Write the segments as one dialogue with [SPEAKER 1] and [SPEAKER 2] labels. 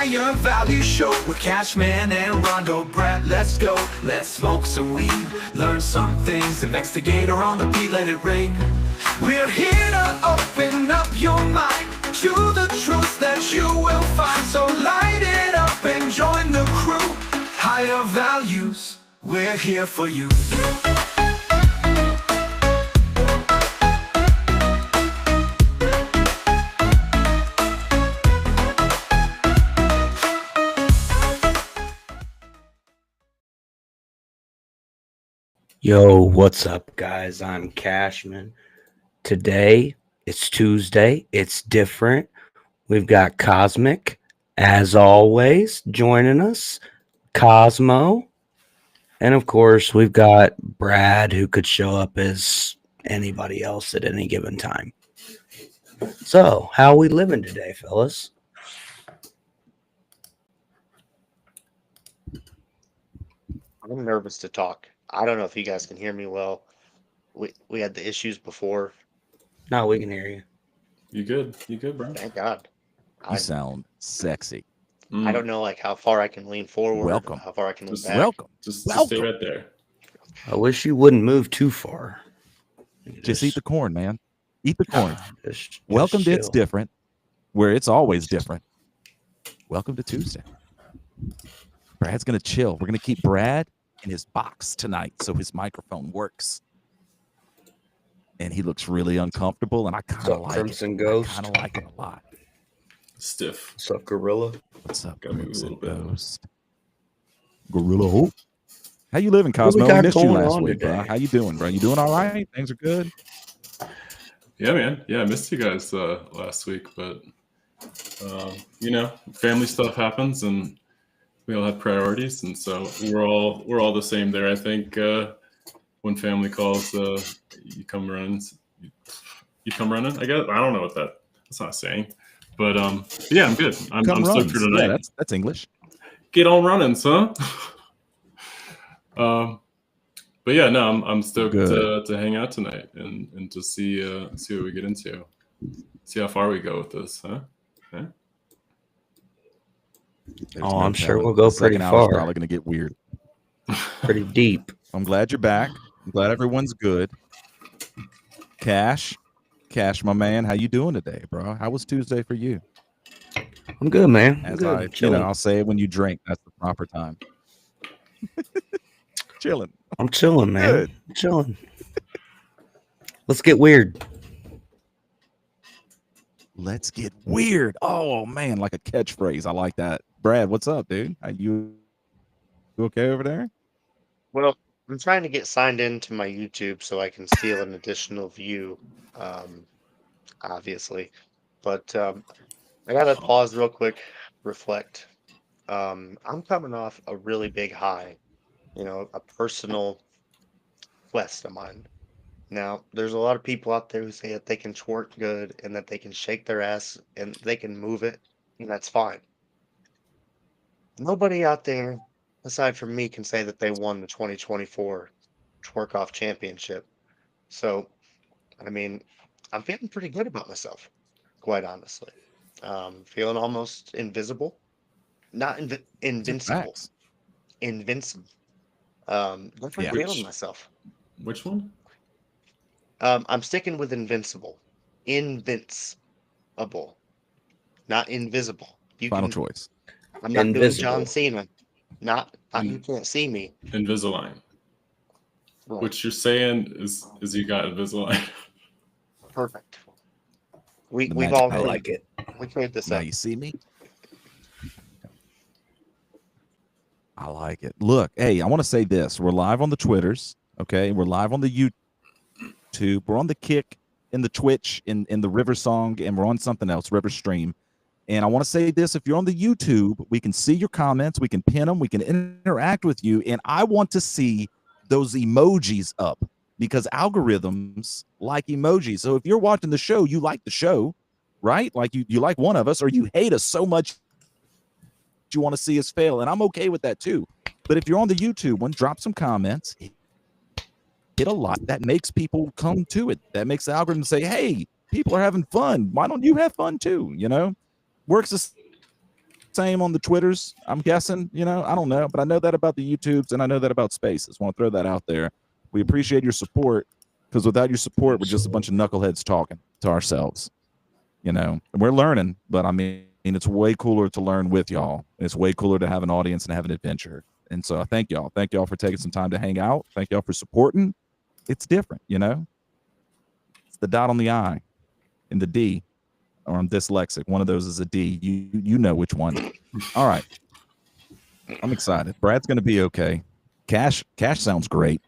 [SPEAKER 1] Higher Value Show with Cashman and Rondo Brad. Let's go, let's smoke some weed, learn some things, investigate or on the beat, let it ring. We're here to open up your mind to the truth that you will find. So light it up and join the crew. Higher Values, we're here for you.
[SPEAKER 2] Yo, what's up, guys? I'm Cashman. Today, it's Tuesday. It's different. We've got Cosmic, as always, joining us. Cosmo. And, of course, we've got Brad, who could show up as anybody else at any given time. So, how are we living today, fellas?
[SPEAKER 3] I'm nervous to talk. I don't know if you guys can hear me well. We had the issues before.
[SPEAKER 2] No, we can hear you.
[SPEAKER 4] You good, bro?
[SPEAKER 3] Thank God.
[SPEAKER 5] You sound sexy.
[SPEAKER 3] I don't know like how far I can lean forward.
[SPEAKER 5] Welcome.
[SPEAKER 3] How far I can lean back.
[SPEAKER 5] Welcome.
[SPEAKER 4] Just
[SPEAKER 5] Welcome.
[SPEAKER 4] stay right there.
[SPEAKER 2] I wish you wouldn't move too far.
[SPEAKER 5] Just eat the corn, man. Eat the corn.
[SPEAKER 2] Just
[SPEAKER 5] Welcome to
[SPEAKER 2] chill.
[SPEAKER 5] It's Different, where it's always different. Welcome to Tuesday. Brad's going to chill. We're going to keep Brad in his box tonight so his microphone works. And he looks really uncomfortable, and I kind of like
[SPEAKER 2] Crimson
[SPEAKER 5] it.
[SPEAKER 2] Ghost?
[SPEAKER 5] I kind of like it a lot.
[SPEAKER 4] Stiff.
[SPEAKER 2] What's up, Gorilla?
[SPEAKER 5] What's up,
[SPEAKER 4] Gotta move a
[SPEAKER 5] Crimson
[SPEAKER 4] little bit.
[SPEAKER 5] Ghost? Gorilla Hope. How you living,
[SPEAKER 2] What we
[SPEAKER 5] Cosmo?
[SPEAKER 2] got
[SPEAKER 5] We missed you
[SPEAKER 2] going
[SPEAKER 5] last
[SPEAKER 2] on
[SPEAKER 5] week, bro.
[SPEAKER 2] today?
[SPEAKER 5] How you doing, bro? You doing all right? Things are good?
[SPEAKER 4] Yeah, man. Yeah, I missed you guys last week, but family stuff happens, and we all have priorities, and so we're all the same there. I think when family calls, you come running. You come running. I guess I don't know what that's not saying, but yeah, I'm good. I'm stoked for tonight.
[SPEAKER 5] Yeah, that's English.
[SPEAKER 4] Get on running, son. But yeah, no, I'm stoked to hang out tonight and to see what we get into, see how far we go with this, huh?
[SPEAKER 5] There's
[SPEAKER 2] I'm sure
[SPEAKER 5] telling.
[SPEAKER 2] we'll go
[SPEAKER 5] The second
[SPEAKER 2] pretty
[SPEAKER 5] hour's
[SPEAKER 2] far.
[SPEAKER 5] probably going to get weird.
[SPEAKER 2] Pretty deep.
[SPEAKER 5] I'm glad you're back. I'm glad everyone's good. Cash, my man, how you doing today, bro? How was Tuesday for you?
[SPEAKER 2] I'm good, man. I'm
[SPEAKER 5] As
[SPEAKER 2] good. Chilling.
[SPEAKER 5] I'll say it when you drink. That's the proper time. Chilling.
[SPEAKER 2] I'm chilling, man.
[SPEAKER 5] Good.
[SPEAKER 2] I'm chilling. Let's get weird.
[SPEAKER 5] Let's get weird. Oh man, like a catchphrase. I like that. Brad, what's up, dude? Are you okay over there?
[SPEAKER 3] Well, I'm trying to get signed into my YouTube so I can steal an additional view, obviously. But I gotta pause real quick, reflect. I'm coming off a really big high, a personal quest of mine. Now, there's a lot of people out there who say that they can twerk good and that they can shake their ass and they can move it, and that's fine. Nobody out there, aside from me, can say that they won the 2024 Twerk Off Championship. So, I mean, I'm feeling pretty good about myself, quite honestly. Feeling almost invisible. Not invincible.
[SPEAKER 5] Facts.
[SPEAKER 3] Invincible. Definitely
[SPEAKER 5] Yeah.
[SPEAKER 3] feeling myself.
[SPEAKER 4] Which one?
[SPEAKER 3] I'm sticking with invincible. Invincible. Not invisible.
[SPEAKER 5] Final choice.
[SPEAKER 3] I'm not doing
[SPEAKER 2] Invisible.
[SPEAKER 3] John Cena. You can't see me.
[SPEAKER 4] Invisalign.
[SPEAKER 3] Right.
[SPEAKER 4] What you're saying is you got Invisalign.
[SPEAKER 3] Perfect.
[SPEAKER 5] The
[SPEAKER 3] We've
[SPEAKER 5] magic
[SPEAKER 3] all
[SPEAKER 2] I
[SPEAKER 5] bullet.
[SPEAKER 2] like it.
[SPEAKER 3] we cleared this
[SPEAKER 5] Now
[SPEAKER 3] up.
[SPEAKER 5] you see me? I like it. Look, hey, I want to say this. We're live on the Twitters, okay? We're live on the YouTube. We're on the Kick, in the Twitch, in the River Song, and we're on something else, River Stream. And I want to say this. If you're on the YouTube, we can see your comments. We can pin them. We can interact with you. And I want to see those emojis up because algorithms like emojis. So if you're watching the show, you like the show, right? Like you like one of us, or you hate us so much you want to see us fail, and I'm okay with that too. But if you're on the YouTube one, drop some comments, hit a lot. That makes people come to it. That makes the algorithm say, hey, people are having fun. Why don't you have fun too? Works the same on the Twitters, I'm guessing. I don't know, but I know that about the YouTubes and I know that about Spaces. Want to throw that out there. We appreciate your support, because without your support, we're just a bunch of knuckleheads talking to ourselves. And we're learning, but I mean, it's way cooler to learn with y'all. It's way cooler to have an audience and have an adventure. And so I thank y'all. Thank y'all for taking some time to hang out. Thank y'all for supporting. It's different, It's the dot on the I and the D. Or I'm dyslexic. One of those is a D. You know which one. All right. I'm excited. Brad's going to be okay. Cash sounds great.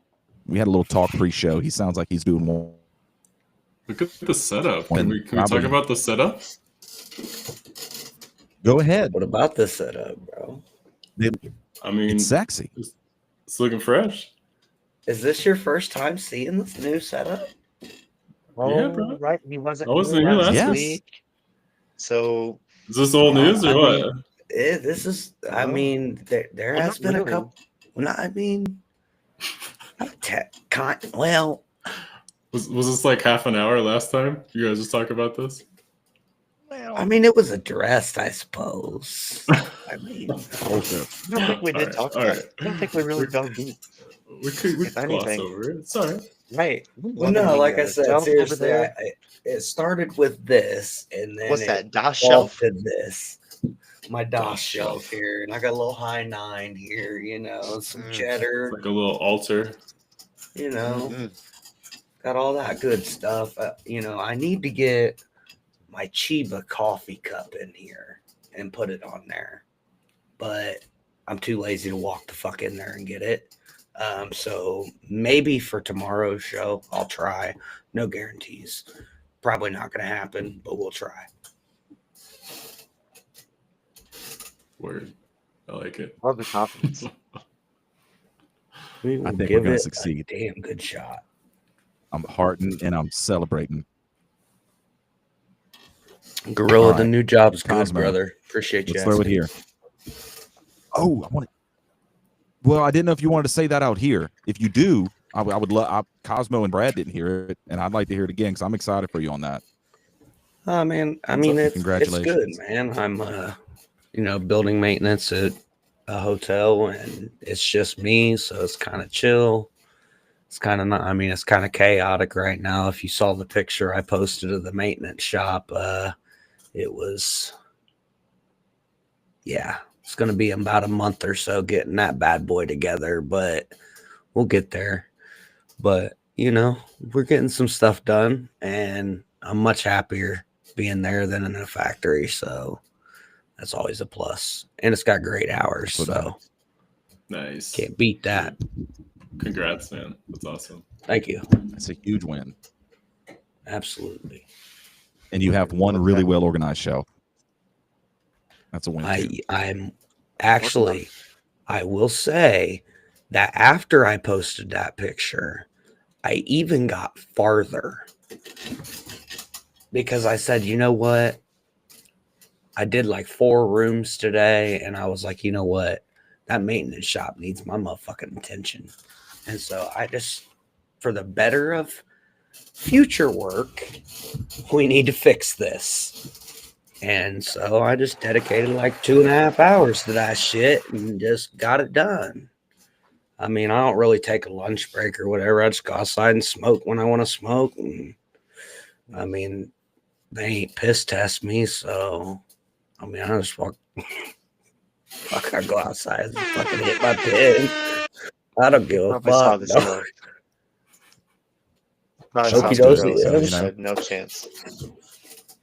[SPEAKER 5] We had a little talk pre-show. He sounds like he's doing one.
[SPEAKER 4] Look at the setup. Can we talk about the setup?
[SPEAKER 5] Go ahead.
[SPEAKER 2] What about this setup, bro?
[SPEAKER 4] I mean,
[SPEAKER 5] It's sexy.
[SPEAKER 4] It's looking fresh.
[SPEAKER 2] Is this your first time seeing this new setup?
[SPEAKER 3] Oh,
[SPEAKER 4] bro.
[SPEAKER 3] right. He wasn't
[SPEAKER 4] I wasn't
[SPEAKER 3] here
[SPEAKER 4] here
[SPEAKER 3] last
[SPEAKER 5] last
[SPEAKER 3] week. So
[SPEAKER 4] Is this old news or
[SPEAKER 2] I
[SPEAKER 4] what?
[SPEAKER 2] mean, this is. I
[SPEAKER 3] No.
[SPEAKER 2] mean, there
[SPEAKER 3] Well,
[SPEAKER 2] has
[SPEAKER 3] not
[SPEAKER 2] been a
[SPEAKER 3] really.
[SPEAKER 2] couple. No, I mean, well,
[SPEAKER 4] Was this like half an hour last time? You guys just talk about this?
[SPEAKER 2] I mean, it was addressed, I suppose. I mean,
[SPEAKER 3] I don't think we did talk
[SPEAKER 4] all
[SPEAKER 3] about
[SPEAKER 4] right.
[SPEAKER 3] it. I don't think we really dug deep.
[SPEAKER 4] We could
[SPEAKER 3] If
[SPEAKER 4] gloss
[SPEAKER 3] anything.
[SPEAKER 4] over it. It's all right.
[SPEAKER 3] Right.
[SPEAKER 2] well, no, like I said, seriously, it started with this, and then
[SPEAKER 3] What's
[SPEAKER 2] it
[SPEAKER 3] that? DOS
[SPEAKER 2] evolved
[SPEAKER 3] shelf?
[SPEAKER 2] to this. My DOS
[SPEAKER 4] DOS
[SPEAKER 2] shelf
[SPEAKER 4] shelf.
[SPEAKER 2] here, and I got a little high 9 here, some
[SPEAKER 3] Mm.
[SPEAKER 2] cheddar,
[SPEAKER 4] It's like a little altar.
[SPEAKER 3] Mhm.
[SPEAKER 2] got all that good stuff. I need to get my Chiba coffee cup in here and put it on there, but I'm too lazy to walk the fuck in there and get it. So maybe for tomorrow's show, I'll try. No guarantees. Probably not going to happen, but we'll try.
[SPEAKER 4] Word. I like it.
[SPEAKER 3] Love the confidence.
[SPEAKER 2] We will
[SPEAKER 5] I think we're
[SPEAKER 2] give
[SPEAKER 5] gonna
[SPEAKER 2] it
[SPEAKER 5] succeed.
[SPEAKER 2] a damn good shot.
[SPEAKER 5] I'm heartened and I'm celebrating.
[SPEAKER 2] Gorilla,
[SPEAKER 5] All
[SPEAKER 2] the
[SPEAKER 5] right.
[SPEAKER 2] new job's good,
[SPEAKER 5] Cosmo.
[SPEAKER 2] brother. Appreciate you.
[SPEAKER 5] Let's throw it
[SPEAKER 2] asking.
[SPEAKER 5] here. Oh, I want it. Well, I didn't know if you wanted to say that out here. If you do, I would love. Cosmo and Brad didn't hear it, and I'd like to hear it again because I'm excited for you on that.
[SPEAKER 2] Oh man, I
[SPEAKER 5] What's
[SPEAKER 2] mean
[SPEAKER 5] up?
[SPEAKER 2] it's good,
[SPEAKER 5] Congratulations.
[SPEAKER 2] man. I'm building maintenance at a hotel, and it's just me, so it's kind of chill. It's kind of not. I mean, it's kind of chaotic right now. If you saw the picture I posted of the maintenance shop, it was, yeah, it's going to be about a month or so getting that bad boy together, but we'll get there. But we're getting some stuff done, and I'm much happier being there than in a factory. So that's always a plus, and it's got great hours. So
[SPEAKER 4] Nice.
[SPEAKER 2] can't beat that.
[SPEAKER 4] Congrats, man. That's awesome.
[SPEAKER 2] Thank you.
[SPEAKER 5] That's a huge win.
[SPEAKER 2] Absolutely.
[SPEAKER 5] And you have one really well organized show. That's a win.
[SPEAKER 2] I'm actually, I will say that after I posted that picture, I even got farther because I said, you know what? I did like 4 rooms today, and I was like, you know what? That maintenance shop needs my motherfucking attention. And so I just, for the better of future work, we need to fix this. And so I just dedicated like 2.5 hours to that shit and just got it done. I mean, I don't really take a lunch break or whatever. I just go outside and smoke when I want to smoke. And I mean, they ain't piss test me, so I mean, I just fuck. I go outside and fucking hit my pin. I don't give a
[SPEAKER 3] Probably saw
[SPEAKER 2] fuck.
[SPEAKER 3] the
[SPEAKER 2] No.
[SPEAKER 3] show. Probably
[SPEAKER 2] Okey
[SPEAKER 3] saw the
[SPEAKER 2] dokey,
[SPEAKER 3] show,
[SPEAKER 2] yeah.
[SPEAKER 3] so said no chance.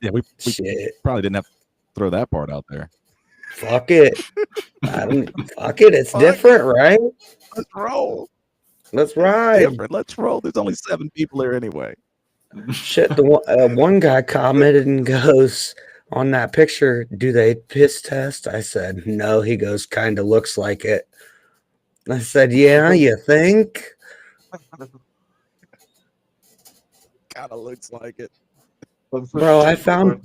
[SPEAKER 5] Yeah, we
[SPEAKER 2] Shit.
[SPEAKER 5] probably didn't have to throw that part out there.
[SPEAKER 2] Fuck it. Fuck it. It's
[SPEAKER 5] Fuck
[SPEAKER 2] different, right?
[SPEAKER 5] Let's roll.
[SPEAKER 2] Let's ride.
[SPEAKER 5] Different. Let's roll. There's only 7 people here anyway.
[SPEAKER 2] Shit. The one guy commented and goes on that picture, do they piss test? I said, no. He goes, kind of looks like it. I said, yeah, you think?
[SPEAKER 5] Kind of looks like it.
[SPEAKER 2] Bro, I found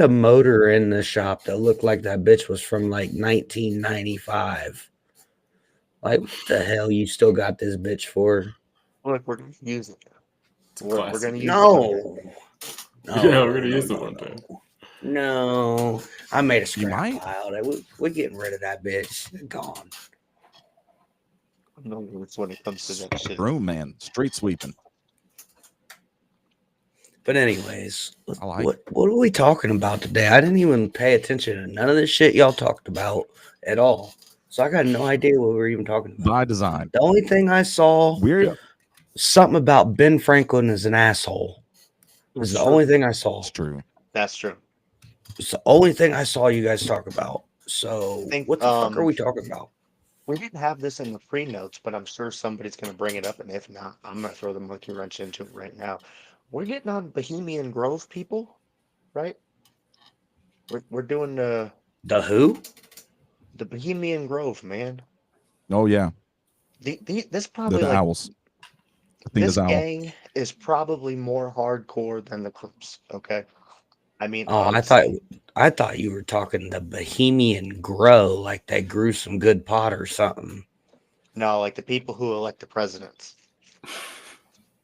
[SPEAKER 2] a motor in the shop that looked like that bitch was from like 1995. Like, what the hell you still got this bitch for?
[SPEAKER 3] Look, we're gonna use it.
[SPEAKER 4] It's a
[SPEAKER 3] We're
[SPEAKER 4] classic.
[SPEAKER 3] gonna use it.
[SPEAKER 2] No.
[SPEAKER 4] Yeah, we're gonna use it one day.
[SPEAKER 2] No, I made a
[SPEAKER 5] You
[SPEAKER 2] scrap
[SPEAKER 5] might.
[SPEAKER 2] pile. We're getting rid of that bitch. Gone.
[SPEAKER 3] No words when it comes to that shit.
[SPEAKER 5] Broom man, street sweeping.
[SPEAKER 2] But anyways,
[SPEAKER 5] I like
[SPEAKER 2] what are we talking about today? I didn't even pay attention to none of this shit y'all talked about at all. So I got no idea what we were even talking about.
[SPEAKER 5] by design.
[SPEAKER 2] The only thing I saw
[SPEAKER 5] We're
[SPEAKER 2] something about Ben Franklin is an asshole. Is the only thing I saw.
[SPEAKER 5] it's true.
[SPEAKER 3] That's true.
[SPEAKER 2] It's the only thing I saw you guys talk about. So
[SPEAKER 3] Think,
[SPEAKER 2] what the fuck are we talking about?
[SPEAKER 3] We didn't have this in the pre notes, but I'm sure somebody's going to bring it up, and if not, I'm going to throw the monkey wrench into it right now. We're getting on Bohemian Grove, people, right? We're doing
[SPEAKER 2] The who?
[SPEAKER 3] the Bohemian Grove, man.
[SPEAKER 5] Oh yeah,
[SPEAKER 3] This probably
[SPEAKER 5] the
[SPEAKER 3] like
[SPEAKER 5] owls. Athena's
[SPEAKER 3] this
[SPEAKER 5] owl.
[SPEAKER 3] gang is probably more hardcore than the Crips. Okay, I mean,
[SPEAKER 2] Oh,
[SPEAKER 3] honestly,
[SPEAKER 2] I thought you were talking the Bohemian Grow, like they grew some good pot or something.
[SPEAKER 3] no, like the people who elect the presidents.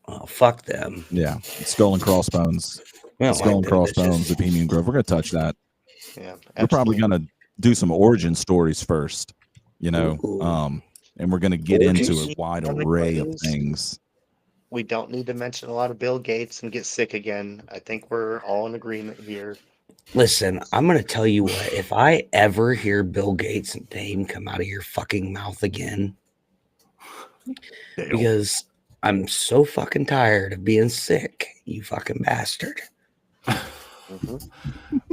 [SPEAKER 2] Oh, fuck them.
[SPEAKER 5] Yeah, skull and crossbones.
[SPEAKER 2] We don't
[SPEAKER 5] Skull
[SPEAKER 2] like
[SPEAKER 5] and
[SPEAKER 2] them
[SPEAKER 5] crossbones.
[SPEAKER 2] bitches.
[SPEAKER 5] Bohemian Grove. We're gonna touch that.
[SPEAKER 3] Yeah,
[SPEAKER 5] We're probably
[SPEAKER 3] Epstein.
[SPEAKER 5] gonna do some origin stories first.
[SPEAKER 2] Ooh.
[SPEAKER 5] And we're gonna get into
[SPEAKER 2] Orgies?
[SPEAKER 5] a wide
[SPEAKER 3] Everybody
[SPEAKER 5] array of
[SPEAKER 3] is-
[SPEAKER 5] things.
[SPEAKER 3] We don't need to mention a lot of Bill Gates and get sick again. I think we're all in agreement here.
[SPEAKER 2] Listen, I'm gonna tell you what. If I ever hear Bill Gates' name come out of your fucking mouth again, because I'm so fucking tired of being sick, you fucking bastard.
[SPEAKER 3] Mhm.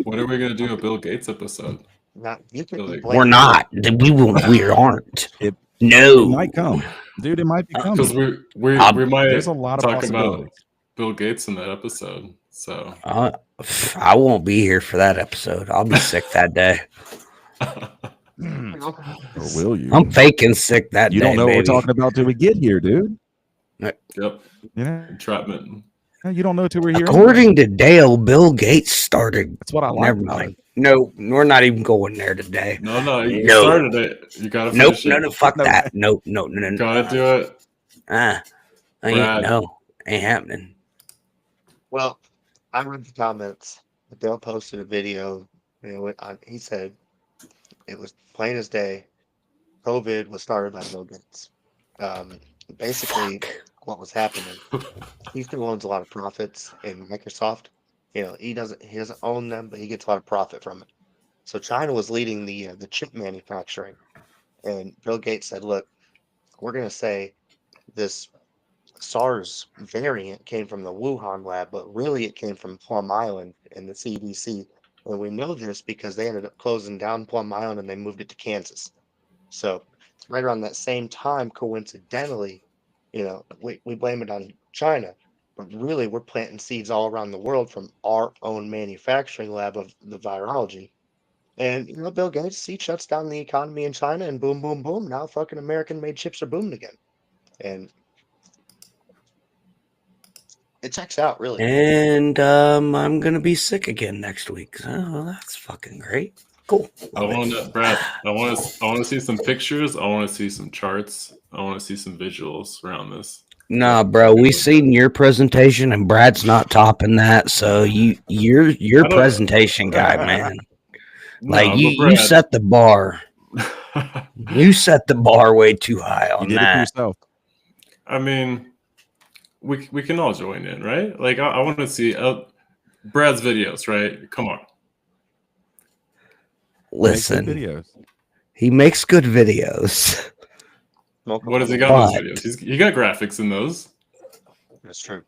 [SPEAKER 4] When are we gonna do a Bill Gates episode?
[SPEAKER 3] Not you can
[SPEAKER 4] Really?
[SPEAKER 2] We're not. We won't. We aren't.
[SPEAKER 5] It
[SPEAKER 2] No.
[SPEAKER 5] might come, dude. It might be
[SPEAKER 4] Because
[SPEAKER 5] coming.
[SPEAKER 4] we
[SPEAKER 2] I'm-
[SPEAKER 4] might
[SPEAKER 5] There's a lot of
[SPEAKER 4] talk about
[SPEAKER 5] possibilities.
[SPEAKER 4] Bill Gates in that episode. So
[SPEAKER 2] I won't be here for that episode. I'll be sick that day.
[SPEAKER 5] Or will you?
[SPEAKER 2] I'm faking sick that
[SPEAKER 5] You
[SPEAKER 2] day.
[SPEAKER 5] don't know
[SPEAKER 2] baby.
[SPEAKER 5] what we're talking about till we get here, dude.
[SPEAKER 4] yep,
[SPEAKER 5] You know,
[SPEAKER 4] entrapment.
[SPEAKER 5] you don't know till we're here.
[SPEAKER 2] According to Dale, Bill Gates started.
[SPEAKER 5] That's what I like.
[SPEAKER 2] Never mind. No, we're not even going there today.
[SPEAKER 4] No, you
[SPEAKER 2] No.
[SPEAKER 4] started it. You gotta
[SPEAKER 2] Nope.
[SPEAKER 4] finish
[SPEAKER 2] No.
[SPEAKER 4] it.
[SPEAKER 2] No. Fuck
[SPEAKER 5] No.
[SPEAKER 2] that. No. No. No. No.
[SPEAKER 4] Gotta do it.
[SPEAKER 2] Brad. Ain't happening.
[SPEAKER 3] Well, I read the comments. Dale posted a video. He said it was plain as day. COVID was started by Bill Gates. Basically,
[SPEAKER 2] Fuck.
[SPEAKER 3] what was happening? He still owns a lot of profits in Microsoft. He doesn't own them, but he gets a lot of profit from it. So China was leading the chip manufacturing, and Bill Gates said, "Look, we're going to say this SARS variant came from the Wuhan lab, but really it came from Plum Island and the CDC. And we know this because they ended up closing down Plum Island and they moved it to Kansas. So right around that same time, coincidentally, we blame it on China, but really we're planting seeds all around the world from our own manufacturing lab of the virology. And Bill Gates, he shuts down the economy in China and boom, boom, boom. Now fucking American made chips are booming again. And it checks out, really.
[SPEAKER 2] And I'm gonna be sick again next week. Oh, that's fucking great. Cool.
[SPEAKER 4] I want to, Brad. I want to see some pictures. I want to see some charts. I want to see some visuals around this.
[SPEAKER 2] Nah, bro, we seen your presentation, and Brad's not topping that. So you're
[SPEAKER 4] I don't-
[SPEAKER 2] presentation guy, man. Like
[SPEAKER 4] No, but
[SPEAKER 2] you
[SPEAKER 4] Brad-
[SPEAKER 2] set the bar. You set the bar way too high
[SPEAKER 5] You
[SPEAKER 2] on
[SPEAKER 5] did it for
[SPEAKER 2] that.
[SPEAKER 5] yourself.
[SPEAKER 4] I mean, we can all join in, right? Like I want to see Brad's videos, right? Come on.
[SPEAKER 5] Make good
[SPEAKER 2] Listen,
[SPEAKER 5] videos.
[SPEAKER 2] he makes good videos.
[SPEAKER 4] What has he got in
[SPEAKER 2] But-
[SPEAKER 4] those videos? He got graphics in those,
[SPEAKER 3] That's true.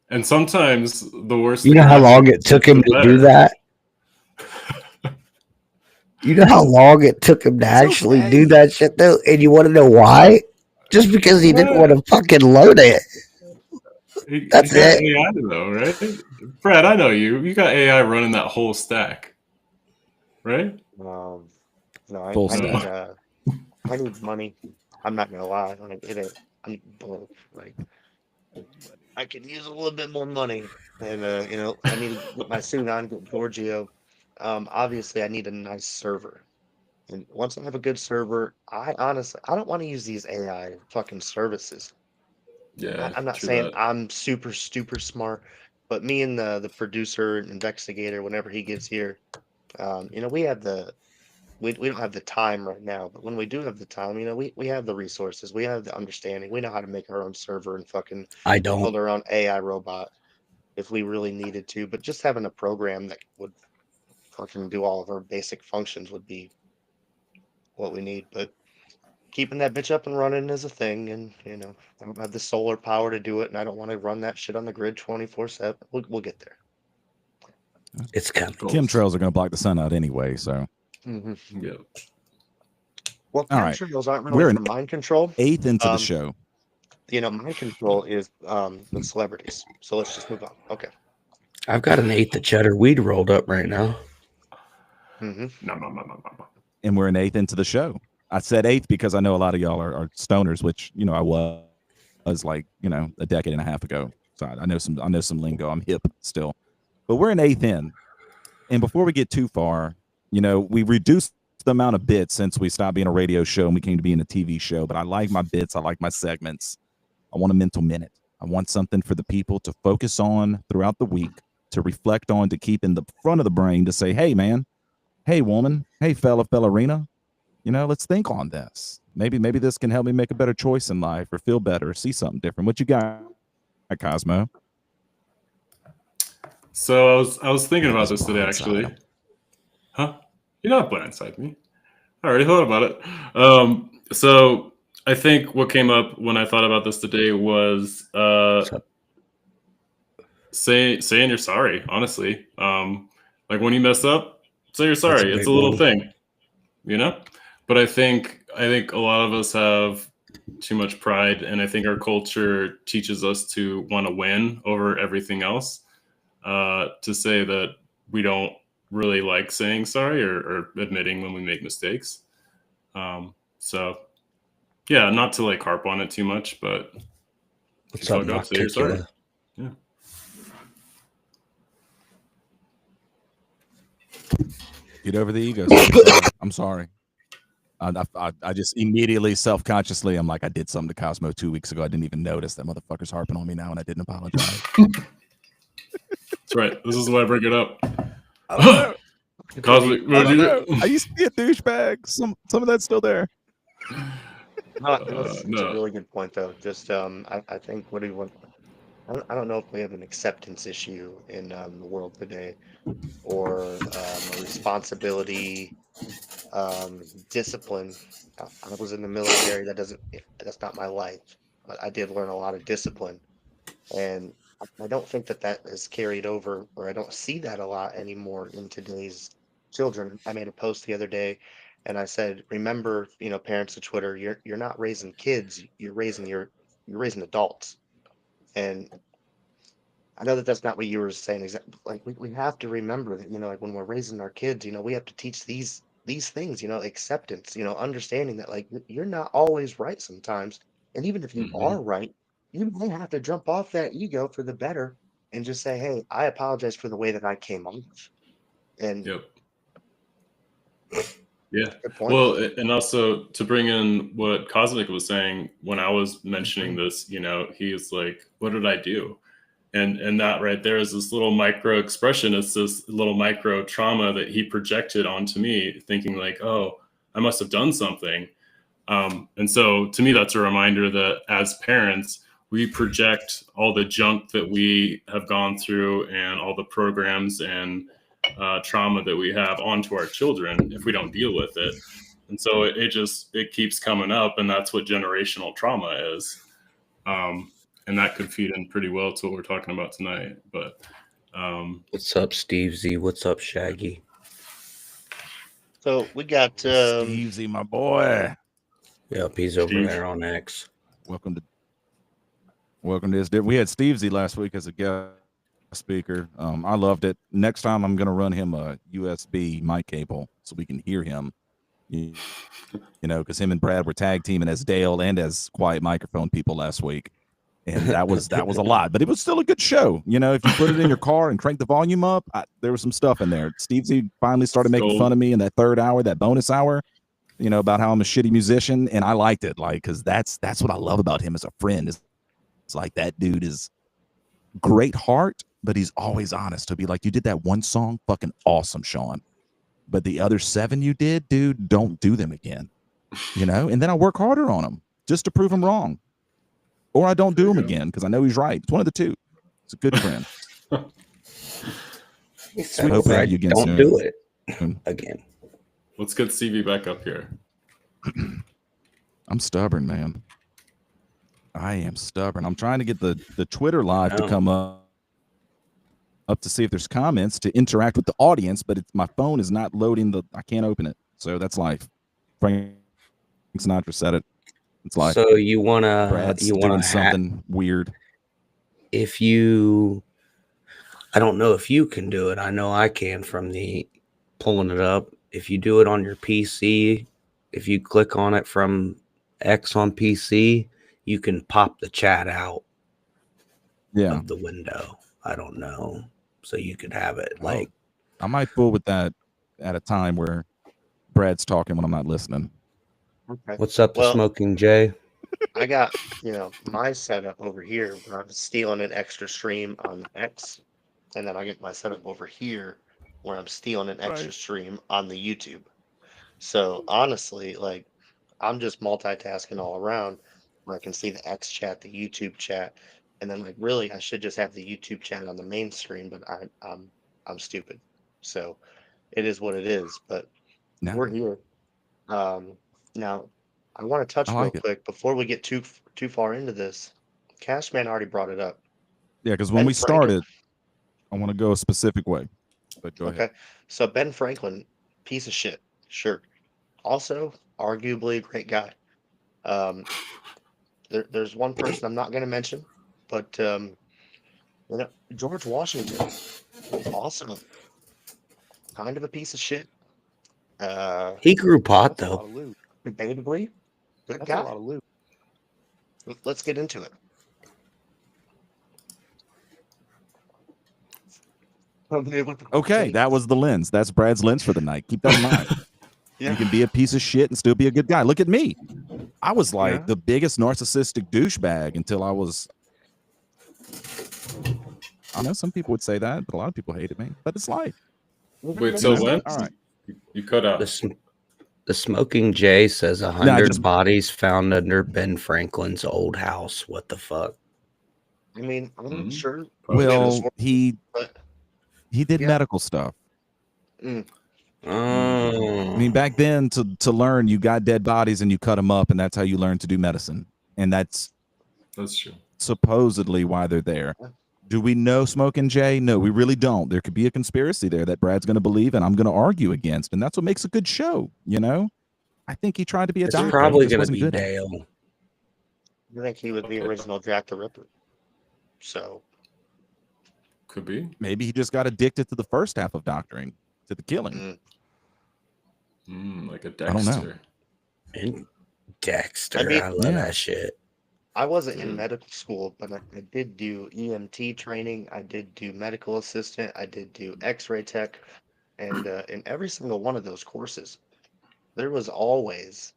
[SPEAKER 4] and sometimes the worst.
[SPEAKER 2] You know how long it took him to do that? You know how long it took him to actually
[SPEAKER 5] okay.
[SPEAKER 2] do that shit, though? And you want to know why? Just because he didn't want to fucking load it. That's
[SPEAKER 4] he got
[SPEAKER 2] it.
[SPEAKER 4] AI though, right? Brad, I know you. You got AI running that whole stack, right?
[SPEAKER 3] No,
[SPEAKER 5] Full
[SPEAKER 3] I need money. I'm not gonna lie. I need both. Like, I could use a little bit more money, and I need to get my suit on, get Giorgio. Obviously, I need a nice server, and once I have a good server, I don't want to use these AI fucking services.
[SPEAKER 4] Yeah,
[SPEAKER 3] I'm not
[SPEAKER 4] true
[SPEAKER 3] saying
[SPEAKER 4] that.
[SPEAKER 3] I'm super smart. But me and the producer and investigator, whenever he gets here, we have we don't have the time right now, but when we do have the time, we have the resources, we have the understanding, we know how to make our own server and fucking
[SPEAKER 2] I
[SPEAKER 3] build
[SPEAKER 2] don't.
[SPEAKER 3] our own AI robot if we really needed to. But just having a program that would fucking do all of our basic functions would be what we need. But keeping that bitch up and running is a thing, and I don't have the solar power to do it, and I don't want to run that shit on the grid 24/7. We'll get there.
[SPEAKER 2] It's coming.
[SPEAKER 5] Chemtrails are going to block the sun out anyway, so.
[SPEAKER 4] Yeah.
[SPEAKER 3] Well,
[SPEAKER 5] All right.
[SPEAKER 3] chemtrails aren't
[SPEAKER 5] We're
[SPEAKER 3] really
[SPEAKER 5] an
[SPEAKER 3] for mind control.
[SPEAKER 5] 8th into the show.
[SPEAKER 3] Mind control is with celebrities. So let's just move on. Okay.
[SPEAKER 2] I've got an 1/8 of cheddar weed rolled up right now.
[SPEAKER 3] Mm-hmm.
[SPEAKER 4] No.
[SPEAKER 5] And we're an 8th into the show. I said 8th because I know a lot of y'all are stoners, which I was like a decade and a half ago. So I know some lingo. I'm hip still, but we're an 8th in. And before we get too far, we reduced the amount of bits since we stopped being a radio show and we came to being a TV show. But I like my bits. I like my segments. I want a mental minute. I want something for the people to focus on throughout the week, to reflect on, to keep in the front of the brain, to say, hey, man, hey, woman, hey, fellerina, let's think on this. Maybe this can help me make a better choice in life or feel better or see something different. What you got, Cosmo?
[SPEAKER 4] So I was thinking about this today, actually.
[SPEAKER 5] Blindside.
[SPEAKER 4] Huh? You're not blindsided me. I already thought about it. So I think what came up when I thought about this today was saying you're sorry, honestly. Like when you mess up, say you're sorry. It's a little thing, But I think a lot of us have too much pride, and I think our culture teaches us to want to win over everything else. To say that we don't really like saying sorry or admitting when we make mistakes. So yeah, not to like harp on it too much, but
[SPEAKER 2] What's up,
[SPEAKER 4] fuck up, say you're sorry. Yeah.
[SPEAKER 5] Get over the ego. I'm sorry. I just immediately self-consciously, I'm like, I did something to Cosmo 2 weeks ago. I didn't even notice. That motherfucker's harping on me now, and I didn't apologize.
[SPEAKER 4] That's right. This is why I bring it up.
[SPEAKER 5] I don't know.
[SPEAKER 4] Cosmic,
[SPEAKER 5] I used to be a douchebag. Some of that's still there.
[SPEAKER 3] It's a really good point, though. Just I think what do you want? I don't know if we have an acceptance issue in the world today, or a responsibility, discipline. I was in the military. That's not my life. I did learn a lot of discipline, and I don't think that is carried over, or I don't see that a lot anymore in today's children. I made a post the other day, and I said, remember, parents of Twitter, you're not raising kids, you're raising adults. And I know that that's not what you were saying exactly. Like we have to remember that, like when we're raising our kids, we have to teach these things, acceptance, understanding that like you're not always right sometimes. And even if you are right, you may have to jump off that ego for the better and just say, hey, I apologize for the way that I came off. And
[SPEAKER 4] Yep. Yeah.
[SPEAKER 3] good point.
[SPEAKER 4] Well, and also to bring in what Cosmic was saying when I was mentioning this, he was like, what did I do? And that right there is this little micro expression. It's this little micro trauma that he projected onto me, thinking like, oh, I must have done something. And so to me, that's a reminder that as parents, we project all the junk that we have gone through and all the programs and trauma that we have onto our children if we don't deal with it. And so it keeps coming up, and that's what generational trauma is. And that could feed in pretty well to what we're talking about tonight. But
[SPEAKER 2] What's up, Steve Z? What's up, Shaggy?
[SPEAKER 3] So we got
[SPEAKER 5] Steve Z, my boy.
[SPEAKER 2] Yep, he's over
[SPEAKER 4] Steve.
[SPEAKER 2] there on X.
[SPEAKER 5] Welcome to this. We had Steve Z last week as a guest speaker. I loved it. Next time I'm going to run him a USB mic cable so we can hear him. Because him and Brad were tag teaming as Dale and as quiet microphone people last week. And that was a lot, but it was still a good show. If you put it in your car and crank the volume up, there was some stuff in there. Steve Z finally started making fun of me in that third hour, that bonus hour, about how I'm a shitty musician. And I liked it, because that's what I love about him as a friend. It's like that dude is great heart, but he's always honest. He'll be like, "You did that one song, fucking awesome, Sean. But the other 7 you did, dude, don't do them again." You know, and then I work harder on them just to prove him wrong, or I don't do them again because I know he's right. It's one of the two. It's a good friend.
[SPEAKER 2] He said,
[SPEAKER 5] Hope to have
[SPEAKER 2] right,
[SPEAKER 5] you again
[SPEAKER 2] don't
[SPEAKER 5] soon.
[SPEAKER 2] do it again.
[SPEAKER 4] Let's get CV back up here.
[SPEAKER 5] I'm stubborn, man. I am stubborn. I'm trying to get the Twitter live to
[SPEAKER 2] No.
[SPEAKER 5] come up to see if there's comments to interact with the audience, but my phone is not loading I can't open it. So that's life. Frank Sinatra said it. It's life.
[SPEAKER 2] So you wanna
[SPEAKER 5] Brad's
[SPEAKER 2] you
[SPEAKER 5] doing
[SPEAKER 2] wanna
[SPEAKER 5] something weird.
[SPEAKER 2] if you I don't know if you can do it. I know I can from the pulling it up. If you do it on your PC, if you click on it from X on PC, you can pop the chat out
[SPEAKER 5] Yeah.
[SPEAKER 2] of the window. I don't know. So you could have it like
[SPEAKER 5] I might fool with that at a time where Brad's talking when I'm not listening.
[SPEAKER 3] Okay.
[SPEAKER 2] what's up to
[SPEAKER 3] Well,
[SPEAKER 2] Smoking Jay?
[SPEAKER 3] I got, my setup over here where I'm stealing an extra stream on X, and then I get my setup over here where I'm stealing an extra stream on the YouTube. So honestly, like I'm just multitasking all around where I can see the X chat, the YouTube chat, and then like really I should just have the YouTube chat on the main screen, but I'm stupid. So it is what it is. But
[SPEAKER 5] No.
[SPEAKER 3] we're here. Now I want to touch
[SPEAKER 5] I
[SPEAKER 3] real
[SPEAKER 5] like it.
[SPEAKER 3] quick before we get too far into this. Cashman already brought it up.
[SPEAKER 5] Yeah, because when
[SPEAKER 3] Ben
[SPEAKER 5] we
[SPEAKER 3] Franklin.
[SPEAKER 5] started, I want to go a specific way. But go ahead.
[SPEAKER 3] Okay. So Ben Franklin, piece of shit. Sure. Also, arguably a great guy. There's one person I'm not going to mention, but George Washington, also kind of a piece of shit.
[SPEAKER 2] He grew pot though.
[SPEAKER 3] Debatably, good guy. Let's get into it.
[SPEAKER 5] Okay, that was the lens. That's Brad's lens for the night. Keep that in mind.
[SPEAKER 3] Yeah.
[SPEAKER 5] You can be a piece of shit and still be a good guy. Look at me. I was like
[SPEAKER 3] Yeah.
[SPEAKER 5] the biggest narcissistic douchebag until I was. I know some people would say that, but a lot of people hated me. But it's life.
[SPEAKER 4] Wait, so when?
[SPEAKER 5] All right.
[SPEAKER 4] You cut out.
[SPEAKER 2] The Smoking Jay says 100
[SPEAKER 5] just-
[SPEAKER 2] bodies found under Ben Franklin's old house. What the fuck?
[SPEAKER 3] I mean, I'm not sure.
[SPEAKER 5] Well, he
[SPEAKER 3] But
[SPEAKER 5] did
[SPEAKER 3] Yeah.
[SPEAKER 5] medical stuff.
[SPEAKER 2] Oh.
[SPEAKER 5] I mean, back then to learn, you got dead bodies and you cut them up, and that's how you learn to do medicine. And that's
[SPEAKER 4] That's true.
[SPEAKER 5] supposedly why they're there. Do we know Smoking Jay? No, we really don't. There could be a conspiracy there that Brad's going to believe and I'm going to argue against, and that's what makes a good show. You know, I think he tried to be a
[SPEAKER 2] It's
[SPEAKER 5] doctor.
[SPEAKER 2] probably
[SPEAKER 5] He just
[SPEAKER 2] going to
[SPEAKER 5] wasn't
[SPEAKER 2] be
[SPEAKER 5] good at it.
[SPEAKER 2] Dale.
[SPEAKER 3] I think he was the original Jack the Ripper. So
[SPEAKER 4] Could be.
[SPEAKER 5] Maybe he just got addicted to the first half of doctoring, to the killing.
[SPEAKER 4] Like a
[SPEAKER 5] I don't know.
[SPEAKER 4] Dexter.
[SPEAKER 2] And Dexter.
[SPEAKER 3] I mean-
[SPEAKER 2] I love that shit.
[SPEAKER 3] I wasn't in medical school, but I did do EMT training. I did do medical assistant. I did do X-ray tech, and in every single one of those courses, there was always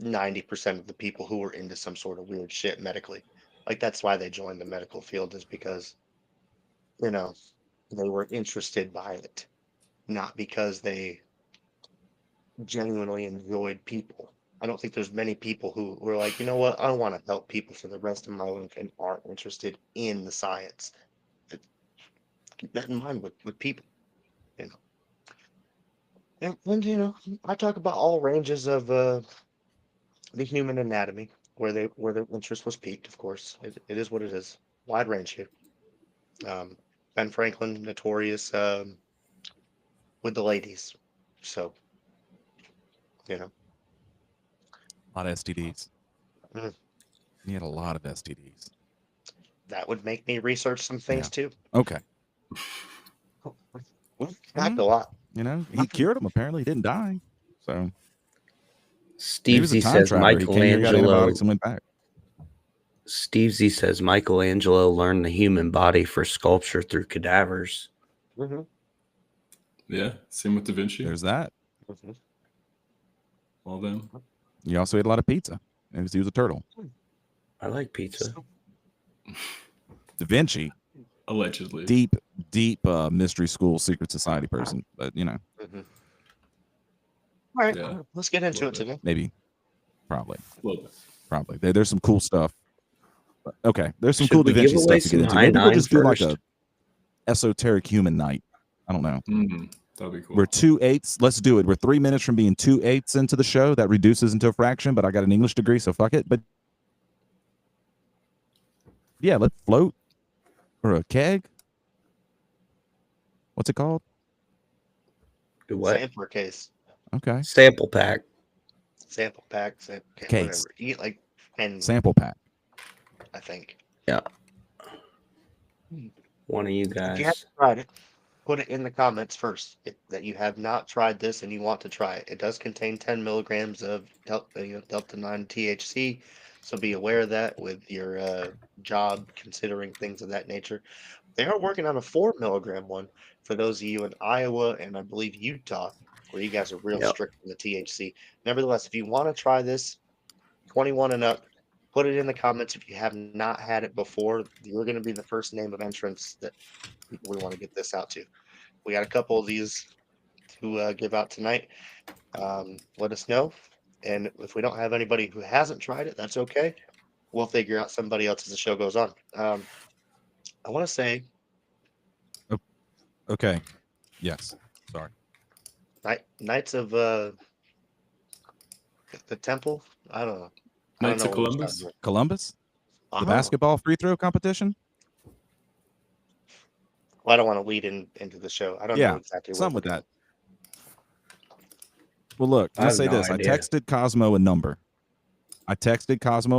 [SPEAKER 3] 90% of the people who were into some sort of weird shit medically. Like that's why they joined the medical field, is because they were interested by it, not because they genuinely enjoyed people. I don't think there's many people who were like, you know what, I want to help people for the rest of my life and aren't interested in the science. Keep that in mind with people, And I talk about all ranges of the human anatomy where their interest was peaked. Of course, it is what it is. Wide range here. Ben Franklin, notorious with the ladies, so
[SPEAKER 5] A lot of STDs.
[SPEAKER 3] Mm.
[SPEAKER 5] He had a lot of STDs.
[SPEAKER 3] that would make me research some things too.
[SPEAKER 5] Okay.
[SPEAKER 3] Fact, a lot.
[SPEAKER 5] He cured him. Apparently, he didn't die. So
[SPEAKER 2] Steve
[SPEAKER 5] was a
[SPEAKER 2] Z
[SPEAKER 5] time
[SPEAKER 2] says
[SPEAKER 5] traveler. He came here, got
[SPEAKER 2] Michelangelo.
[SPEAKER 5] antibiotics, and went back.
[SPEAKER 2] Steve Z says Michelangelo learned the human body for sculpture through cadavers.
[SPEAKER 3] Mm-hmm.
[SPEAKER 4] Yeah. Same with Da Vinci.
[SPEAKER 5] There's that.
[SPEAKER 3] Mm-hmm.
[SPEAKER 4] All them.
[SPEAKER 5] He also ate a lot of pizza. He was a turtle.
[SPEAKER 2] I like pizza.
[SPEAKER 5] Da Vinci.
[SPEAKER 4] Allegedly.
[SPEAKER 5] deep mystery school secret society person, but you know,
[SPEAKER 3] All right,
[SPEAKER 4] Yeah.
[SPEAKER 3] let's get into
[SPEAKER 4] Little
[SPEAKER 3] it
[SPEAKER 4] bit.
[SPEAKER 3] today.
[SPEAKER 5] maybe, probably,
[SPEAKER 4] A little bit.
[SPEAKER 5] there's some cool stuff. Okay, there's some
[SPEAKER 2] Should
[SPEAKER 5] cool
[SPEAKER 2] we
[SPEAKER 5] Da
[SPEAKER 2] give
[SPEAKER 5] Vinci
[SPEAKER 2] away
[SPEAKER 5] stuff to get
[SPEAKER 2] some
[SPEAKER 5] into.
[SPEAKER 2] high
[SPEAKER 5] Maybe we'll
[SPEAKER 2] nine
[SPEAKER 5] just do like
[SPEAKER 2] first?
[SPEAKER 5] a esoteric human night. I don't know.
[SPEAKER 4] That'd be cool.
[SPEAKER 5] We're 2/8. Let's do it. We're 3 minutes from being 2/8 into the show. That reduces into a fraction, but I got an English degree, so fuck it. But yeah, let's float or a keg. What's it called?
[SPEAKER 2] Do what?
[SPEAKER 3] Sampler case,
[SPEAKER 5] Okay,
[SPEAKER 2] Sample pack.
[SPEAKER 3] sample pack,
[SPEAKER 5] Case.
[SPEAKER 3] whatever. You get like 10,
[SPEAKER 5] sample pack.
[SPEAKER 3] I think.
[SPEAKER 2] Yeah. One of you
[SPEAKER 3] If you haven't
[SPEAKER 2] guys.
[SPEAKER 3] tried it, put it in the comments first that you have not tried this and you want to try it. It does contain 10 milligrams of Delta 9 THC, so be aware of that with your job, considering things of that nature. They are working on a 4 milligram one for those of you in Iowa and I believe Utah, where you guys are real
[SPEAKER 2] Yep.
[SPEAKER 3] strict on the THC. Nevertheless, if you want to try this, 21 and up, put it in the comments. If you have not had it before, you're going to be the first name of entrance that we want to get this out to. We got a couple of these to give out tonight. Let us know. And if we don't have anybody who hasn't tried it, that's okay. We'll figure out somebody else as the show goes on. I want to say
[SPEAKER 5] Okay. Yes. Sorry.
[SPEAKER 3] Knights of the Temple. I don't know.
[SPEAKER 4] Knights of
[SPEAKER 3] what we're
[SPEAKER 4] Columbus?
[SPEAKER 3] starting with.
[SPEAKER 5] Columbus, the
[SPEAKER 3] Oh,
[SPEAKER 5] basketball free throw competition.
[SPEAKER 3] well, I don't want to lead into the show. I don't
[SPEAKER 5] Yeah,
[SPEAKER 3] know exactly what
[SPEAKER 5] something
[SPEAKER 3] we're
[SPEAKER 5] with that.
[SPEAKER 3] doing.
[SPEAKER 5] Well, look,
[SPEAKER 2] I
[SPEAKER 5] let's
[SPEAKER 2] have
[SPEAKER 5] say
[SPEAKER 2] no
[SPEAKER 5] this.
[SPEAKER 2] idea.
[SPEAKER 5] I texted Cosmo a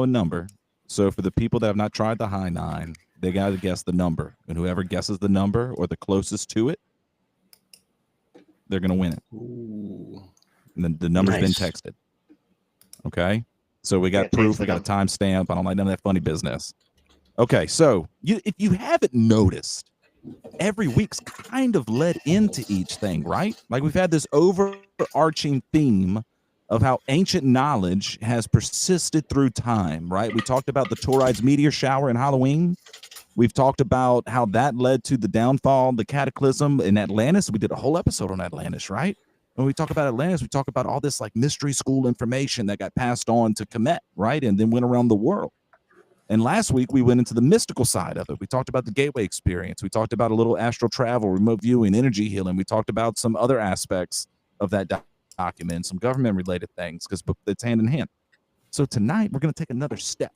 [SPEAKER 5] number. So for the people that have not tried the high nine, they got to guess the number, and whoever guesses the number or the closest to it, they're gonna win it.
[SPEAKER 4] Ooh.
[SPEAKER 5] And then the number's been
[SPEAKER 2] Nice.
[SPEAKER 5] texted. Okay, so we got
[SPEAKER 3] Can't change
[SPEAKER 5] proof.
[SPEAKER 3] the
[SPEAKER 5] We got a
[SPEAKER 3] number.
[SPEAKER 5] timestamp. I don't like none of that funny business. Okay, so if you haven't noticed, every week's kind of led into each thing, right? Like we've had this overarching theme of how ancient knowledge has persisted through time, right? We talked about the Taurides meteor shower in Halloween. We've talked about how that led to the downfall, the cataclysm in Atlantis. We did a whole episode on Atlantis, right? When we talk about Atlantis, we talk about all this like mystery school information that got passed on to Kemet, right? And then went around the world. And last week we went into the mystical side of it. We talked about the gateway experience. We talked about a little astral travel, remote viewing, energy healing. We talked about some other aspects of that document, some government related things, because it's hand in hand. So tonight we're going to take another step,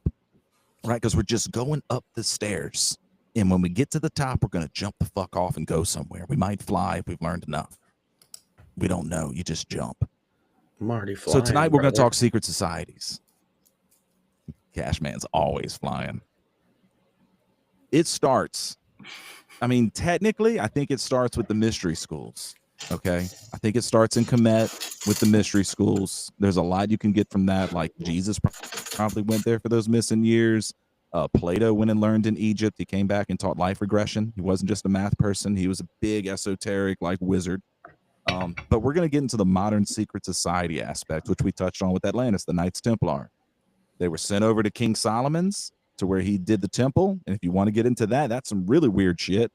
[SPEAKER 5] right? Because we're just going up the stairs. And when we get to the top, we're going to jump the fuck off and go somewhere. We might fly if we've learned enough. We don't know. You just jump.
[SPEAKER 2] I'm already flying.
[SPEAKER 5] So tonight we're going to
[SPEAKER 2] brother.
[SPEAKER 5] talk secret societies. Cashman's always flying. It starts, I mean, technically, I think it starts with the mystery schools. Okay. I think it starts in Kemet with the mystery schools. There's a lot you can get from that. Like Jesus probably went there for those missing years. Plato went and learned in Egypt. He came back and taught life regression. He wasn't just a math person. He was a big esoteric like wizard. But we're going to get into the modern secret society aspect, which we touched on with Atlantis, the Knights Templar. They were sent over to King Solomon's to where he did the temple. And if you want to get into that, that's some really weird shit.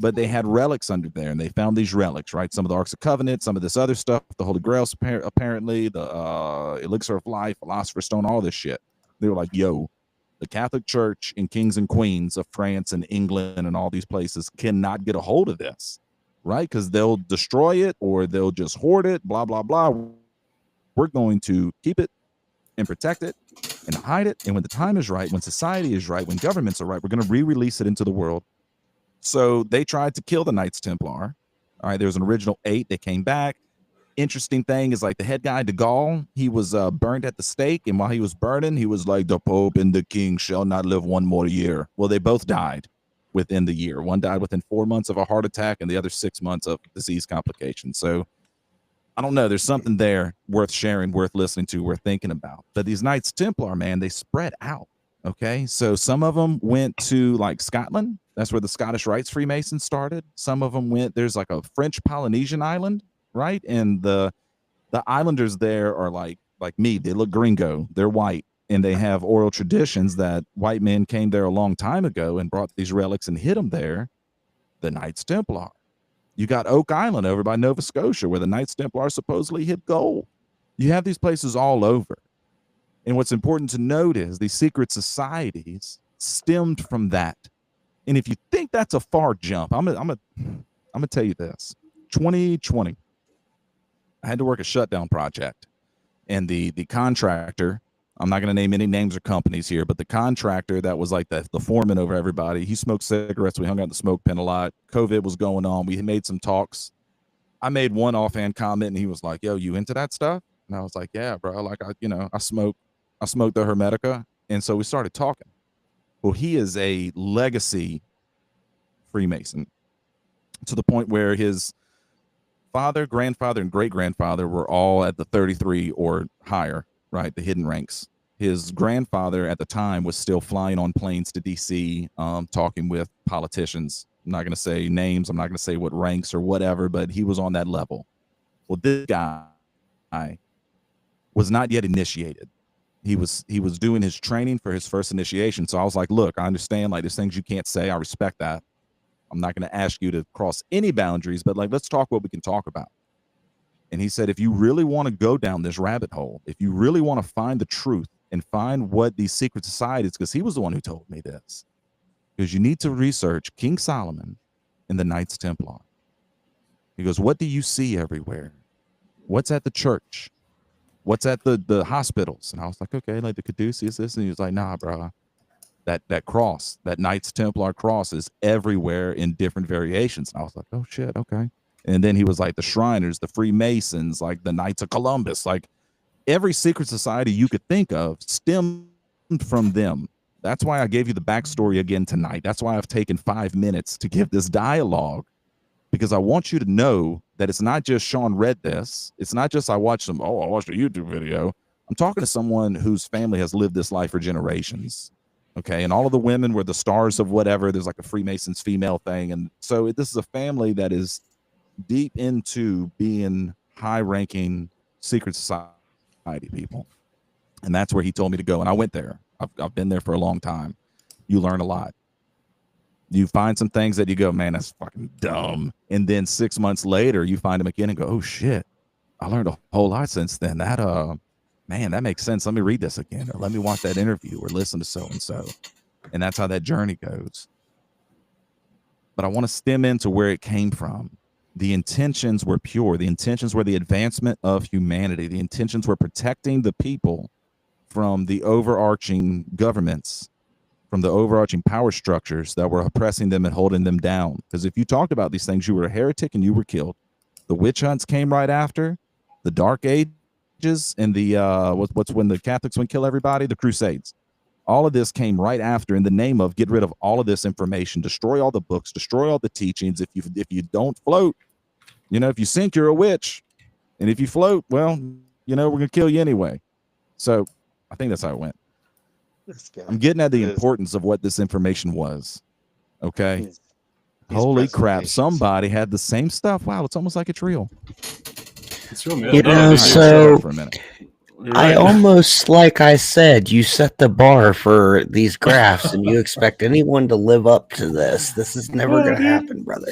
[SPEAKER 5] But they had relics under there, and they found these relics, right? Some of the Arks of Covenant, some of this other stuff, the Holy Grail, apparently, the Elixir of Life, Philosopher's Stone, all this shit. They were like, yo, the Catholic Church and kings and queens of France and England and all these places cannot get a hold of this, right? Because they'll destroy it or they'll just hoard it, blah, blah, blah. We're going to keep it and protect it and hide it. And when the time is right, when society is right, when governments are right, we're going to re-release it into the world. So they tried to kill the Knights Templar. All right, there was an original 8. They came back. Interesting thing is like the head guy, de Gaulle, he was burned at the stake. And while he was burning, he was like, the Pope and the King shall not live one more year. Well, they both died within the year. One died within 4 months of a heart attack and the other 6 months of disease complications. So I don't know. There's something there worth sharing, worth listening to, worth thinking about. But these Knights Templar, man, they spread out. Okay. So some of them went to like Scotland. That's where the Scottish Rites Freemasons started. Some of them went, there's like a French Polynesian island, right? And the islanders there are like me. They look gringo. They're white. and they have oral traditions that white men came there a long time ago and brought these relics and hid them there. The Knights Templar. You got Oak Island over by Nova Scotia, where the Knights Templar supposedly hid gold. You have these places all over. And what's important to note is these secret societies stemmed from that. And if you think that's a far jump, I'm gonna tell you this. 2020, I had to work a shutdown project, and the contractor, I'm not going to name any names or companies here, but the contractor that was like the foreman over everybody, he smoked cigarettes. We hung out in the smoke pen a lot. COVID was going on. We made some talks. I made one offhand comment, and he was like, "Yo, you into that stuff?" And I was like, "Yeah, bro. Like, I smoke the Hermetica." And so we started talking. Well, he is a legacy Freemason to the point where his father, grandfather, and great-grandfather were all at the 33 or higher, right? The hidden ranks. His grandfather at the time was still flying on planes to DC, talking with politicians. I'm not going to say names. I'm not going to say what ranks or whatever, but he was on that level. Well, this guy was not yet initiated. He was doing his training for his first initiation. So I was like, look, I understand, like, there's things you can't say. I respect that. I'm not going to ask you to cross any boundaries, but like, let's talk what we can talk about. And he said, if you really want to go down this rabbit hole, if you really want to find the truth and find what these secret societies, because he was the one who told me this, because you need to research King Solomon and the Knights Templar. He goes, what do you see everywhere? What's at the church? What's at the hospitals? And I was like, okay, like the Caduceus, this. And he was like, nah, bro. That cross, that Knights Templar cross is everywhere in different variations. And I was like, oh shit, okay. And then he was like, the Shriners, the Freemasons, like the Knights of Columbus, like every secret society you could think of stemmed from them. That's why I gave you the backstory again tonight. That's why I've taken 5 minutes to give this dialogue, because I want you to know that it's not just Sean read this. It's not just I watched a YouTube video. I'm talking to someone whose family has lived this life for generations. Okay. And all of the women were the stars of whatever. There's like a Freemasons female thing. And so this is a family that is deep into being high ranking secret society people. And that's where he told me to go. And I went there. I've been there for a long time. You learn a lot. You find some things that you go, man, that's fucking dumb. And then 6 months later, you find them again and go, oh shit, I learned a whole lot since then. Man, that makes sense. Let me read this again, or let me watch that interview, or listen to so-and-so. And that's how that journey goes. But I want to stem into where it came from. The intentions were pure. The intentions were the advancement of humanity. The intentions were protecting the people from the overarching governments, from the overarching power structures that were oppressing them and holding them down. Because if you talked about these things, you were a heretic and you were killed. The witch hunts came right after. The Dark Ages and the what's when the Catholics would kill everybody, the Crusades. All of this came right after, in the name of get rid of all of this information, destroy all the books, destroy all the teachings. If you don't float, if you sink, you're a witch, and if you float, well, we're gonna kill you anyway. So I think that's how it went. I'm getting at the importance of what this information was. Okay. Holy crap! Somebody had the same stuff. Wow, it's almost like it's real.
[SPEAKER 4] It's real, man.
[SPEAKER 2] So
[SPEAKER 5] for a minute.
[SPEAKER 2] I almost, like I said, you set the bar for these graphs, and you expect anyone to live up to this. This is never going to happen, brother.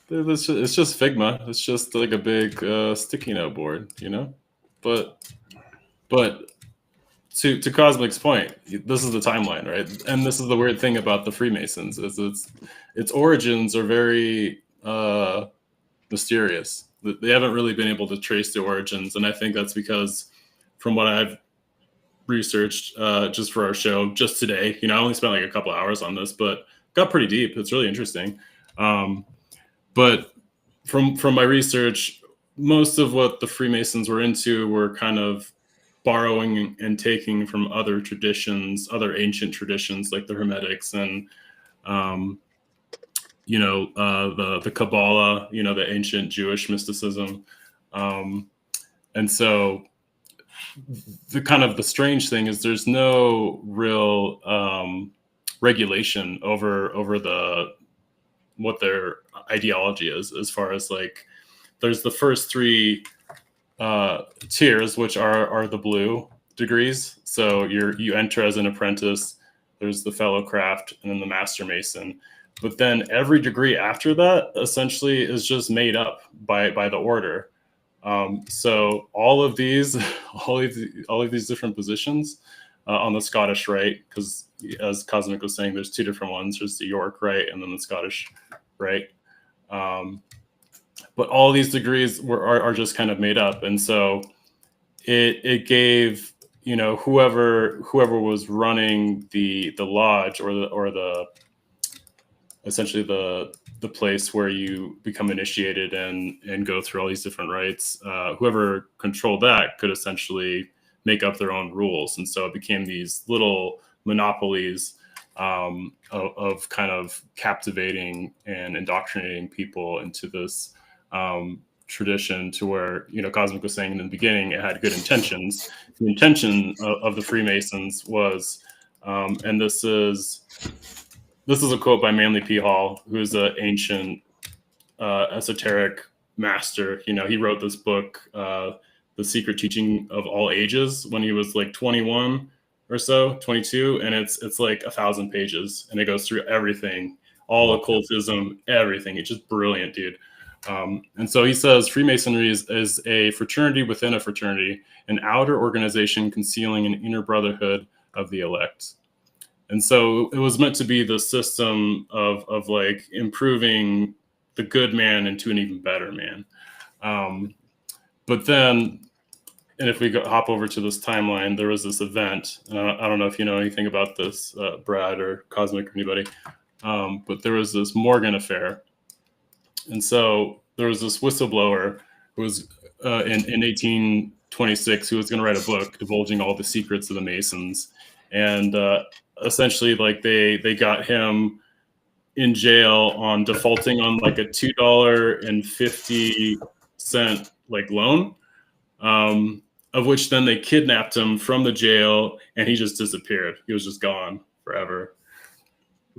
[SPEAKER 4] It's just Figma. It's just like a big sticky note board, But to Cosmic's point, this is the timeline, right? And this is the weird thing about the Freemasons is its origins are very mysterious. They haven't really been able to trace the origins, and I think that's because, from what I've researched just for our show, just today, I only spent like a couple hours on this, but got pretty deep. It's really interesting. But from my research, most of what the Freemasons were into were kind of borrowing and taking from other traditions, other ancient traditions like the Hermetics and the Kabbalah, the ancient Jewish mysticism. And so the strange thing is there's no real regulation over what their ideology is, as far as like there's the first three tiers, which are the blue, degrees. So you enter as an apprentice. There's the fellow craft, and then the master mason. But then every degree after that essentially is just made up by the order. So all of these, all of these different positions on the Scottish Rite, because as Cosmic was saying, there's two different ones. There's the York Rite and then the Scottish Rite. But all these degrees are just kind of made up, and so it gave, you know, whoever was running the lodge or the essentially the place where you become initiated and go through all these different rites, whoever controlled that could essentially make up their own rules. And so it became these little monopolies of kind of captivating and indoctrinating people into this tradition, to where, you know, Cosmic was saying in the beginning, it had good intentions. The intention of the Freemasons was, and this is a quote by Manly P. Hall, who's an ancient esoteric master. You know, he wrote this book, The Secret Teaching of All Ages, when he was like 21 or so, 22, and it's like 1,000 pages, and it goes through everything, all occultism, everything. It's just brilliant, dude. And so he says Freemasonry is a fraternity within a fraternity, an outer organization concealing an inner brotherhood of the elect. And so it was meant to be the system of like improving the good man into an even better man. But then, and if we hop over to this timeline, there was this event. I don't know if you know anything about this, Brad or Cosmic or anybody, but there was this Morgan affair. And so there was this whistleblower who was in 1826 who was going to write a book divulging all the secrets of the Masons. And essentially, like they got him in jail on defaulting on like a $2.50 like loan, of which then they kidnapped him from the jail, and he just disappeared. He was just gone forever.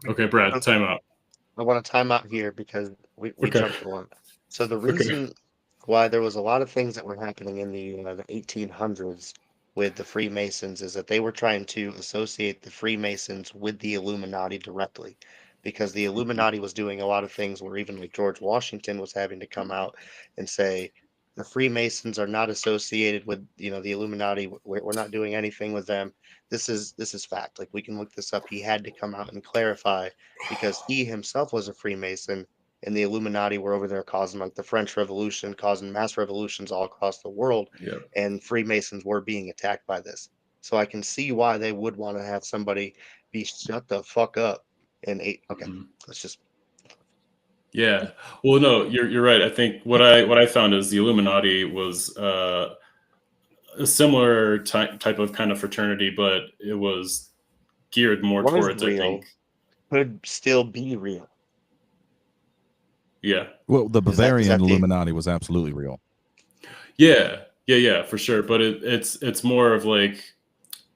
[SPEAKER 4] Okay, Brad, time out.
[SPEAKER 3] I want to time out here because we
[SPEAKER 4] Okay.
[SPEAKER 3] jumped one. So the reason why there was a lot of things that were happening in the 1800s with the Freemasons is that they were trying to associate the Freemasons with the Illuminati directly, because the Illuminati was doing a lot of things where even like George Washington was having to come out and say the Freemasons are not associated with, you know, the Illuminati. We're not doing anything with them. This is fact. Like, we can look this up. He had to come out and clarify, because he himself was a Freemason, and the Illuminati were over there causing like the French Revolution, causing mass revolutions all across the world.
[SPEAKER 4] Yep.
[SPEAKER 3] And Freemasons were being attacked by this. So I can see why they would want to have somebody be shut the fuck up and let's just.
[SPEAKER 4] Yeah. Well, no, you're right. I think what I found is the Illuminati was a similar type of kind of fraternity, but it was geared more
[SPEAKER 3] Was
[SPEAKER 4] towards, I
[SPEAKER 3] real,
[SPEAKER 4] think.
[SPEAKER 3] could still be real.
[SPEAKER 4] Yeah.
[SPEAKER 5] Well, the
[SPEAKER 3] Is that
[SPEAKER 5] Bavarian
[SPEAKER 3] the-
[SPEAKER 5] Illuminati was absolutely real.
[SPEAKER 4] Yeah, for sure. But it's more of like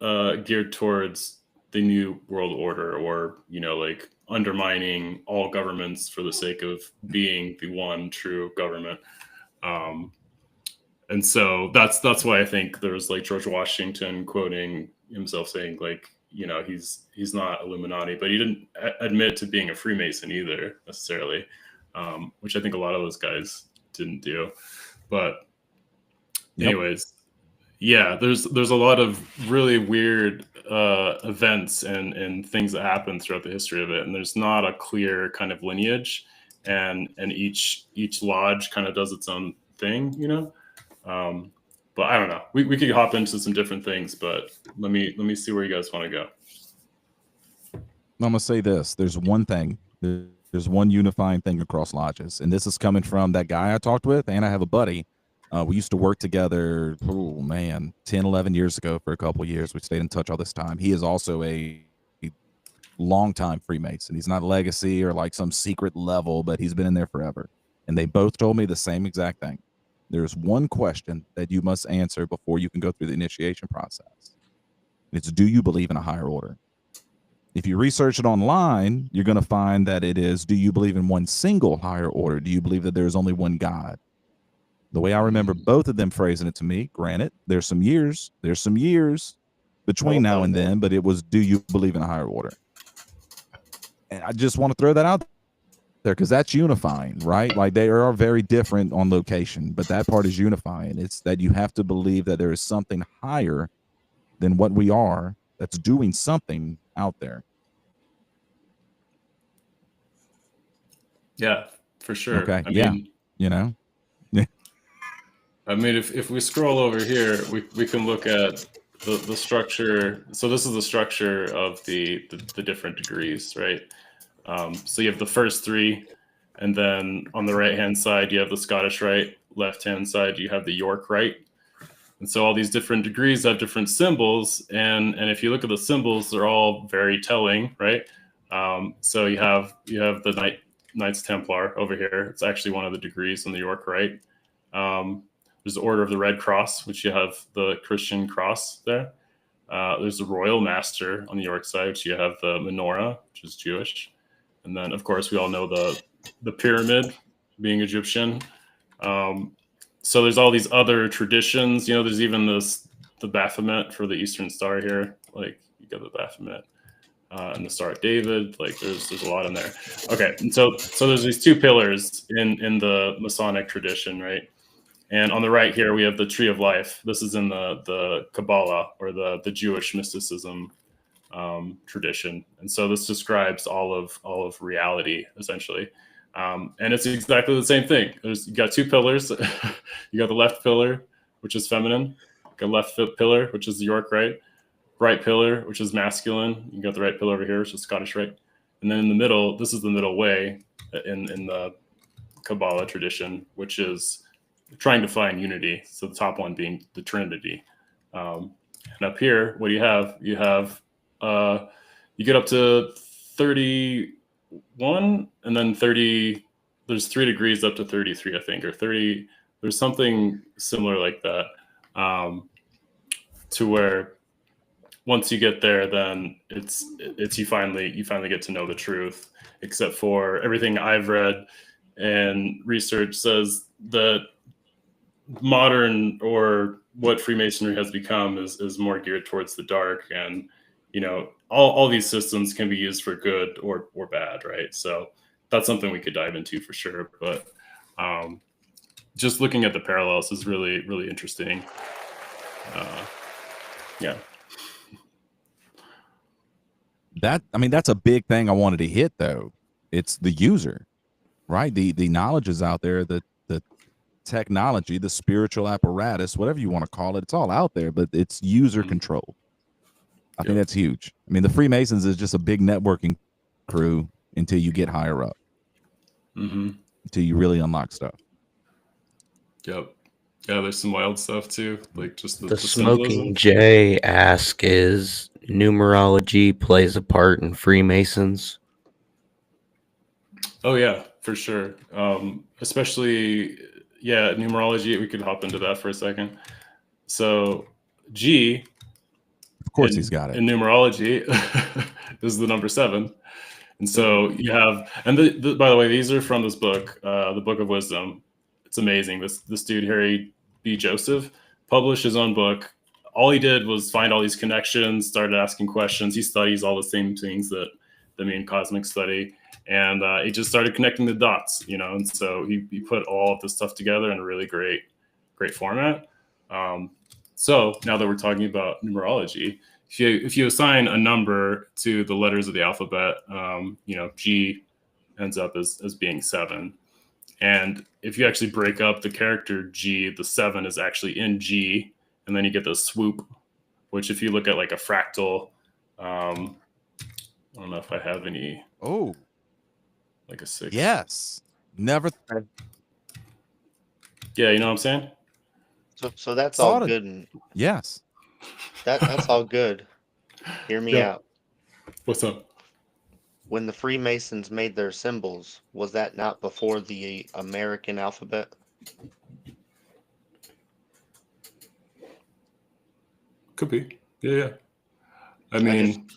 [SPEAKER 4] geared towards the New World Order, or, you know, like undermining all governments for the sake of being the one true government. And so that's why I think there's like George Washington quoting himself saying, like, you know, he's not Illuminati, but he didn't admit to being a Freemason either necessarily, which I think a lot of those guys didn't do. But anyways, yeah, there's a lot of really weird events and things that happen throughout the history of it, and there's not a clear kind of lineage, and each lodge kind of does its own thing, you know. But I don't know. We could hop into some different things, but let me see where you guys want to go.
[SPEAKER 5] I'm gonna say this: there's one thing, there's one unifying thing across lodges, and this is coming from that guy I talked with, and I have a buddy. We used to work together, 10, 11 years ago for a couple of years. We stayed in touch all this time. He is also a longtime Freemason. He's not legacy or like some secret level, but he's been in there forever. And they both told me the same exact thing. There's one question that you must answer before you can go through the initiation process. It's, do you believe in a higher order? If you research it online, you're going to find that it is, do you believe in one single higher order? Do you believe that there is only one God? The way I remember both of them phrasing it to me, granted, there's some years between now and then, but it was, do you believe in a higher order? And I just want to throw that out there because that's unifying, right? Like they are very different on location, but that part is unifying. It's that you have to believe that there is something higher than what we are that's doing something out there.
[SPEAKER 4] Yeah, for sure.
[SPEAKER 5] Okay.
[SPEAKER 4] I
[SPEAKER 5] Yeah.
[SPEAKER 4] mean,
[SPEAKER 5] You know,
[SPEAKER 4] I mean, if we scroll over here, we can look at the structure. So this is the structure of the different degrees, right? So you have the first three, and then on the right-hand side, you have the Scottish Rite. Left-hand side, you have the York Rite. And so all these different degrees have different symbols, and if you look at the symbols, they're all very telling, right? So you have the Knights Templar over here. It's actually one of the degrees in the York Rite. There's the Order of the Red Cross, which you have the Christian cross there. There's the Royal Master on the York side, which you have the menorah, which is Jewish. And then, of course, we all know the pyramid being Egyptian. So there's all these other traditions. You know, there's even the Baphomet for the Eastern Star here. Like, you got the Baphomet and the Star of David. Like, there's a lot in there. Okay, and so there's these two pillars in the Masonic tradition, right? And on the right here, we have the Tree of Life. This is in the Kabbalah, or the Jewish mysticism tradition. And so this describes all of reality, essentially. And it's exactly the same thing. You got two pillars. You got the left pillar, which is feminine. You got left pillar, which is the York Rite. Right pillar, which is masculine. You got the right pillar over here, which is Scottish Rite. And then in the middle, this is the middle way in the Kabbalah tradition, which is trying to find unity. So the top one being the Trinity. And up here, what do you have? You have, you get up to 31 and then 30, there's 3 degrees up to 33, I think, or 30. There's something similar like that, to where once you get there, then it's you finally get to know the truth, except for everything I've read and research says that modern, or what Freemasonry has become, is more geared towards the dark. And you know, all these systems can be used for good or bad, right? So that's something we could dive into for sure. But just looking at the parallels is really, really interesting. Yeah.
[SPEAKER 5] That's a big thing I wanted to hit, though. It's the user, right? The knowledge is out there, the technology, the spiritual apparatus, whatever you want to call it, it's all out there, but it's user control. I think that's huge. I mean, the Freemasons is just a big networking crew until you get higher up, until you really unlock stuff.
[SPEAKER 4] Yep. Yeah, there's some wild stuff too, like just the
[SPEAKER 2] Smoking
[SPEAKER 4] symbolism.
[SPEAKER 2] Jay asks, is numerology plays a part in Freemasons?
[SPEAKER 4] Oh yeah, for sure. Especially, yeah, numerology. We could hop into that for a second. So G,
[SPEAKER 5] of course, he's got it.
[SPEAKER 4] In numerology, is the number 7. And so you have, and by the way, these are from this book, the Book of Wisdom. It's amazing. This dude, Harry B. Joseph, published his own book. All he did was find all these connections, started asking questions. He studies all the same things that me and Cosmic study. And he just started connecting the dots, you know. And so he put all of this stuff together in a really great format. So now that we're talking about numerology, if you assign a number to the letters of the alphabet, you know, G ends up as being 7. And if you actually break up the character G, the 7 is actually in G, and then you get the swoop, which if you look at like a fractal, I don't know if I have any.
[SPEAKER 5] Oh,
[SPEAKER 4] like a 6.
[SPEAKER 5] Yes. Never.
[SPEAKER 4] Yeah, you know what I'm saying?
[SPEAKER 3] So that's all good. And
[SPEAKER 5] yes.
[SPEAKER 3] That's all good. Hear me out.
[SPEAKER 4] What's up?
[SPEAKER 3] When the Freemasons made their symbols, was that not before the American alphabet?
[SPEAKER 4] Could be. Yeah. I mean,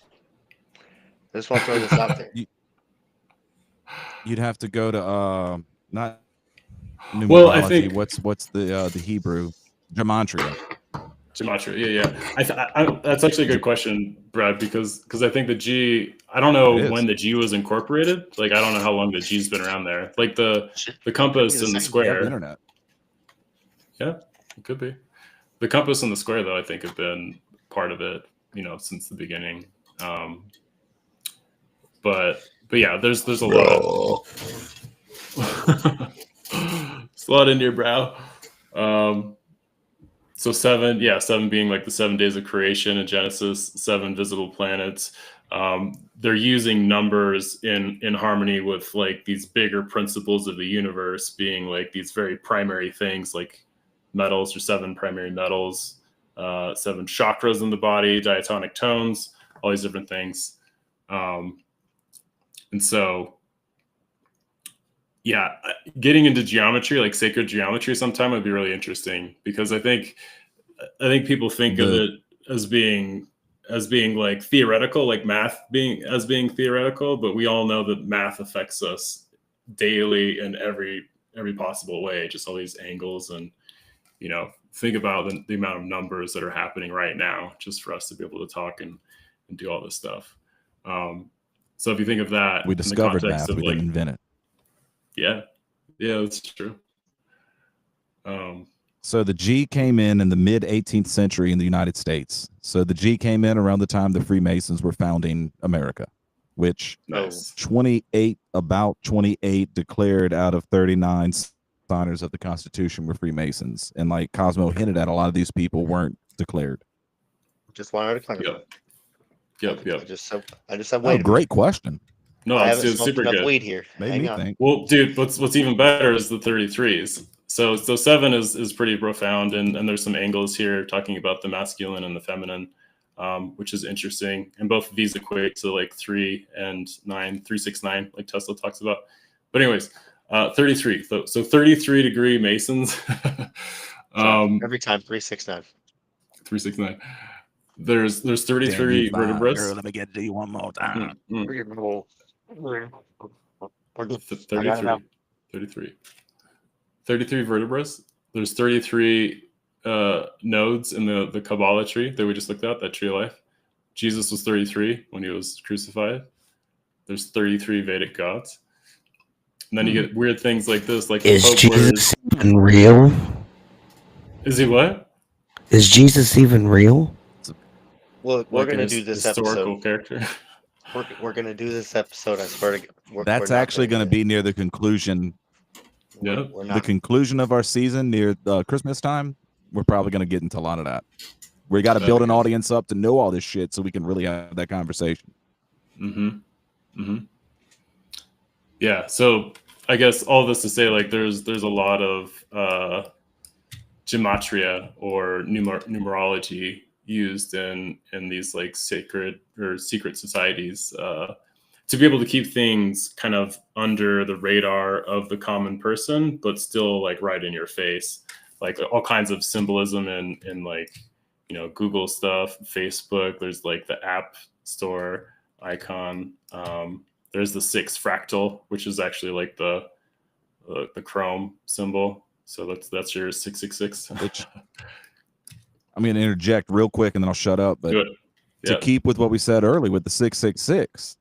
[SPEAKER 3] I just want to throw this out there.
[SPEAKER 5] You'd have to go to not Numerology.
[SPEAKER 4] Well, I think
[SPEAKER 5] what's the Hebrew gematria?
[SPEAKER 4] gematria. Yeah. That's actually a good question, Brad, because I think the G. I don't
[SPEAKER 5] It
[SPEAKER 4] know
[SPEAKER 5] is.
[SPEAKER 4] when the G was incorporated. Like, I don't know how long the G's been around there. Like the
[SPEAKER 3] Should
[SPEAKER 4] compass
[SPEAKER 3] be the
[SPEAKER 4] and the
[SPEAKER 3] same.
[SPEAKER 5] We have
[SPEAKER 4] square.
[SPEAKER 5] the internet.
[SPEAKER 4] Yeah, it could be. The compass and the square, though, I think have been part of it, since the beginning. But yeah, there's a lot. It's a lot in your brow. So seven being like the 7 days of creation in Genesis, 7 visible planets. They're using numbers in harmony with like these bigger principles of the universe, being like these very primary things like metals or 7 primary metals, 7 chakras in the body, diatonic tones, all these different things. And so, yeah, getting into geometry, like sacred geometry, sometime would be really interesting, because I think people think of it as being like theoretical, like math being theoretical, but we all know that math affects us daily in every possible way, just all these angles. And think about the amount of numbers that are happening right now just for us to be able to talk and do all this stuff. So if you think of that
[SPEAKER 5] We
[SPEAKER 4] in the
[SPEAKER 5] discovered
[SPEAKER 4] context
[SPEAKER 5] math.
[SPEAKER 4] of
[SPEAKER 5] We
[SPEAKER 4] like,
[SPEAKER 5] didn't invent it.
[SPEAKER 4] yeah, that's true.
[SPEAKER 5] So the G came in the mid 18th century in the United States. So the G came in around the time the Freemasons were founding America, which
[SPEAKER 4] Nice.
[SPEAKER 5] 28 declared out of 39 signers of the Constitution were Freemasons. And like Cosmo hinted at, a lot of these people weren't declared.
[SPEAKER 3] Just wanted to clarify.
[SPEAKER 4] Yep.
[SPEAKER 3] I just said,
[SPEAKER 5] Oh,
[SPEAKER 3] wait a
[SPEAKER 5] great
[SPEAKER 3] minute.
[SPEAKER 5] question.
[SPEAKER 4] No,
[SPEAKER 3] I
[SPEAKER 4] it's
[SPEAKER 3] haven't smoked
[SPEAKER 4] super
[SPEAKER 3] enough
[SPEAKER 4] good.
[SPEAKER 3] weed here.
[SPEAKER 5] Made
[SPEAKER 3] Hang
[SPEAKER 5] me
[SPEAKER 3] on.
[SPEAKER 5] think.
[SPEAKER 4] Well, dude, what's even better is the 33s. So 7 is pretty profound, and there's some angles here talking about the masculine and the feminine, which is interesting. And both of these equate to like 3 and 9, 3, 6, 9, like Tesla talks about. But anyways, 33. So 33-degree Masons.
[SPEAKER 3] Every time 369.
[SPEAKER 4] 3, 6, 9. There's 33 vertebrae.
[SPEAKER 5] Girl, let me get to you one more time.
[SPEAKER 4] 33 vertebrae. There's 33 nodes in the Kabbalah tree that we just looked at, that tree of life. Jesus was 33 when he was crucified. There's 33 Vedic gods. And then you get weird things like this, like
[SPEAKER 2] Is
[SPEAKER 4] the Pope
[SPEAKER 2] Jesus even real?
[SPEAKER 4] Is he what?
[SPEAKER 2] Is Jesus even real?
[SPEAKER 3] Look, we're
[SPEAKER 4] Like
[SPEAKER 3] gonna
[SPEAKER 4] an
[SPEAKER 3] do this
[SPEAKER 4] historical
[SPEAKER 3] episode.
[SPEAKER 4] character.
[SPEAKER 3] We're gonna do this episode. I swear to God.
[SPEAKER 5] That's actually going to be near the conclusion.
[SPEAKER 4] Yeah.
[SPEAKER 3] We're
[SPEAKER 5] The
[SPEAKER 3] not.
[SPEAKER 5] conclusion of our season near Christmas time. We're probably going to get into a lot of that. We got to
[SPEAKER 4] That'd
[SPEAKER 5] build
[SPEAKER 4] be
[SPEAKER 5] an
[SPEAKER 4] good.
[SPEAKER 5] audience up to know all this shit so we can really have that conversation.
[SPEAKER 4] Yeah. So I guess all this to say, like, there's a lot of gematria or numerology used in these like sacred or secret societies to be able to keep things kind of under the radar of the common person, but still like right in your face, like all kinds of symbolism in like Google stuff, Facebook. There's like the App Store icon. There's the 6 fractal, which is actually like the Chrome symbol. So that's your 666.
[SPEAKER 5] Which I'm going to interject real quick and then I'll shut up. But
[SPEAKER 4] Good.
[SPEAKER 5] to keep with what we said earlier with the 666,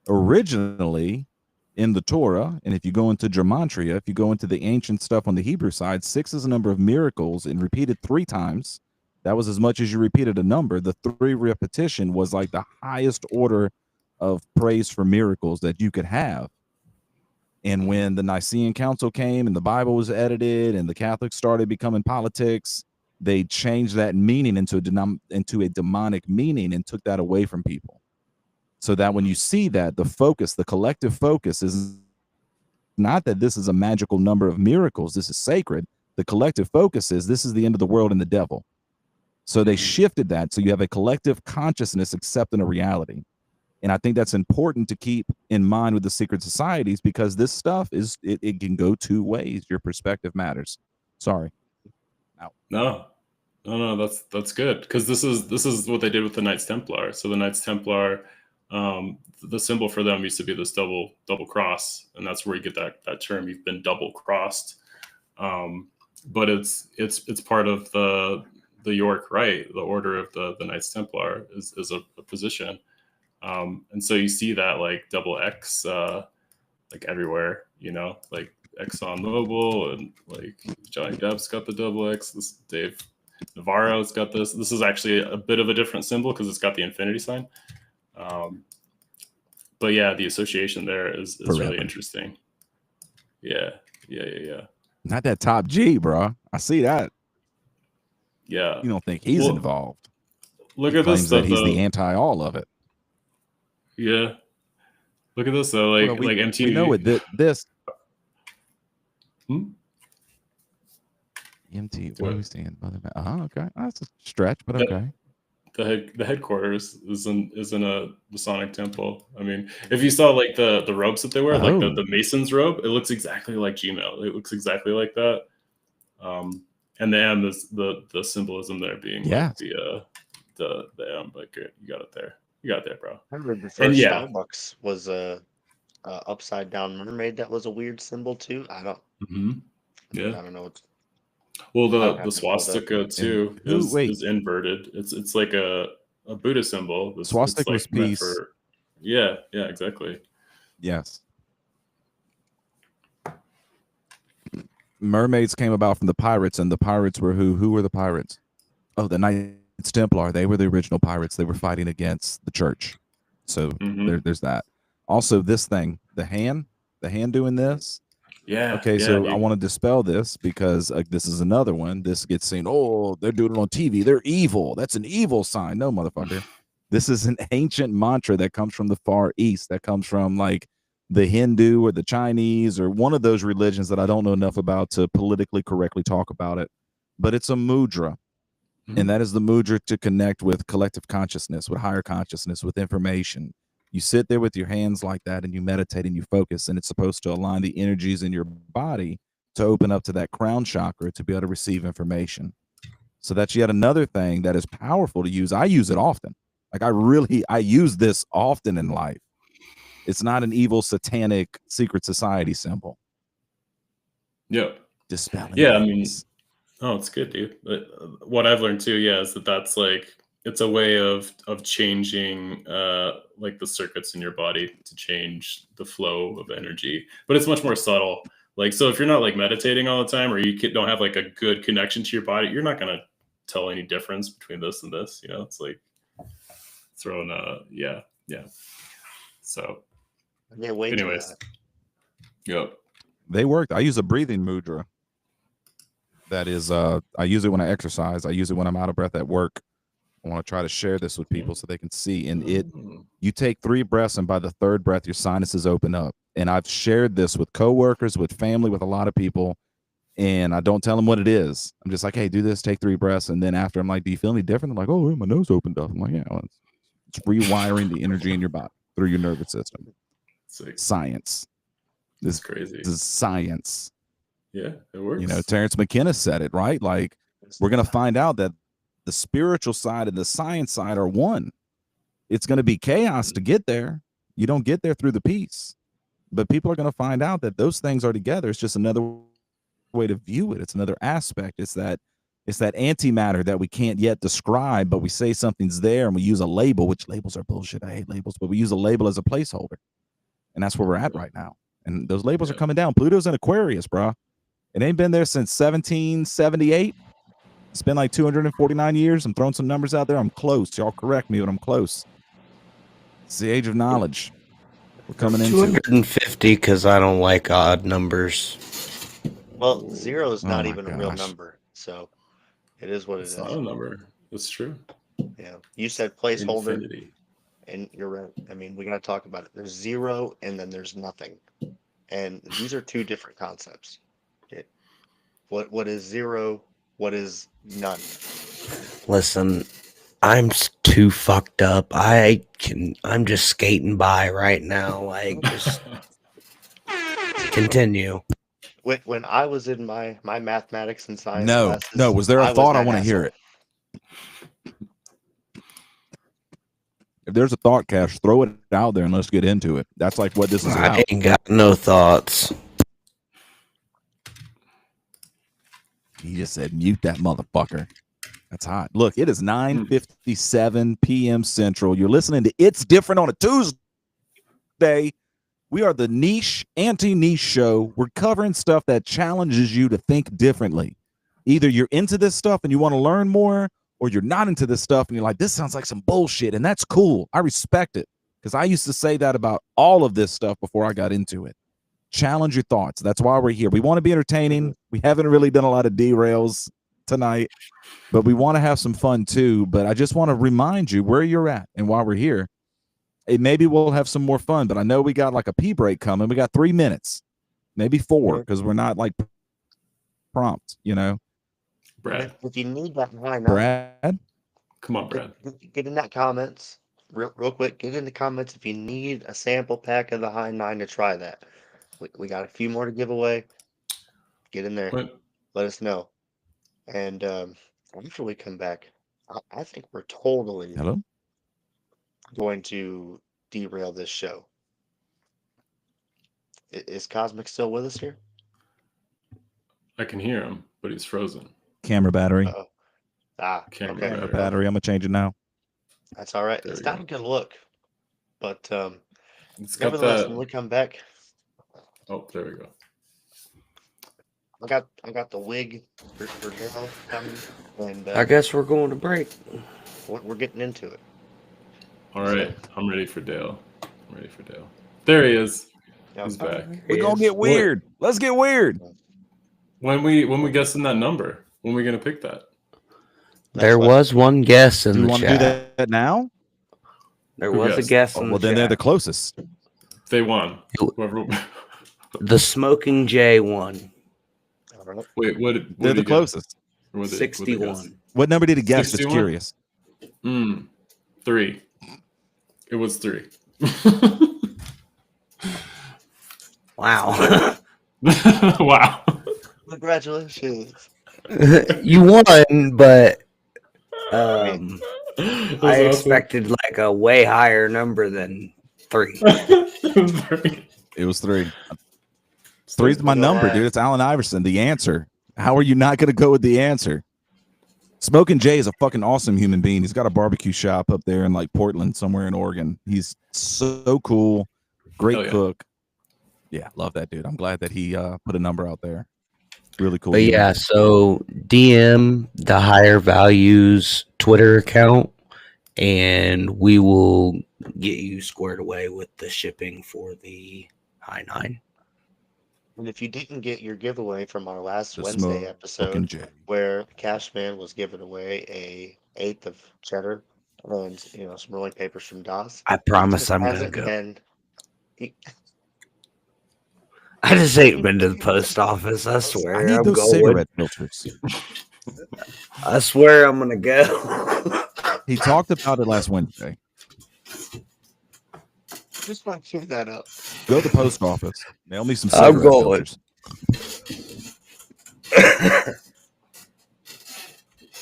[SPEAKER 5] originally in the Torah, and if you go into gematria, if you go into the ancient stuff on the Hebrew side, 6 is a number of miracles, and repeated 3 times. That was as much as you repeated a number. The 3 repetition was like the highest order of praise for miracles that you could have. And when the Nicene Council came and the Bible was edited and the Catholics started becoming politics, they changed that meaning into a demonic meaning and took that away from people. So that when you see that, the focus, the collective focus is not that this is a magical number of miracles, this is sacred. The collective focus is this is the end of the world and the devil. So they shifted that so you have a collective consciousness accepting a reality. And I think that's important to keep in mind with the secret societies, because this stuff it can go 2 ways. Your perspective matters. Sorry.
[SPEAKER 4] No, that's good, because this is what they did with the Knights Templar. So the Knights Templar, the symbol for them used to be this double cross, and that's where you get that term. You've been double crossed. But it's part of the York Rite, the Order of the Knights Templar is a position. And so you see that like double X like everywhere, you know, like Exxon Mobil and like Johnny Depp's got the double X. This Dave Navarro's got this. This is actually a bit of a different symbol because it's got the infinity sign. But yeah, the association there is really interesting. Yeah.
[SPEAKER 5] Not that top G, bro. I see that.
[SPEAKER 4] Yeah.
[SPEAKER 5] You don't think he's involved?
[SPEAKER 4] Look
[SPEAKER 5] he
[SPEAKER 4] at
[SPEAKER 5] claims
[SPEAKER 4] this.
[SPEAKER 5] That he's the anti all of it.
[SPEAKER 4] Yeah. Look at this though. Like like MTV.
[SPEAKER 5] We know it. This. MT. What are we seeing? Okay. That's a stretch, but okay.
[SPEAKER 4] The headquarters is in a Masonic temple. I mean, if you saw like the robes that they wear, like the Mason's robe, it looks exactly like Gmail. It looks exactly like that. And the M is the symbolism there being like the M. Like you got it there. You got it there, bro.
[SPEAKER 3] I remember the first Starbucks was a upside down mermaid that was a weird symbol too. I don't.
[SPEAKER 4] Yeah.
[SPEAKER 3] I don't know.
[SPEAKER 4] Well, the swastika too is inverted. It's like a Buddha symbol. The
[SPEAKER 5] swastika was peace.
[SPEAKER 4] Yeah, exactly.
[SPEAKER 5] Yes. Mermaids came about from the pirates, and the pirates were who? Who were the pirates? Oh, the Knights Templar. They were the original pirates. They were fighting against the church. So there's that. Also, this thing, the hand doing this.
[SPEAKER 4] Yeah.
[SPEAKER 5] Okay, so I want to dispel this because this is another one. This gets seen. Oh, they're doing it on TV. They're evil. That's an evil sign. No, motherfucker. This is an ancient mantra that comes from the Far East. That comes from like the Hindu or the Chinese or one of those religions that I don't know enough about to politically correctly talk about it. But it's a mudra. And that is the mudra to connect with collective consciousness, with higher consciousness, with information. You sit there with your hands like that and you meditate and you focus, and it's supposed to align the energies in your body to open up to that crown chakra to be able to receive information. So that's yet another thing that is powerful to use. I use it often. Like I use this often in life. It's not an evil, satanic, secret society symbol.
[SPEAKER 4] Yeah.
[SPEAKER 5] Dispelling.
[SPEAKER 4] Yeah, I mean, it's good, dude. But what I've learned too, is that's like it's a way of changing like the circuits in your body to change the flow of energy. But it's much more subtle. Like, so if you're not like meditating all the time, or you don't have like a good connection to your body, you're not gonna tell any difference between this and this. You know, it's like throwing yeah. So, anyways, yep.
[SPEAKER 5] They worked. I use a breathing mudra. That is, I use it when I exercise. I use it when I'm out of breath at work. I want to try to share this with people so they can see. And you take 3 breaths, and by the 3rd breath, your sinuses open up. And I've shared this with coworkers, with family, with a lot of people. And I don't tell them what it is. I'm just like, hey, do this, take 3 breaths. And then after, I'm like, do you feel any different? They're like, oh, my nose opened up. I'm like, yeah, well, it's rewiring the energy in your body through your nervous system. Science.
[SPEAKER 4] This is crazy.
[SPEAKER 5] This is science.
[SPEAKER 4] Yeah, it works.
[SPEAKER 5] You know, Terrence McKenna said it, right? Like, we're going to find out that the spiritual side and the science side are one. It's going to be chaos to get there. You don't get there through the peace. But people are going to find out that those things are together. It's just another way to view it. It's another aspect. It's that antimatter that we can't yet describe, but we say something's there and we use a label, which labels are bullshit. I hate labels, but we use a label as a placeholder. And that's where we're at right now. And those labels are coming down. Pluto's in Aquarius, bro. It ain't been there since 1778. It's been like 249 years. I'm throwing some numbers out there. I'm close. Y'all correct me, but I'm close. It's the age of knowledge. We're coming into
[SPEAKER 2] 250 because I don't like odd numbers.
[SPEAKER 3] Well, 0 is not even a real number, so it is what it is.
[SPEAKER 4] It's not a number. It's true.
[SPEAKER 3] Yeah, you said placeholder,
[SPEAKER 4] Infinity.
[SPEAKER 3] and you're right. I mean, we got to talk about it. There's 0, and then there's nothing, and these are 2 different concepts. What is 0? What is none?
[SPEAKER 2] Listen, I'm too fucked up. I'm just skating by right now. Like, just continue.
[SPEAKER 3] When I was in my mathematics and science classes,
[SPEAKER 5] no. Was there a thought? I want to hear it. If there's a thought, Cash, throw it out there and let's get into it. That's like what this is about.
[SPEAKER 2] I ain't got no thoughts.
[SPEAKER 5] He just said, mute that motherfucker. That's hot. Look, it is 9:57 p.m. Central. You're listening to It's Different on a Tuesday. We are the niche, anti-niche show. We're covering stuff that challenges you to think differently. Either you're into this stuff and you want to learn more, or you're not into this stuff and you're like, this sounds like some bullshit, and that's cool. I respect it, because I used to say that about all of this stuff before I got into it. Challenge your thoughts. That's why we're here. We want to be entertaining. We haven't really done a lot of derails tonight, but we want to have some fun too. But I just want to remind you where you're at and why we're here. Maybe we'll have some more fun, but I know we got like a pee break coming. We got 3 minutes, maybe 4, because we're not like prompt, you know.
[SPEAKER 4] Brad,
[SPEAKER 3] If you need that high number,
[SPEAKER 5] Brad,
[SPEAKER 4] come on, Brad.
[SPEAKER 3] get in that comments real quick. Get in the comments if you need a sample pack of the high 9 to try that. We got a few more to give away. Get in there.
[SPEAKER 4] What?
[SPEAKER 3] Let us know. And after we come back, I think we're totally
[SPEAKER 5] hello.
[SPEAKER 3] going to derail this show. Is Cosmic still with us here?
[SPEAKER 4] I can hear him, but he's frozen.
[SPEAKER 5] Camera battery.
[SPEAKER 3] Uh-oh.
[SPEAKER 4] Camera
[SPEAKER 3] Okay.
[SPEAKER 5] Camera battery. I'm gonna change it now.
[SPEAKER 3] That's all right.
[SPEAKER 4] There
[SPEAKER 3] It's
[SPEAKER 4] we
[SPEAKER 3] not
[SPEAKER 4] go.
[SPEAKER 3] a good look, but
[SPEAKER 4] It's got
[SPEAKER 3] nevertheless,
[SPEAKER 4] that.
[SPEAKER 3] when we come back,
[SPEAKER 4] Oh, there we go.
[SPEAKER 3] I got the wig for Daryl coming, and
[SPEAKER 2] I guess we're going to break.
[SPEAKER 3] we're getting into it.
[SPEAKER 4] All right, I'm ready for Dale. There he is. He's back.
[SPEAKER 5] We're gonna get weird. Let's get weird.
[SPEAKER 4] When we guessing that number, when we gonna pick that?
[SPEAKER 2] There was one guess in
[SPEAKER 5] Do you
[SPEAKER 2] the
[SPEAKER 5] want to do
[SPEAKER 2] chat.
[SPEAKER 5] that now?
[SPEAKER 2] There
[SPEAKER 4] Who
[SPEAKER 2] was a
[SPEAKER 4] guessed?
[SPEAKER 2] guess
[SPEAKER 5] Oh,
[SPEAKER 2] in
[SPEAKER 5] well,
[SPEAKER 2] the
[SPEAKER 5] then they're
[SPEAKER 2] chat.
[SPEAKER 5] the closest.
[SPEAKER 4] They won.
[SPEAKER 2] Who-
[SPEAKER 4] Whoever.
[SPEAKER 2] The Smoking J won.
[SPEAKER 3] All right.
[SPEAKER 4] Wait, what? What
[SPEAKER 5] They're
[SPEAKER 4] did
[SPEAKER 5] the
[SPEAKER 4] he guess?
[SPEAKER 5] closest.
[SPEAKER 4] Or what did- what did he guess?
[SPEAKER 2] 61.
[SPEAKER 5] What number did he guess? Just
[SPEAKER 4] 61?
[SPEAKER 5] curious.
[SPEAKER 4] 3. It was 3.
[SPEAKER 2] Wow.
[SPEAKER 4] Wow.
[SPEAKER 3] Congratulations.
[SPEAKER 2] You won, but
[SPEAKER 4] That
[SPEAKER 2] I
[SPEAKER 4] was awesome.
[SPEAKER 2] expected like a way higher number than 3.
[SPEAKER 5] It was 3. 3's my number, dude. It's Allen Iverson. The answer. How are you not going to go with the answer? Smoking Jay is a fucking awesome human being. He's got a barbecue shop up there in like Portland, somewhere in Oregon. He's so cool. Great
[SPEAKER 4] Hell yeah.
[SPEAKER 5] cook. Yeah, love that dude. I'm glad that he put a number out there. Really cool.
[SPEAKER 2] But
[SPEAKER 5] human.
[SPEAKER 2] yeah, so DM the Higher Values Twitter account, and we will get you squared away with the shipping for the high 9.
[SPEAKER 3] And if you didn't get your giveaway from our last
[SPEAKER 5] The
[SPEAKER 3] Wednesday
[SPEAKER 5] Smoking
[SPEAKER 3] episode,
[SPEAKER 5] Jay.
[SPEAKER 3] where Cashman was giving away a 1/8 of cheddar and some rolling papers from DOS,
[SPEAKER 2] I promise I'm
[SPEAKER 3] hasn't
[SPEAKER 2] gonna go.
[SPEAKER 3] been- he-
[SPEAKER 2] I just ain't been to the post office. I swear
[SPEAKER 5] I need
[SPEAKER 2] I'm
[SPEAKER 5] those
[SPEAKER 2] going.
[SPEAKER 5] cigarette filters.
[SPEAKER 2] I swear I'm gonna go.
[SPEAKER 5] He talked about it last Wednesday.
[SPEAKER 3] Just want to clear that up.
[SPEAKER 5] Go to the post office. Mail me some
[SPEAKER 2] I'm
[SPEAKER 5] cigarette
[SPEAKER 2] going.
[SPEAKER 5] filters.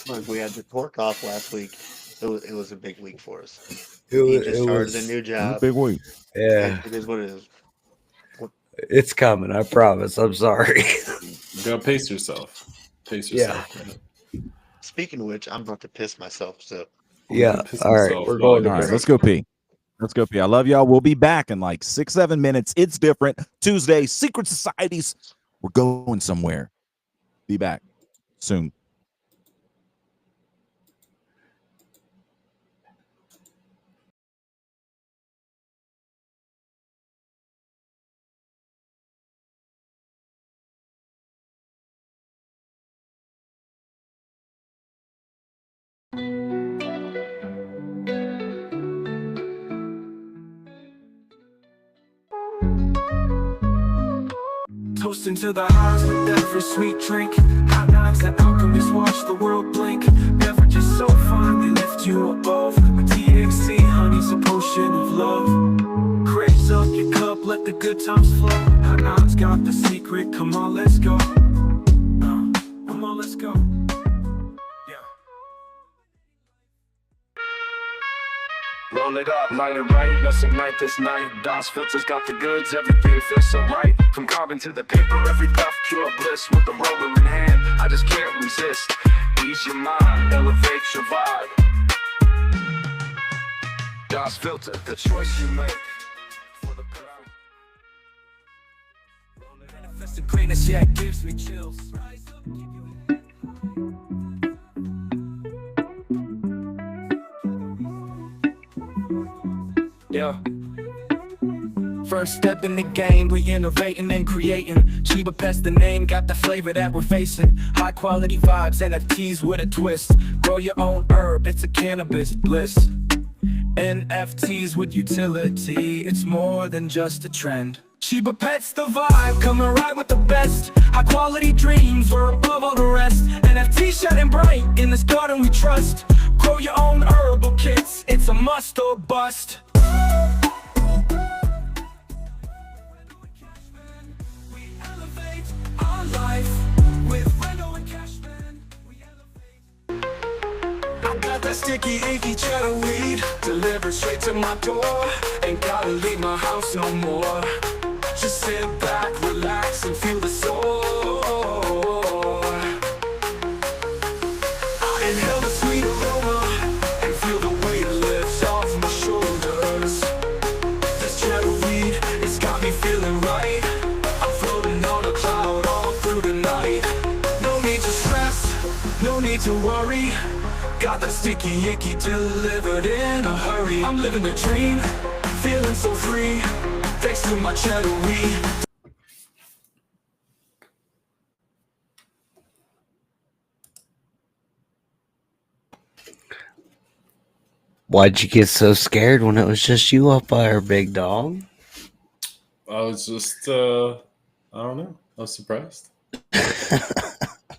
[SPEAKER 3] Look, we had the torque off last week. It was a big week for us.
[SPEAKER 2] It
[SPEAKER 3] He
[SPEAKER 2] was-
[SPEAKER 3] just
[SPEAKER 2] it
[SPEAKER 3] started
[SPEAKER 2] was-
[SPEAKER 3] a new
[SPEAKER 5] It was a
[SPEAKER 3] job.
[SPEAKER 5] big week.
[SPEAKER 2] Yeah,
[SPEAKER 3] It is what it is.
[SPEAKER 2] it's coming. I promise. I'm sorry.
[SPEAKER 4] You gotta pace yourself. Pace yourself. Man.
[SPEAKER 3] Speaking of which, I'm about to piss myself. So
[SPEAKER 2] Yeah.
[SPEAKER 4] Piss
[SPEAKER 2] All right.
[SPEAKER 4] himself.
[SPEAKER 2] We're going to
[SPEAKER 5] All right,
[SPEAKER 2] break.
[SPEAKER 5] let's go pee. Let's go pee. I love y'all. We'll be back in like 6-7 minutes. It's different. Tuesday, secret societies. We're going somewhere. Be back soon.
[SPEAKER 1] Toasting to the highs with every sweet drink. Hot knives that alchemists watch the world blink. Beverages so fine they lift you above. With THC, honey's a potion of love. Raise up your cup, let the good times flow. Hot knives got the secret, come on, let's go. Come on, let's go. Yeah. Roll it up, light it right, let's ignite this night. DOS filters got the goods, everything feels so right. From carbon to the paper, every puff pure bliss. With the roller in hand, I just can't resist. Ease your mind, elevate your vibe. DOS filter, the choice you make for the crowd. Manifested greatness, yeah, it gives me chills. Rise up, keep your head. Yeah. First step in the game, we innovating and creating. Chiba Pest the name, got the flavor that we're facing. High quality vibes, NFTs with a twist. Grow your own herb, it's a cannabis bliss. NFTs with utility, it's more than just a trend. Chiba Pet's the vibe, coming right with the best. High quality dreams, we're above all the rest. NFTs shining bright, in this garden we trust. Grow your own herbal kits, it's a must or bust. We elevate our life with Rendo and Cashman. We elevate. I got that sticky, inky cheddar weed delivered straight to my door. Ain't gotta leave my house no more. Just sit back, relax, and feel the soul. I inhale the sweet aroma and feel the weight lifts off my shoulders. This cheddar weed, it's got me feeling right. I'm floating on a cloud all through the night. No need to stress, no need to worry. Got that sticky icky delivered in a hurry. I'm living the dream, feeling so free. Thanks to my cheddar weed.
[SPEAKER 2] Why'd you get so scared when it was just you up there, big dog?
[SPEAKER 4] I was just, I don't know. I was surprised. I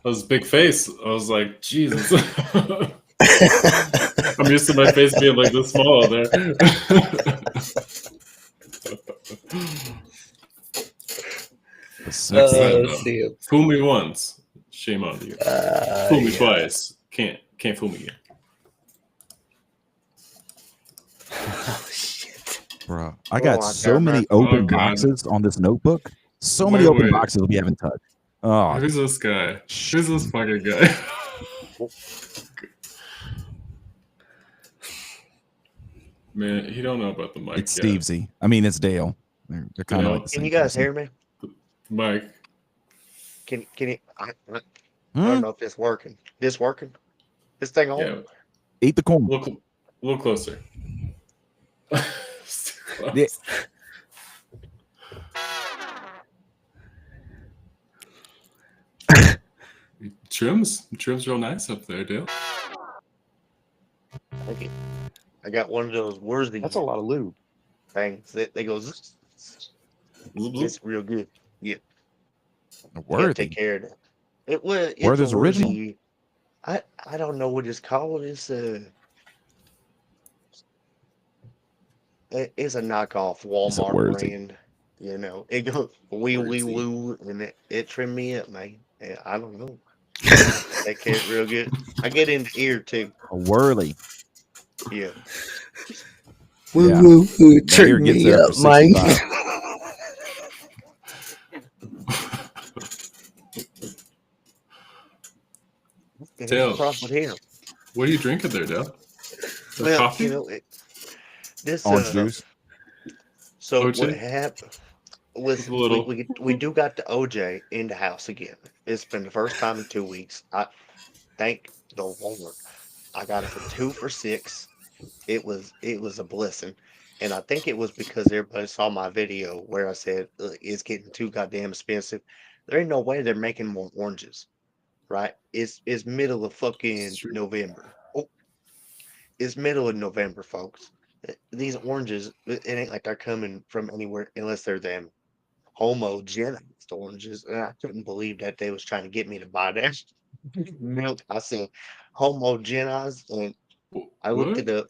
[SPEAKER 4] was big face. I was like, Jesus. I'm used to my face being like this small there. Fool me once, shame on you. Fool me twice, can't fool me again.
[SPEAKER 2] Oh shit,
[SPEAKER 5] bro! I got
[SPEAKER 3] I
[SPEAKER 5] so
[SPEAKER 3] got
[SPEAKER 5] many
[SPEAKER 3] that.
[SPEAKER 5] open boxes on this notebook. So many open boxes we haven't touched. Oh,
[SPEAKER 4] Who's this guy? Who's this fucking guy? Man, he don't know about the mic.
[SPEAKER 5] it's Stevesy. I mean, it's Dale. They're kind of like the same
[SPEAKER 3] Can you guys
[SPEAKER 5] person.
[SPEAKER 3] hear me?
[SPEAKER 4] Mike.
[SPEAKER 3] Can you? I don't know if it's working. This working? This thing on?
[SPEAKER 4] Yeah.
[SPEAKER 5] Eat the corn.
[SPEAKER 4] Look a little closer.
[SPEAKER 5] Yeah.
[SPEAKER 4] Trims real nice up there, Dale.
[SPEAKER 3] Thank you. I got one of those worthy
[SPEAKER 6] That's a lot of lube.
[SPEAKER 3] things that they go. It's real good. Yeah. You gotta
[SPEAKER 5] Worthy.
[SPEAKER 3] take care of that. It was. It's
[SPEAKER 5] Worthy's
[SPEAKER 3] a
[SPEAKER 5] original.
[SPEAKER 3] worthy. I don't know what it's called. It's a knockoff Walmart
[SPEAKER 5] worthy?
[SPEAKER 3] brand. You know, it goes wee
[SPEAKER 4] Worthy.
[SPEAKER 3] woo, and it trimmed me up, man. Yeah, I don't know. Take care of it real good. I get in the ear too.
[SPEAKER 5] A whirly.
[SPEAKER 3] Yeah.
[SPEAKER 2] woo
[SPEAKER 5] Yeah.
[SPEAKER 2] woo woo,
[SPEAKER 5] That ear
[SPEAKER 2] turn
[SPEAKER 5] gets
[SPEAKER 2] me
[SPEAKER 5] there
[SPEAKER 2] up,
[SPEAKER 5] for
[SPEAKER 2] Mike.
[SPEAKER 3] 65.
[SPEAKER 4] Dale.
[SPEAKER 3] What's wrong with him?
[SPEAKER 4] What are you drinking there, Dale?
[SPEAKER 3] Well,
[SPEAKER 4] Coffee?
[SPEAKER 3] you know, this
[SPEAKER 5] Orange juice.
[SPEAKER 3] So
[SPEAKER 4] OJ?
[SPEAKER 3] what happened? Listen,
[SPEAKER 4] A little.
[SPEAKER 3] we do got the OJ in the house again. It's been the first time in 2 weeks. I thank the Lord. I got it for 2 for $6. It was a blessing, and I think it was because everybody saw my video where I said it's getting too goddamn expensive. There ain't no way they're making more oranges, right? It's middle of fucking
[SPEAKER 4] It's true.
[SPEAKER 3] November. Oh, it's middle of November, folks. These oranges, it ain't like they're coming from anywhere unless they're them homogenized oranges. And I couldn't believe that they was trying to get me to buy that milk. I said homogenized, and I looked
[SPEAKER 4] What?
[SPEAKER 3] it up.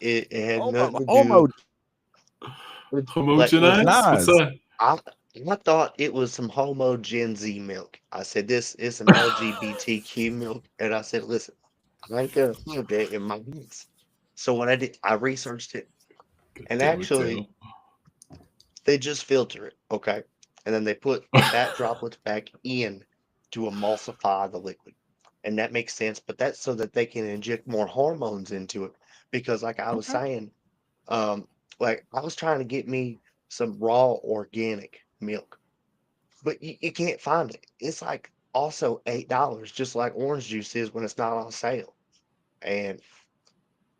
[SPEAKER 3] It had nothing to
[SPEAKER 5] Homo.
[SPEAKER 3] do with
[SPEAKER 4] Homogenized? What's that?
[SPEAKER 3] I thought it was some Homo Gen Z milk. I said this is some LGBTQ milk, and I said, listen, I ain't gonna have that in my house. So what I did, I researched it,
[SPEAKER 4] God
[SPEAKER 3] and
[SPEAKER 4] damn it,
[SPEAKER 3] actually,
[SPEAKER 4] Dale.
[SPEAKER 3] they just filter it, okay, and then they put fat droplets back in to emulsify the liquid, and that makes sense. But that's so that they can inject more hormones into it, because, like I was
[SPEAKER 5] Okay.
[SPEAKER 3] saying, um, like I was trying to get me some raw organic milk, but you can't find it. It's like also $8, just like orange juice is when it's not on sale. And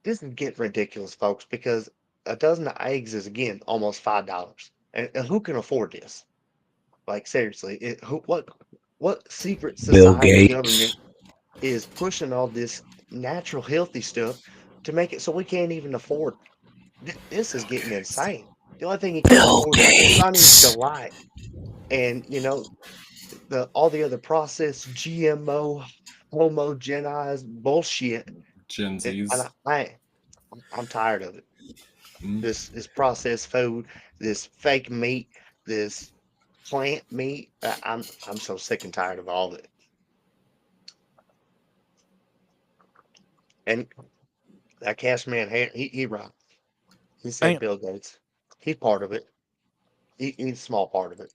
[SPEAKER 3] this is getting ridiculous, folks, because a dozen of eggs is again almost $5. And who can afford this? Like seriously, what secret
[SPEAKER 2] Bill
[SPEAKER 3] society
[SPEAKER 2] Gates.
[SPEAKER 3] government is pushing all this natural healthy stuff to make it so we can't even afford? This is getting insane. The only thing you can't
[SPEAKER 2] Bill
[SPEAKER 3] afford is Sunny's
[SPEAKER 2] Gates.
[SPEAKER 3] Delight, and the all the other processed GMO homogenized bullshit.
[SPEAKER 4] Gen
[SPEAKER 3] And
[SPEAKER 4] Zs.
[SPEAKER 3] I'm tired of it.
[SPEAKER 4] Mm.
[SPEAKER 3] This processed food, this fake meat, this plant meat. I'm so sick and tired of all of it. And that cash man, he right. He said
[SPEAKER 5] Damn.
[SPEAKER 3] Bill Gates. He's part of it. He's a small part of it.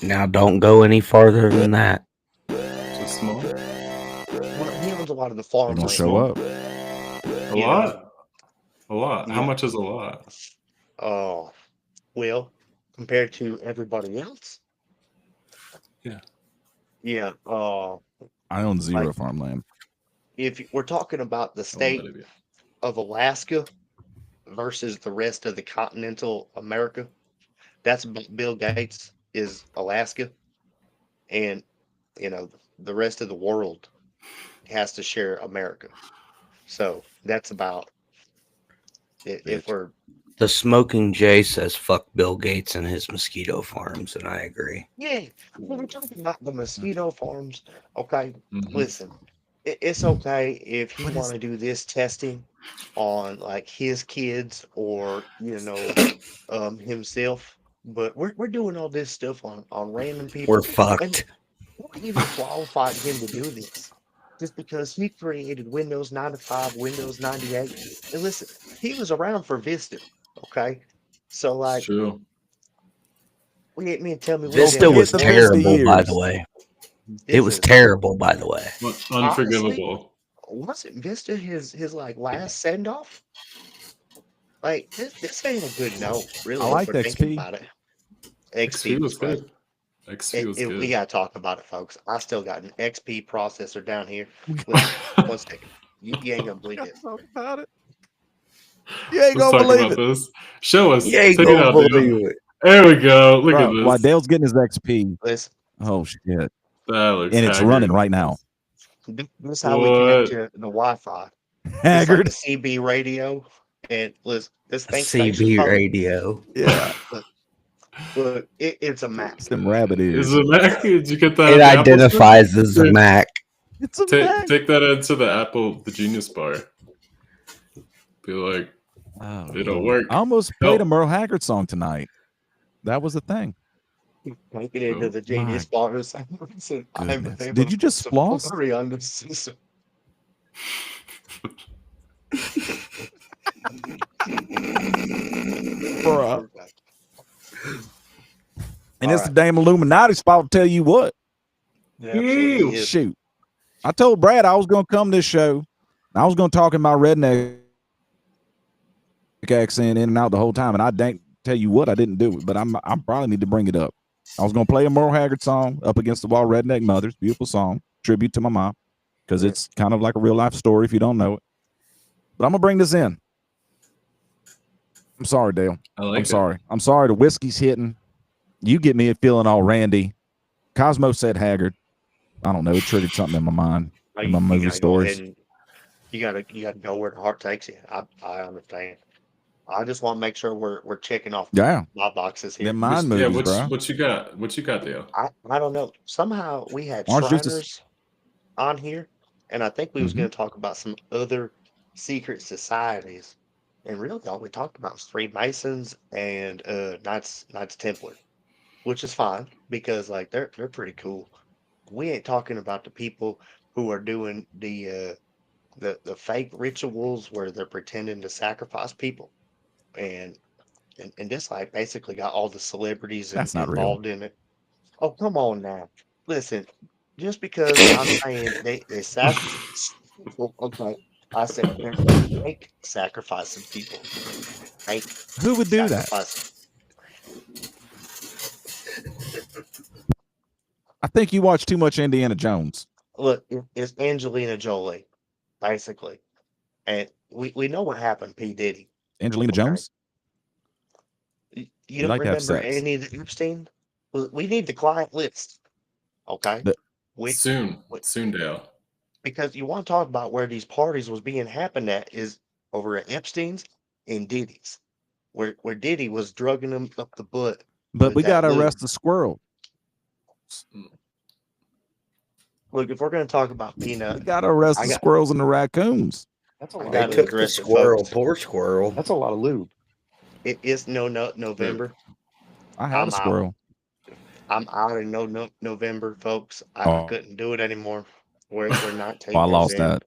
[SPEAKER 2] Now don't go any farther than that.
[SPEAKER 4] Just small.
[SPEAKER 3] Well, he owns a lot of the
[SPEAKER 5] They're gonna
[SPEAKER 3] farmland.
[SPEAKER 5] show up.
[SPEAKER 4] A
[SPEAKER 3] You know.
[SPEAKER 4] lot. A lot. How
[SPEAKER 3] Yeah.
[SPEAKER 4] much is a lot?
[SPEAKER 3] Oh, well, compared to everybody else,
[SPEAKER 4] Yeah.
[SPEAKER 3] yeah.
[SPEAKER 5] I own
[SPEAKER 3] Like
[SPEAKER 5] zero farmland.
[SPEAKER 3] if we're talking about the
[SPEAKER 4] Oh,
[SPEAKER 3] state
[SPEAKER 4] baby.
[SPEAKER 3] of Alaska versus the rest of the continental America, that's Bill Gates is Alaska, and the rest of the world has to share America. So that's about it. If
[SPEAKER 5] Bitch.
[SPEAKER 3] we're
[SPEAKER 2] The Smoking Jay says fuck Bill Gates and his mosquito farms, and I agree.
[SPEAKER 3] Yeah, when we're talking about the mosquito farms, okay,
[SPEAKER 4] Mm-hmm.
[SPEAKER 3] listen, it's okay if he
[SPEAKER 5] What
[SPEAKER 3] want
[SPEAKER 5] is
[SPEAKER 3] to do this testing on like his kids or himself, but we're doing all this stuff on random
[SPEAKER 2] We're
[SPEAKER 3] people, and
[SPEAKER 2] fucked.
[SPEAKER 3] what even qualified him to do this? Just because he created Windows 95, Windows 98, and listen, he was around for Vista, okay, so
[SPEAKER 4] It's
[SPEAKER 3] like,
[SPEAKER 4] true.
[SPEAKER 3] tell me we
[SPEAKER 5] Don't
[SPEAKER 2] Vista
[SPEAKER 3] didn't
[SPEAKER 5] forget
[SPEAKER 2] was
[SPEAKER 5] the
[SPEAKER 3] advance
[SPEAKER 5] Vista
[SPEAKER 2] terrible, by the
[SPEAKER 5] years.
[SPEAKER 2] way. It was
[SPEAKER 3] Vistas.
[SPEAKER 2] terrible, by the way.
[SPEAKER 3] Honestly,
[SPEAKER 4] Unforgivable.
[SPEAKER 3] wasn't Vista his like last send off? Like this ain't a good note,
[SPEAKER 5] I
[SPEAKER 3] really, if
[SPEAKER 5] liked
[SPEAKER 3] we're thinking
[SPEAKER 5] XP.
[SPEAKER 3] about it. XP
[SPEAKER 4] XP
[SPEAKER 3] was
[SPEAKER 4] was
[SPEAKER 3] great.
[SPEAKER 4] good. XP was
[SPEAKER 3] We
[SPEAKER 4] good.
[SPEAKER 3] gotta talk about it, folks. I still got an XP processor down here. Listen, one second. You ain't gonna believe
[SPEAKER 5] Gotta
[SPEAKER 3] this.
[SPEAKER 5] talk about it. You ain't
[SPEAKER 4] Let's
[SPEAKER 5] gonna
[SPEAKER 4] talk
[SPEAKER 5] believe
[SPEAKER 4] about
[SPEAKER 5] it,
[SPEAKER 4] this. Show us.
[SPEAKER 2] You ain't
[SPEAKER 4] Take it
[SPEAKER 2] gonna
[SPEAKER 4] out, Dale.
[SPEAKER 2] believe it.
[SPEAKER 4] There we go. Look at
[SPEAKER 5] bro. While
[SPEAKER 4] this.
[SPEAKER 5] Dale's getting his XP.
[SPEAKER 3] Listen,
[SPEAKER 5] Oh shit!
[SPEAKER 4] That looks
[SPEAKER 5] And it's
[SPEAKER 4] haggard.
[SPEAKER 5] running right now.
[SPEAKER 3] this is how we connect
[SPEAKER 4] What?
[SPEAKER 3] to the Wi-Fi. It's like
[SPEAKER 5] Haggard.
[SPEAKER 3] a CB radio, and listen, this
[SPEAKER 2] A
[SPEAKER 3] think station
[SPEAKER 2] CB
[SPEAKER 3] phone.
[SPEAKER 2] radio.
[SPEAKER 5] Yeah.
[SPEAKER 3] Look, look, it's a Mac.
[SPEAKER 5] It's them rabbit
[SPEAKER 4] Is
[SPEAKER 5] ears.
[SPEAKER 4] it Mac? Did you get that
[SPEAKER 2] It
[SPEAKER 4] in the Apple store?
[SPEAKER 2] identifies as a
[SPEAKER 4] Here,
[SPEAKER 2] Mac.
[SPEAKER 5] It's a
[SPEAKER 4] take
[SPEAKER 5] Mac.
[SPEAKER 4] take that into the Apple, the Genius Bar. Be like,
[SPEAKER 5] Oh
[SPEAKER 4] it'll
[SPEAKER 5] Lord!
[SPEAKER 4] work.
[SPEAKER 5] I almost played a
[SPEAKER 4] Help.
[SPEAKER 5] Merle Haggard song tonight. That was the thing.
[SPEAKER 3] Take it into
[SPEAKER 4] Oh,
[SPEAKER 3] the
[SPEAKER 5] My
[SPEAKER 3] genius bars. Listen, I'm
[SPEAKER 5] goodness!
[SPEAKER 3] able
[SPEAKER 5] Did
[SPEAKER 3] to
[SPEAKER 5] you
[SPEAKER 3] put
[SPEAKER 5] just
[SPEAKER 3] some
[SPEAKER 5] floss?
[SPEAKER 3] blurry on the system.
[SPEAKER 5] Bruh.
[SPEAKER 3] We're back.
[SPEAKER 5] And
[SPEAKER 3] All
[SPEAKER 5] it's the
[SPEAKER 3] right.
[SPEAKER 5] damn Illuminati's fault to tell you what.
[SPEAKER 3] It absolutely is.
[SPEAKER 5] Shoot. I told Brad I was going to come to this show. I was going to talk in my redneck accent in and out the whole time. And I didn't tell you what, I didn't do it, but I probably need to bring it up. I was going to play a Merle Haggard song, Up Against the Wall, Redneck Mothers. Beautiful song. Tribute to my mom. Because
[SPEAKER 3] Yeah.
[SPEAKER 5] it's kind of like a real life story if you don't know it. But I'm going to bring this in. I'm sorry, Dale.
[SPEAKER 4] I like
[SPEAKER 5] I'm
[SPEAKER 4] it.
[SPEAKER 5] sorry. I'm sorry. The whiskey's hitting. You get me feeling all randy. Cosmo said Haggard. I don't know. It triggered something in my mind, in my
[SPEAKER 3] You
[SPEAKER 5] movie
[SPEAKER 3] gotta go ahead
[SPEAKER 5] stories.
[SPEAKER 3] and you gotta go where the heart takes you. I understand. I just want to make sure we're checking off
[SPEAKER 5] Yeah.
[SPEAKER 3] my boxes here.
[SPEAKER 5] Them mind
[SPEAKER 4] Yeah,
[SPEAKER 5] movies, bro.
[SPEAKER 4] what you got? What you got, Dale?
[SPEAKER 3] I don't know. Somehow we had
[SPEAKER 5] Orange juice is.
[SPEAKER 3] Shriners on here, and I think we was
[SPEAKER 5] Mhm.
[SPEAKER 3] going to talk about some other secret societies, and really all we talked about was Freemasons and Knights Templar, which is fine because like they're pretty cool. We ain't talking about the people who are doing the fake rituals where they're pretending to sacrifice people, and and this like basically got all the celebrities
[SPEAKER 5] That's not real.
[SPEAKER 3] involved in it. Oh, come on now. Listen, just because I'm saying they sacrifice, well, okay, I said they're fake sacrificing people, fake
[SPEAKER 5] Who would do that?
[SPEAKER 3] sacrificing.
[SPEAKER 5] I think you watch too much Indiana Jones.
[SPEAKER 3] Look, it's Angelina Jolie, basically, and we know what happened. P Diddy.
[SPEAKER 5] Angelina
[SPEAKER 3] Okay,
[SPEAKER 5] Jones?
[SPEAKER 3] you
[SPEAKER 5] You
[SPEAKER 3] don't
[SPEAKER 5] like to have
[SPEAKER 3] remember
[SPEAKER 5] sex.
[SPEAKER 3] any of the Epstein? Well, we need the client list. Okay,
[SPEAKER 5] The-
[SPEAKER 3] which
[SPEAKER 4] Soon, Dale.
[SPEAKER 3] because you want to talk about where these parties was being happened at is over at Epstein's and Diddy's, where Diddy was drugging them up the butt
[SPEAKER 5] But
[SPEAKER 3] with
[SPEAKER 5] we
[SPEAKER 3] that
[SPEAKER 5] got to
[SPEAKER 3] lube.
[SPEAKER 5] arrest the squirrel.
[SPEAKER 3] Look, if we're going to talk about
[SPEAKER 5] We
[SPEAKER 3] peanut,
[SPEAKER 5] got to arrest
[SPEAKER 3] I
[SPEAKER 5] the
[SPEAKER 3] got
[SPEAKER 5] squirrels and the raccoons.
[SPEAKER 2] That's a
[SPEAKER 3] I
[SPEAKER 2] lot.
[SPEAKER 3] got
[SPEAKER 2] They
[SPEAKER 3] to
[SPEAKER 2] took the
[SPEAKER 3] address it,
[SPEAKER 2] squirrel,
[SPEAKER 3] folks.
[SPEAKER 2] poor squirrel.
[SPEAKER 6] That's a lot of lube.
[SPEAKER 3] It is November.
[SPEAKER 5] I had
[SPEAKER 3] I'm
[SPEAKER 5] a
[SPEAKER 3] out.
[SPEAKER 5] squirrel.
[SPEAKER 3] I'm out in November, folks. I
[SPEAKER 5] Oh,
[SPEAKER 3] couldn't do it anymore. We're 19
[SPEAKER 5] I
[SPEAKER 3] years
[SPEAKER 5] lost
[SPEAKER 3] in.
[SPEAKER 5] that.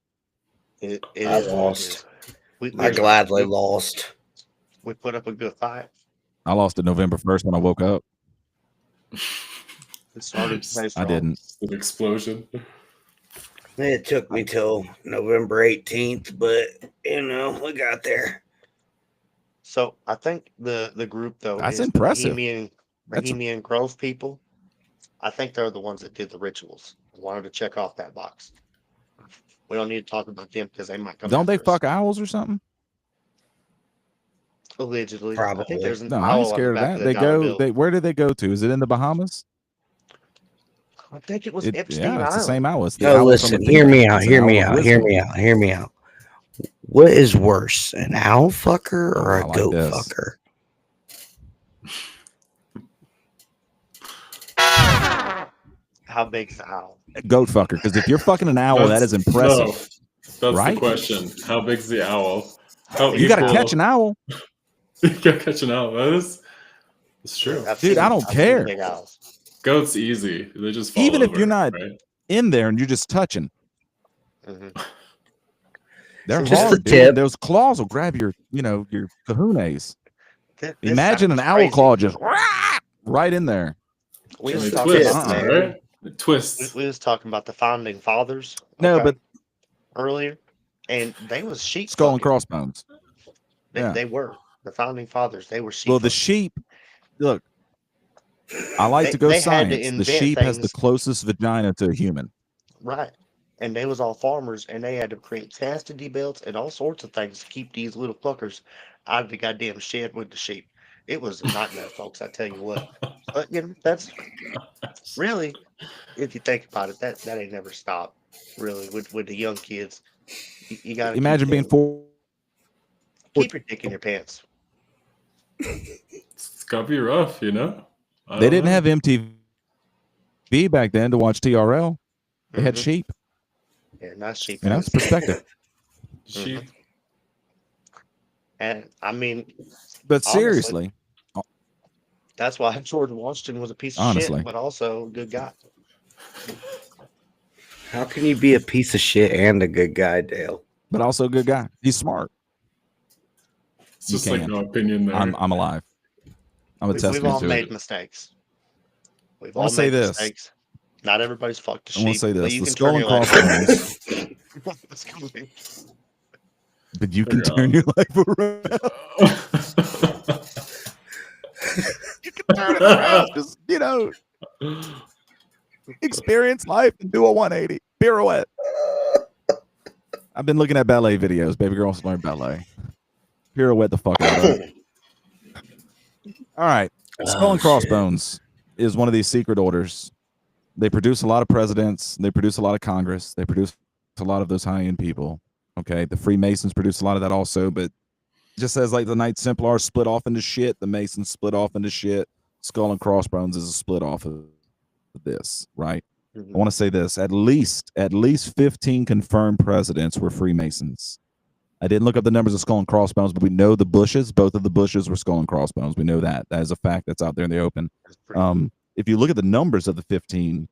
[SPEAKER 3] It
[SPEAKER 2] I
[SPEAKER 3] is what it
[SPEAKER 2] lost.
[SPEAKER 3] is. We
[SPEAKER 2] I
[SPEAKER 3] we
[SPEAKER 2] gladly
[SPEAKER 3] we,
[SPEAKER 2] lost.
[SPEAKER 3] we put up a good fight.
[SPEAKER 5] I lost it November 1st when I woke up.
[SPEAKER 3] It started to play
[SPEAKER 5] I
[SPEAKER 3] strong.
[SPEAKER 5] didn't.
[SPEAKER 4] An explosion.
[SPEAKER 2] It took me till November 18th, but we got there.
[SPEAKER 3] So I think the group though
[SPEAKER 5] That's
[SPEAKER 3] is
[SPEAKER 5] impressive. That's
[SPEAKER 3] Bohemian Grove people. I think they're the ones that did the rituals. I wanted to check off that box. We don't need to talk about them because they might come
[SPEAKER 5] don't they
[SPEAKER 3] after us.
[SPEAKER 5] fuck owls or something?
[SPEAKER 3] Allegedly. I
[SPEAKER 2] Probably.
[SPEAKER 3] think there's an
[SPEAKER 5] No, I ain't
[SPEAKER 3] owl on the
[SPEAKER 5] scared of
[SPEAKER 3] back
[SPEAKER 5] that.
[SPEAKER 3] of the
[SPEAKER 5] They
[SPEAKER 3] dollar
[SPEAKER 5] go.
[SPEAKER 3] bill.
[SPEAKER 5] They where did they go to? Is it in the Bahamas?
[SPEAKER 3] I think it was
[SPEAKER 5] It,
[SPEAKER 3] Epstein
[SPEAKER 5] yeah, it's the
[SPEAKER 3] Island.
[SPEAKER 5] same owl. It's the
[SPEAKER 2] No,
[SPEAKER 5] owl
[SPEAKER 2] listen.
[SPEAKER 5] from
[SPEAKER 2] Hear
[SPEAKER 5] Athena.
[SPEAKER 2] me out.
[SPEAKER 5] It's an
[SPEAKER 2] Hear
[SPEAKER 5] owl
[SPEAKER 2] me
[SPEAKER 5] of
[SPEAKER 2] out. Hear
[SPEAKER 5] wisdom.
[SPEAKER 2] me out. Hear me out. What is worse, an owl fucker or
[SPEAKER 5] I
[SPEAKER 2] a
[SPEAKER 5] like
[SPEAKER 2] goat
[SPEAKER 5] this.
[SPEAKER 2] fucker?
[SPEAKER 3] How big's the owl?
[SPEAKER 5] Goat fucker. Because if you're fucking an owl, that is impressive.
[SPEAKER 4] No, that's
[SPEAKER 5] Right?
[SPEAKER 4] the question. How big's the owl? How
[SPEAKER 5] You got to
[SPEAKER 4] equal-
[SPEAKER 5] catch an owl,
[SPEAKER 4] You gotta catch an owl. It's true.
[SPEAKER 5] dude. I don't
[SPEAKER 3] I've seen
[SPEAKER 5] care.
[SPEAKER 3] big owls.
[SPEAKER 4] Goats easy. They just fall
[SPEAKER 5] Even if
[SPEAKER 4] over,
[SPEAKER 5] you're not
[SPEAKER 4] right?
[SPEAKER 5] in there and you're just touching,
[SPEAKER 3] Mhm.
[SPEAKER 5] they're
[SPEAKER 2] Just
[SPEAKER 5] hard,
[SPEAKER 2] the
[SPEAKER 5] dude.
[SPEAKER 2] tip.
[SPEAKER 5] Those claws will grab your kahunas.
[SPEAKER 3] This
[SPEAKER 5] Imagine an
[SPEAKER 3] sounds
[SPEAKER 5] owl
[SPEAKER 3] crazy.
[SPEAKER 5] claw just right in there.
[SPEAKER 3] We
[SPEAKER 4] And
[SPEAKER 3] was
[SPEAKER 4] they
[SPEAKER 3] talking
[SPEAKER 4] twist,
[SPEAKER 3] about
[SPEAKER 2] man.
[SPEAKER 4] right? It twists.
[SPEAKER 3] we was talking about the founding fathers.
[SPEAKER 5] No,
[SPEAKER 3] okay,
[SPEAKER 5] but
[SPEAKER 3] earlier, and they was sheep.
[SPEAKER 5] skull and
[SPEAKER 3] fucking.
[SPEAKER 5] crossbones. Yeah.
[SPEAKER 3] They were the founding fathers. They were sheep.
[SPEAKER 5] Well, the
[SPEAKER 3] fucking.
[SPEAKER 5] sheep. Look, I like to go
[SPEAKER 3] They had to
[SPEAKER 5] science. The
[SPEAKER 3] invent
[SPEAKER 5] sheep has the
[SPEAKER 3] things.
[SPEAKER 5] closest vagina to a human.
[SPEAKER 3] Right. And they was all farmers, and they had to create chastity belts and all sorts of things to keep these little fuckers out of the goddamn shed with the sheep. It was a nightmare, folks. I tell you what. But that's really, if you think about it, that ain't never stopped. Really, with the young kids, you got to
[SPEAKER 5] Imagine being
[SPEAKER 3] keep your dick in your pants.
[SPEAKER 4] It's gotta be rough, you know? I
[SPEAKER 5] They
[SPEAKER 4] don't
[SPEAKER 5] didn't
[SPEAKER 4] know.
[SPEAKER 5] have MTV back then to watch TRL. They had
[SPEAKER 3] Mhm.
[SPEAKER 5] sheep.
[SPEAKER 3] Yeah, not sheep.
[SPEAKER 5] You know, it's perspective.
[SPEAKER 4] Sheep.
[SPEAKER 3] And I mean,
[SPEAKER 5] But
[SPEAKER 3] honestly,
[SPEAKER 5] seriously,
[SPEAKER 3] that's why George Washington was a piece of
[SPEAKER 5] Honestly.
[SPEAKER 3] shit, but also a good guy.
[SPEAKER 2] How can you be a piece of shit and a good guy, Dale?
[SPEAKER 5] but also a good guy. He's smart.
[SPEAKER 4] It's
[SPEAKER 5] You
[SPEAKER 4] just like
[SPEAKER 5] can.
[SPEAKER 4] no opinion there.
[SPEAKER 5] I'm alive. I'm a
[SPEAKER 3] We've
[SPEAKER 5] testament
[SPEAKER 3] all
[SPEAKER 5] to
[SPEAKER 3] made
[SPEAKER 5] it.
[SPEAKER 3] mistakes. We've
[SPEAKER 5] I wanna
[SPEAKER 3] all
[SPEAKER 5] say
[SPEAKER 3] made
[SPEAKER 5] this.
[SPEAKER 3] mistakes. Not everybody's fucked a
[SPEAKER 5] I want
[SPEAKER 3] sheep.
[SPEAKER 5] to say
[SPEAKER 3] but
[SPEAKER 5] this:
[SPEAKER 3] you
[SPEAKER 5] the
[SPEAKER 3] can
[SPEAKER 5] skull
[SPEAKER 3] turn
[SPEAKER 5] and
[SPEAKER 3] your life around.
[SPEAKER 5] crossbones.
[SPEAKER 3] It's coming.
[SPEAKER 5] But you can
[SPEAKER 4] Figure
[SPEAKER 5] turn
[SPEAKER 4] out.
[SPEAKER 5] your life around. You can turn it around. Just experience life and do a 180 pirouette. I've been looking at ballet videos. Baby girls learn ballet. Pirouette the fuck out of it. All right. Skull and
[SPEAKER 2] shit.
[SPEAKER 5] Crossbones is one of these secret orders. They produce a lot of presidents. They produce a lot of Congress. They produce a lot of those high-end people. Okay. The Freemasons produce a lot of that also, but it just says like the Knights Templar split off into shit. The Masons split off into shit. Skull and Crossbones is a split off of this, right? I want to say this: at least 15 confirmed presidents were Freemasons. I didn't look up the numbers of Skull and Crossbones, but we know the Bushes. Both of the Bushes were Skull and Crossbones. We know that. That is a fact that's out there in the open. If you look at the numbers of the 15,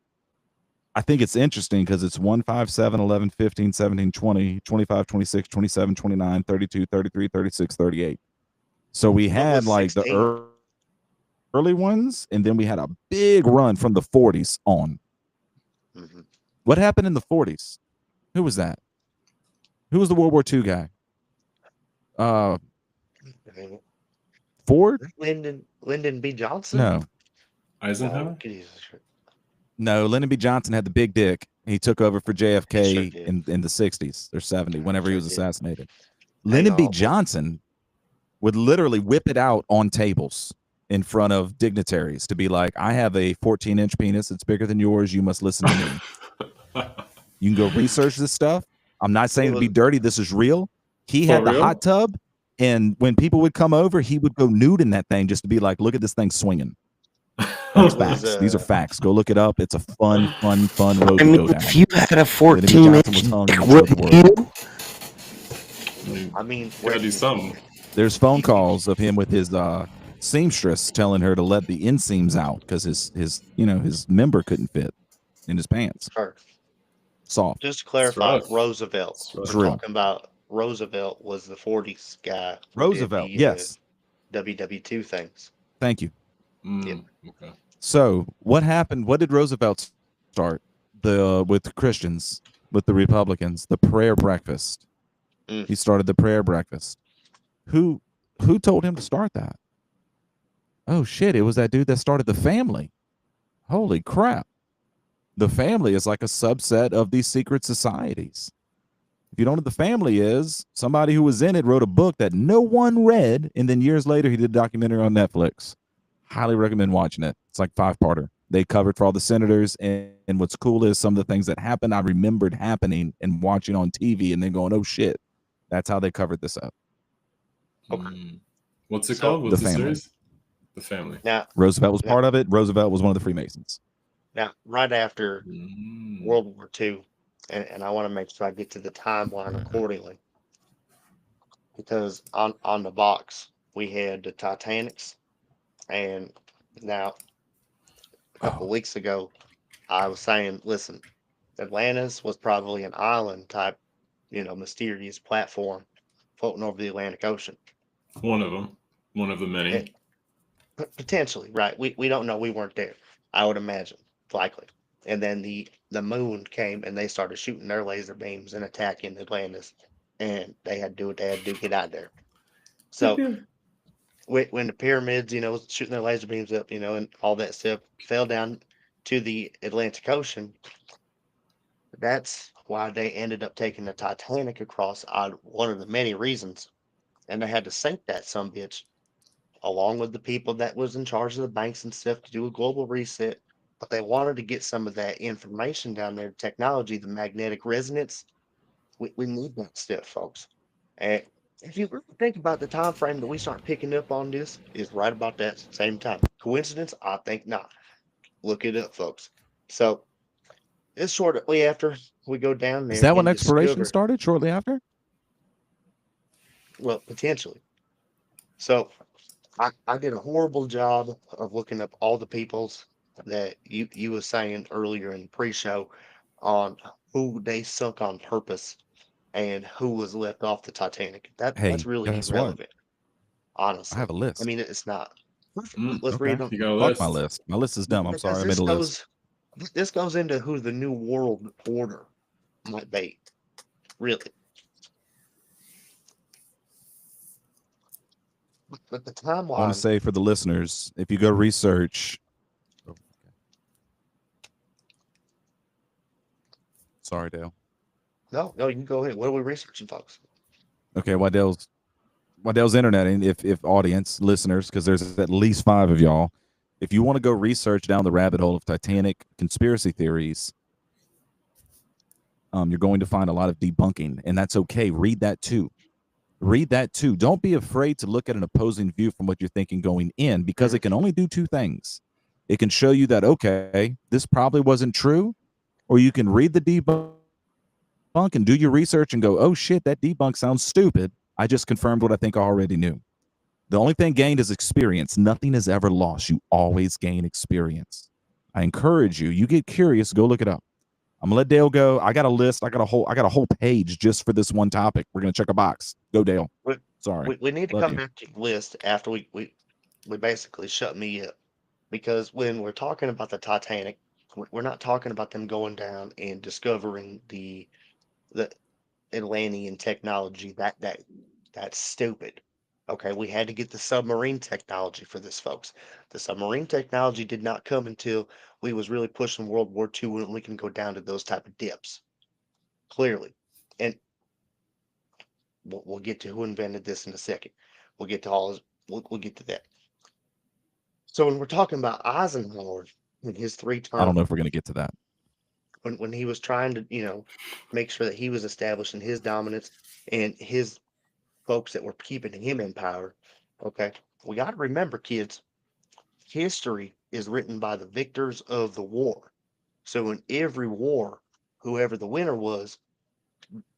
[SPEAKER 5] I think it's interesting because it's 1, 5, 7, 11, 15, 17, 20, 25, 26, 27, 29, 32, 33, 36, 38. So we
[SPEAKER 3] What
[SPEAKER 5] had
[SPEAKER 3] was
[SPEAKER 5] like the
[SPEAKER 3] 16?
[SPEAKER 5] early ones, and then we had a big run from the 40s on.
[SPEAKER 3] Mhm.
[SPEAKER 5] What happened in the 40s? Who was that? Who was the World War II guy?
[SPEAKER 3] I mean,
[SPEAKER 5] Ford?
[SPEAKER 3] Lyndon B. Johnson?
[SPEAKER 5] No.
[SPEAKER 3] No,
[SPEAKER 4] Eisenhower?
[SPEAKER 3] Jesus.
[SPEAKER 5] No, Lyndon B. Johnson had the big dick. He took over for
[SPEAKER 3] He sure
[SPEAKER 5] JFK
[SPEAKER 3] did.
[SPEAKER 5] in the 60s or 70s, whenever he
[SPEAKER 3] Sure
[SPEAKER 5] was
[SPEAKER 3] did.
[SPEAKER 5] assassinated.
[SPEAKER 3] Hang
[SPEAKER 5] Lyndon B.
[SPEAKER 3] on.
[SPEAKER 5] Johnson would literally whip it out on tables in front of dignitaries to be like, I have a 14-inch penis. It's bigger than yours. You must listen to me. You can go research this stuff. I'm not saying
[SPEAKER 3] It
[SPEAKER 5] to be
[SPEAKER 3] was
[SPEAKER 5] dirty. This is real. He
[SPEAKER 4] For
[SPEAKER 5] had the
[SPEAKER 4] real?
[SPEAKER 5] hot tub, and when people would come over, he would go nude in that thing just to be like, look at this thing swinging. That's
[SPEAKER 3] it was
[SPEAKER 5] facts. These are facts. Go look it up. It's a fun road
[SPEAKER 2] I
[SPEAKER 5] to
[SPEAKER 2] mean,
[SPEAKER 5] go down.
[SPEAKER 2] if you had a
[SPEAKER 5] Lyndon B. Johnson
[SPEAKER 2] 14-inch
[SPEAKER 5] was hung
[SPEAKER 2] dick,
[SPEAKER 5] and showed the
[SPEAKER 2] wouldn't
[SPEAKER 5] world.
[SPEAKER 2] you?
[SPEAKER 3] I mean,
[SPEAKER 4] You
[SPEAKER 3] where
[SPEAKER 4] gotta do something.
[SPEAKER 5] There's phone calls of him with his seamstress telling her to let the inseams out because his member couldn't fit in his pants.
[SPEAKER 3] Sure.
[SPEAKER 5] Soft.
[SPEAKER 3] Just to
[SPEAKER 4] It's
[SPEAKER 3] clarify,
[SPEAKER 4] rough.
[SPEAKER 3] Roosevelt.
[SPEAKER 4] It's
[SPEAKER 3] We're
[SPEAKER 4] rough.
[SPEAKER 5] True.
[SPEAKER 3] talking about Roosevelt was the 40s guy who
[SPEAKER 5] Roosevelt.
[SPEAKER 3] did the
[SPEAKER 5] Yes.
[SPEAKER 3] WW2 things.
[SPEAKER 5] Thank you.
[SPEAKER 3] Yep.
[SPEAKER 4] Okay.
[SPEAKER 5] So what happened? What did Roosevelt start with Christians, with the Republicans? The prayer breakfast.
[SPEAKER 3] Mm.
[SPEAKER 5] He started the prayer breakfast. Who told him to start that? Oh shit! It was that dude that started the family. Holy crap! The family is like a subset of these secret societies. If you don't know what the family is, somebody who was in it wrote a book that no one read, and then years later he did a documentary on Netflix. Highly recommend watching it. It's like 5-parter. They covered for all the senators, and what's cool is some of the things that happened I remembered happening and watching on TV, and then going, "Oh shit!" That's how they covered this up.
[SPEAKER 3] Okay.
[SPEAKER 4] What's it
[SPEAKER 3] So-
[SPEAKER 4] called? What's
[SPEAKER 5] The
[SPEAKER 4] the
[SPEAKER 5] family.
[SPEAKER 4] series? The Family.
[SPEAKER 3] Now,
[SPEAKER 5] Roosevelt was
[SPEAKER 3] Yeah.
[SPEAKER 5] part of it. Roosevelt was one of the Freemasons.
[SPEAKER 3] right after
[SPEAKER 4] Mm.
[SPEAKER 3] World War II, and I want to make sure I get to the timeline accordingly, because on the box we had the Titanics, and now a couple
[SPEAKER 5] Oh.
[SPEAKER 3] weeks ago I was saying, listen, Atlantis was probably an island type, mysterious platform floating over the Atlantic Ocean.
[SPEAKER 4] One of them. One of the many.
[SPEAKER 3] And potentially, right? We don't know. We weren't there. I would imagine, likely. And then the moon came and they started shooting their laser beams and attacking Atlantis, and they had to do what they had to do, get out there. So when the pyramids, was shooting their laser beams up, and all that stuff fell down to the Atlantic Ocean, that's why they ended up taking the Titanic across, one of the many reasons, and they had to sink that some bitch along with the people that was in charge of the banks and stuff to do a global reset. But they wanted to get some of that information down there, technology, the magnetic resonance. We need that stuff, folks. And if you really think about the time frame that we start picking up on this, is right about that same time. Coincidence? I think not. Look it up, folks. So it's shortly after we go down there
[SPEAKER 5] Is that when
[SPEAKER 3] and
[SPEAKER 5] exploration
[SPEAKER 3] discover,
[SPEAKER 5] started? Shortly after?
[SPEAKER 3] well, potentially. So I did a horrible job of looking up all the peoples that you was saying earlier in the pre-show on who they sunk on purpose and who was left off the Titanic. That's
[SPEAKER 5] Hey,
[SPEAKER 3] really
[SPEAKER 5] guess what?
[SPEAKER 3] irrelevant,
[SPEAKER 5] I
[SPEAKER 3] honestly.
[SPEAKER 5] have a list.
[SPEAKER 3] I mean, it's not.
[SPEAKER 4] Mm,
[SPEAKER 3] Let's
[SPEAKER 5] Okay.
[SPEAKER 3] read them
[SPEAKER 4] You got a
[SPEAKER 5] Fuck
[SPEAKER 4] list.
[SPEAKER 5] my list. My list is dumb. I'm sorry. I made
[SPEAKER 3] because
[SPEAKER 5] a list.
[SPEAKER 3] this goes into who the new world order might be. Really. But the
[SPEAKER 5] I want
[SPEAKER 3] timeline,
[SPEAKER 5] to say for the listeners, if you go research. Oh, okay. Sorry, Dale.
[SPEAKER 3] no, you can go ahead. What are we researching, folks?
[SPEAKER 5] Okay, Waddell's interneting. If audience listeners, because there's at least 5 of y'all, if you want to go research down the rabbit hole of Titanic conspiracy theories, you're going to find a lot of debunking, and that's okay. Read that too. Don't be afraid to look at an opposing view from what you're thinking going in, because it can only do 2 things. It can show you that, okay, this probably wasn't true, or you can read the debunk and do your research and go, oh shit, that debunk sounds stupid. I just confirmed what I think I already knew. The only thing gained is experience. Nothing is ever lost. You always gain experience. I encourage you, you get curious, go look it up. I'm gonna let Dale go. I got a list. I got a whole page just for this one topic. We're gonna check a box. Go, Dale.
[SPEAKER 3] We,
[SPEAKER 5] Sorry.
[SPEAKER 3] we need to
[SPEAKER 5] Love
[SPEAKER 3] come
[SPEAKER 5] you.
[SPEAKER 3] back to the list after we basically shut me up because when we're talking about the Titanic, we're not talking about them going down and discovering the Atlantean technology. That's stupid. Okay, we had to get the submarine technology for this, folks. The submarine technology did not come until we was really pushing World War II when we can go down to those type of dips. Clearly. And we'll get to who invented this in a second. We'll get to we'll get to that. So when we're talking about Eisenhower in his three
[SPEAKER 5] I don't know
[SPEAKER 3] term,
[SPEAKER 5] if we're gonna get to that.
[SPEAKER 3] when he was trying to, make sure that he was establishing his dominance and his folks that were keeping him in power, okay, we got to remember, kids, history is written by the victors of the war. So in every war, whoever the winner was,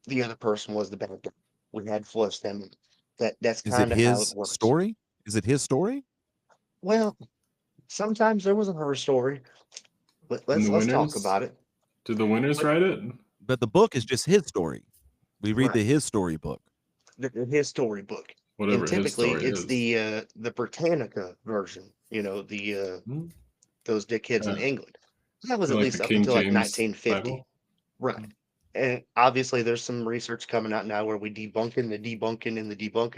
[SPEAKER 3] the other person was the bad guy. We had to flush them. That's
[SPEAKER 5] Is it
[SPEAKER 3] kind of how it
[SPEAKER 5] his
[SPEAKER 3] works.
[SPEAKER 5] story? Is it his story?
[SPEAKER 3] Well, sometimes there was a her story, but
[SPEAKER 4] And the
[SPEAKER 3] let's talk
[SPEAKER 4] winners,
[SPEAKER 3] about it.
[SPEAKER 4] did the winners
[SPEAKER 3] But
[SPEAKER 4] write it?
[SPEAKER 5] But the book is just his story. We read
[SPEAKER 3] right,
[SPEAKER 5] the his story book.
[SPEAKER 3] his storybook, and
[SPEAKER 4] Whatever his
[SPEAKER 3] typically
[SPEAKER 4] story
[SPEAKER 3] it's
[SPEAKER 4] is.
[SPEAKER 3] the Britannica version. The
[SPEAKER 4] Hmm?
[SPEAKER 3] those dickheads in
[SPEAKER 4] Yeah,
[SPEAKER 3] England. That was
[SPEAKER 4] kind
[SPEAKER 3] at
[SPEAKER 4] of like the
[SPEAKER 3] least up
[SPEAKER 4] King
[SPEAKER 3] until like
[SPEAKER 4] James
[SPEAKER 3] 1950,
[SPEAKER 4] Bible.
[SPEAKER 3] right? And obviously, there's some research coming out now where we debunking,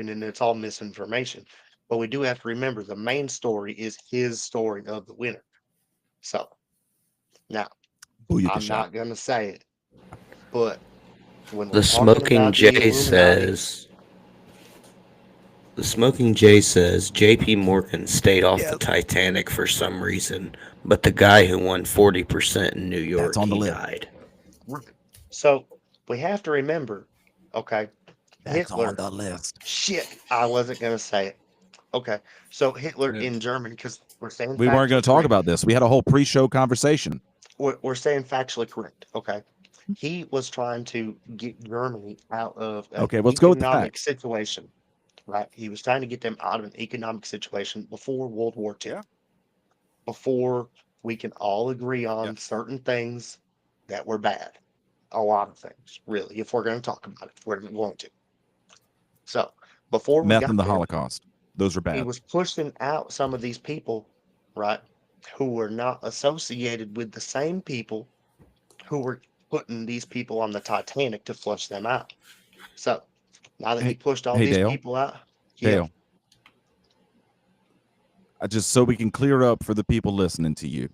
[SPEAKER 3] and it's all misinformation. But we do have to remember the main story is his story of the winner. So now
[SPEAKER 5] Booyaka
[SPEAKER 3] I'm
[SPEAKER 5] shot.
[SPEAKER 3] not gonna say it, but when we're
[SPEAKER 2] The
[SPEAKER 3] talking
[SPEAKER 2] Smoking
[SPEAKER 3] about the
[SPEAKER 2] J
[SPEAKER 3] Illuminati,
[SPEAKER 2] says. The Smoking J says J.P. Morgan stayed off the
[SPEAKER 5] Yes,
[SPEAKER 2] Titanic for some reason, but the guy who won 40% in New
[SPEAKER 5] that's
[SPEAKER 2] York,
[SPEAKER 5] on the
[SPEAKER 2] he
[SPEAKER 5] list.
[SPEAKER 2] died.
[SPEAKER 3] right. So we have to remember, okay,
[SPEAKER 5] That's on
[SPEAKER 3] Hitler.
[SPEAKER 5] the list.
[SPEAKER 3] Shit, I wasn't gonna say it. Okay, so Hitler
[SPEAKER 4] Yeah.
[SPEAKER 3] in Germany, because we're saying
[SPEAKER 5] We weren't going
[SPEAKER 3] factually
[SPEAKER 5] to talk
[SPEAKER 3] correct.
[SPEAKER 5] about this. We had a whole pre-show conversation.
[SPEAKER 3] We're saying factually correct. Okay, he was trying to get Germany out of an
[SPEAKER 5] Okay, let's go with the
[SPEAKER 3] economic
[SPEAKER 5] facts.
[SPEAKER 3] situation, right? He was trying to get them out of an economic situation before World War II,
[SPEAKER 5] Yeah.
[SPEAKER 3] before we can all agree
[SPEAKER 5] Yeah.
[SPEAKER 3] on certain things that were bad. A lot of things, really, if we're going to talk about it, we're going to. So before we
[SPEAKER 5] Meth and
[SPEAKER 3] got
[SPEAKER 5] the
[SPEAKER 3] there,
[SPEAKER 5] Holocaust. Those are
[SPEAKER 3] he
[SPEAKER 5] bad.
[SPEAKER 3] was pushing out some of these people, right, who were not associated with the same people who were putting these people on the Titanic to flush them out. So now that he
[SPEAKER 5] Hey,
[SPEAKER 3] pushed all
[SPEAKER 5] hey,
[SPEAKER 3] these
[SPEAKER 5] Dale.
[SPEAKER 3] people out, yeah,
[SPEAKER 5] Dale. I just so we can clear up for the people listening to you,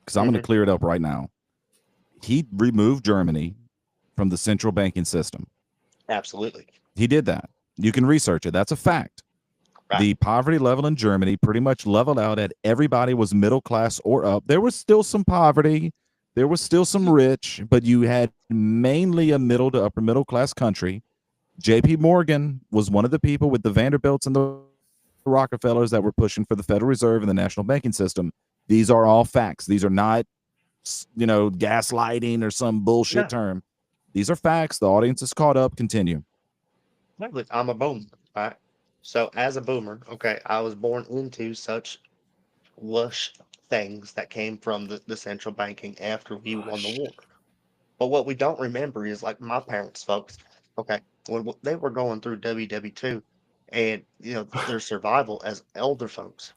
[SPEAKER 5] because I'm going to
[SPEAKER 3] hmm
[SPEAKER 5] clear it up right now. He removed Germany from the central banking system.
[SPEAKER 3] absolutely,
[SPEAKER 5] He did that. You can research it. That's a fact.
[SPEAKER 3] right,
[SPEAKER 5] The poverty level in Germany pretty much leveled out at everybody was middle class or up. There was still some poverty, there was still some rich, but you had mainly a middle to upper middle class country. JP Morgan was one of the people with the Vanderbilts and the Rockefellers that were pushing for the Federal Reserve and the national banking system. These are all facts. These are not, gaslighting or some bullshit
[SPEAKER 3] no,
[SPEAKER 5] term. These are facts. The audience is caught up. Continue.
[SPEAKER 3] no, look, I'm a boomer, right? So as a boomer, okay, I was born into such lush things that came from the central banking after we won the
[SPEAKER 2] Gosh.
[SPEAKER 3] war. But what we don't remember is like my parents, folks. Okay, when they were going through WW2, and their survival as elder folks.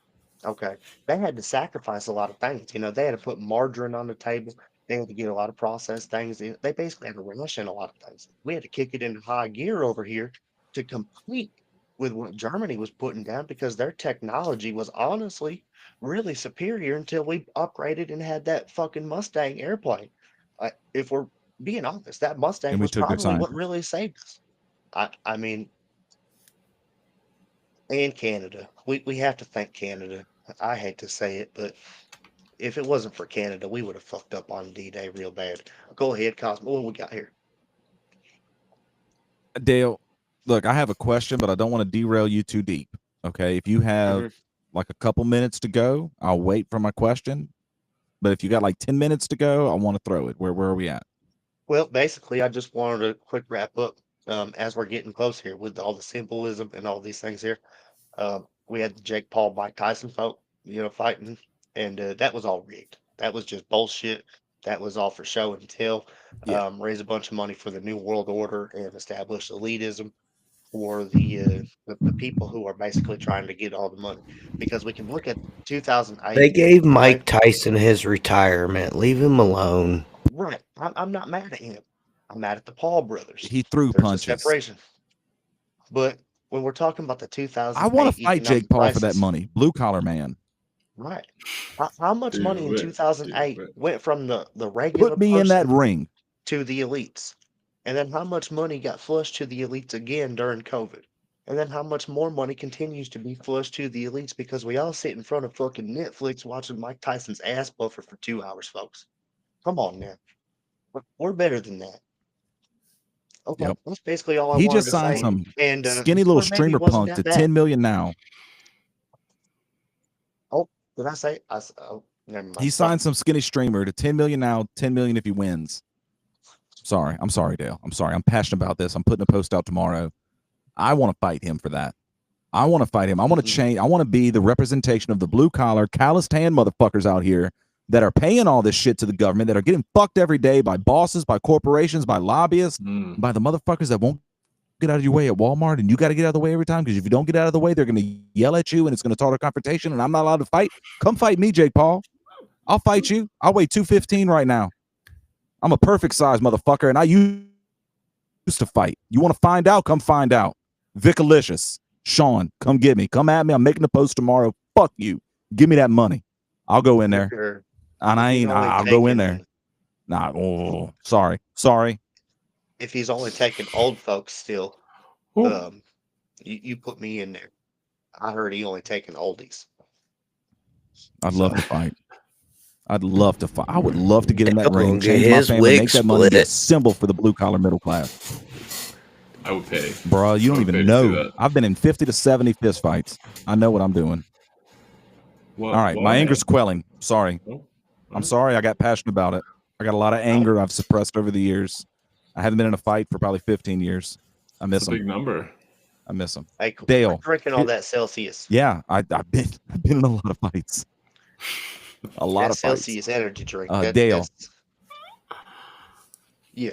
[SPEAKER 3] Okay, they had to sacrifice a lot of things. They had to put margarine on the table. They had to get a lot of processed things. They basically had to ration a lot of things. We had to kick it into high gear over here to compete with what Germany was putting down because their technology was honestly really superior until we upgraded and had that fucking Mustang airplane. If we're being honest, that Mustang
[SPEAKER 5] And we
[SPEAKER 3] was
[SPEAKER 5] took their
[SPEAKER 3] probably what
[SPEAKER 5] scientists.
[SPEAKER 3] really saved us. I mean, and Canada. We have to thank Canada. I hate to say it, but if it wasn't for Canada, we would have fucked up on D-Day real bad. Go ahead, Cosmo. What we got here?
[SPEAKER 5] Dale, look, I have a question, but I don't want to derail you too deep. Okay. If you have
[SPEAKER 3] hmm
[SPEAKER 5] like a couple minutes to go, I'll wait for my question. But if you got like 10 minutes to go, I want to throw it. Where are we at?
[SPEAKER 3] Well, basically, I just wanted a quick wrap up as we're getting close here with all the symbolism and all these things here. We had the Jake Paul, Mike Tyson fighting, and that was all rigged. That was just bullshit. That was all for show and tell.
[SPEAKER 5] Yeah.
[SPEAKER 3] Raise a bunch of money for the New World Order and establish elitism for the people who are basically trying to get all the money. Because we can look at 2008,
[SPEAKER 2] They gave
[SPEAKER 3] okay?
[SPEAKER 2] Mike Tyson his retirement. Leave him alone.
[SPEAKER 3] Right. I'm not mad at him. I'm mad at the Paul brothers.
[SPEAKER 5] He threw
[SPEAKER 3] There's a
[SPEAKER 5] punches.
[SPEAKER 3] separation. But when we're talking about the
[SPEAKER 5] I
[SPEAKER 3] 2008
[SPEAKER 5] want to fight
[SPEAKER 3] economic
[SPEAKER 5] Jake Paul for that
[SPEAKER 3] crisis,
[SPEAKER 5] money. Blue collar man.
[SPEAKER 3] right? How much
[SPEAKER 4] Dude,
[SPEAKER 3] money in
[SPEAKER 4] wait,
[SPEAKER 3] 2008
[SPEAKER 4] dude, wait.
[SPEAKER 3] went from the regular
[SPEAKER 5] Put me in that
[SPEAKER 3] person
[SPEAKER 5] ring.
[SPEAKER 3] to the elites? And then how much money got flushed to the elites again during COVID? And then how much more money continues to be flushed to the elites because we all sit in front of fucking Netflix watching Mike Tyson's ass buffer for 2 hours, folks. Come on now. We're better than that. Okay,
[SPEAKER 5] Yep.
[SPEAKER 3] that's basically all I
[SPEAKER 5] He
[SPEAKER 3] wanted
[SPEAKER 5] just
[SPEAKER 3] to
[SPEAKER 5] signed
[SPEAKER 3] say.
[SPEAKER 5] some
[SPEAKER 3] And
[SPEAKER 5] skinny little
[SPEAKER 3] or maybe
[SPEAKER 5] streamer
[SPEAKER 3] it wasn't
[SPEAKER 5] punk
[SPEAKER 3] that
[SPEAKER 5] to
[SPEAKER 3] bad.
[SPEAKER 5] 10 million now.
[SPEAKER 3] Oh, did I say? Oh, never mind.
[SPEAKER 5] He signed some skinny streamer to 10 million now, 10 million if he wins. Sorry. I'm sorry, Dale. I'm sorry. I'm passionate about this. I'm putting a post out tomorrow. I want to fight him for that. I want to fight him. I want to change. I want to be the representation of the blue collar, calloused hand motherfuckers out here that are paying all this shit to the government, that are getting fucked every day by bosses, by corporations, by lobbyists, by the motherfuckers that won't get out of your way at Walmart, and you got to get out of the way every time, because if you don't get out of the way, they're going to yell at you and it's going to start a confrontation, and I'm not allowed to fight. Come fight me, Jake Paul. I'll fight you. I'll weigh 215 right now. I'm a perfect size motherfucker, and I used to fight. You want to find out? Come find out. Vicalicious. Sean, come get me. Come at me. I'm making a post tomorrow. Fuck you. Give me that money. I'll go in there.
[SPEAKER 3] Sure.
[SPEAKER 5] And
[SPEAKER 3] If he's only
[SPEAKER 5] I'll go in there.
[SPEAKER 3] taking-
[SPEAKER 5] Nah, oh, sorry.
[SPEAKER 3] If he's only taking old folks still,
[SPEAKER 4] Ooh.
[SPEAKER 3] you put me in there. I heard he only taking oldies.
[SPEAKER 5] I'd love to fight. I'd love to fight. I would love to get in that
[SPEAKER 2] Dale
[SPEAKER 5] ring,
[SPEAKER 2] gonna get
[SPEAKER 5] change my
[SPEAKER 2] his
[SPEAKER 5] family,
[SPEAKER 2] wig
[SPEAKER 5] make that money, be a
[SPEAKER 2] split.
[SPEAKER 5] symbol for the blue collar middle class.
[SPEAKER 4] I would pay.
[SPEAKER 5] Bro, you don't
[SPEAKER 4] I would pay
[SPEAKER 5] even
[SPEAKER 4] to see
[SPEAKER 5] know.
[SPEAKER 4] that.
[SPEAKER 5] I've been in 50 to 70 fist fights. I know what I'm doing.
[SPEAKER 4] Well,
[SPEAKER 5] All right, my anger's quelling. Sorry.
[SPEAKER 4] Oh,
[SPEAKER 5] I'm sorry. I got passionate about it. I got a lot of anger I've suppressed over the years. I haven't been in a fight for probably 15 years. I miss
[SPEAKER 4] It's a
[SPEAKER 5] them.
[SPEAKER 4] big number.
[SPEAKER 5] I miss them.
[SPEAKER 3] Hey,
[SPEAKER 5] Dale,
[SPEAKER 3] quit drinking all that Celsius.
[SPEAKER 5] Yeah, I've been in a lot of fights. A lot
[SPEAKER 3] That
[SPEAKER 5] of fights.
[SPEAKER 3] Celsius energy drink.
[SPEAKER 5] Dale.
[SPEAKER 3] Yeah.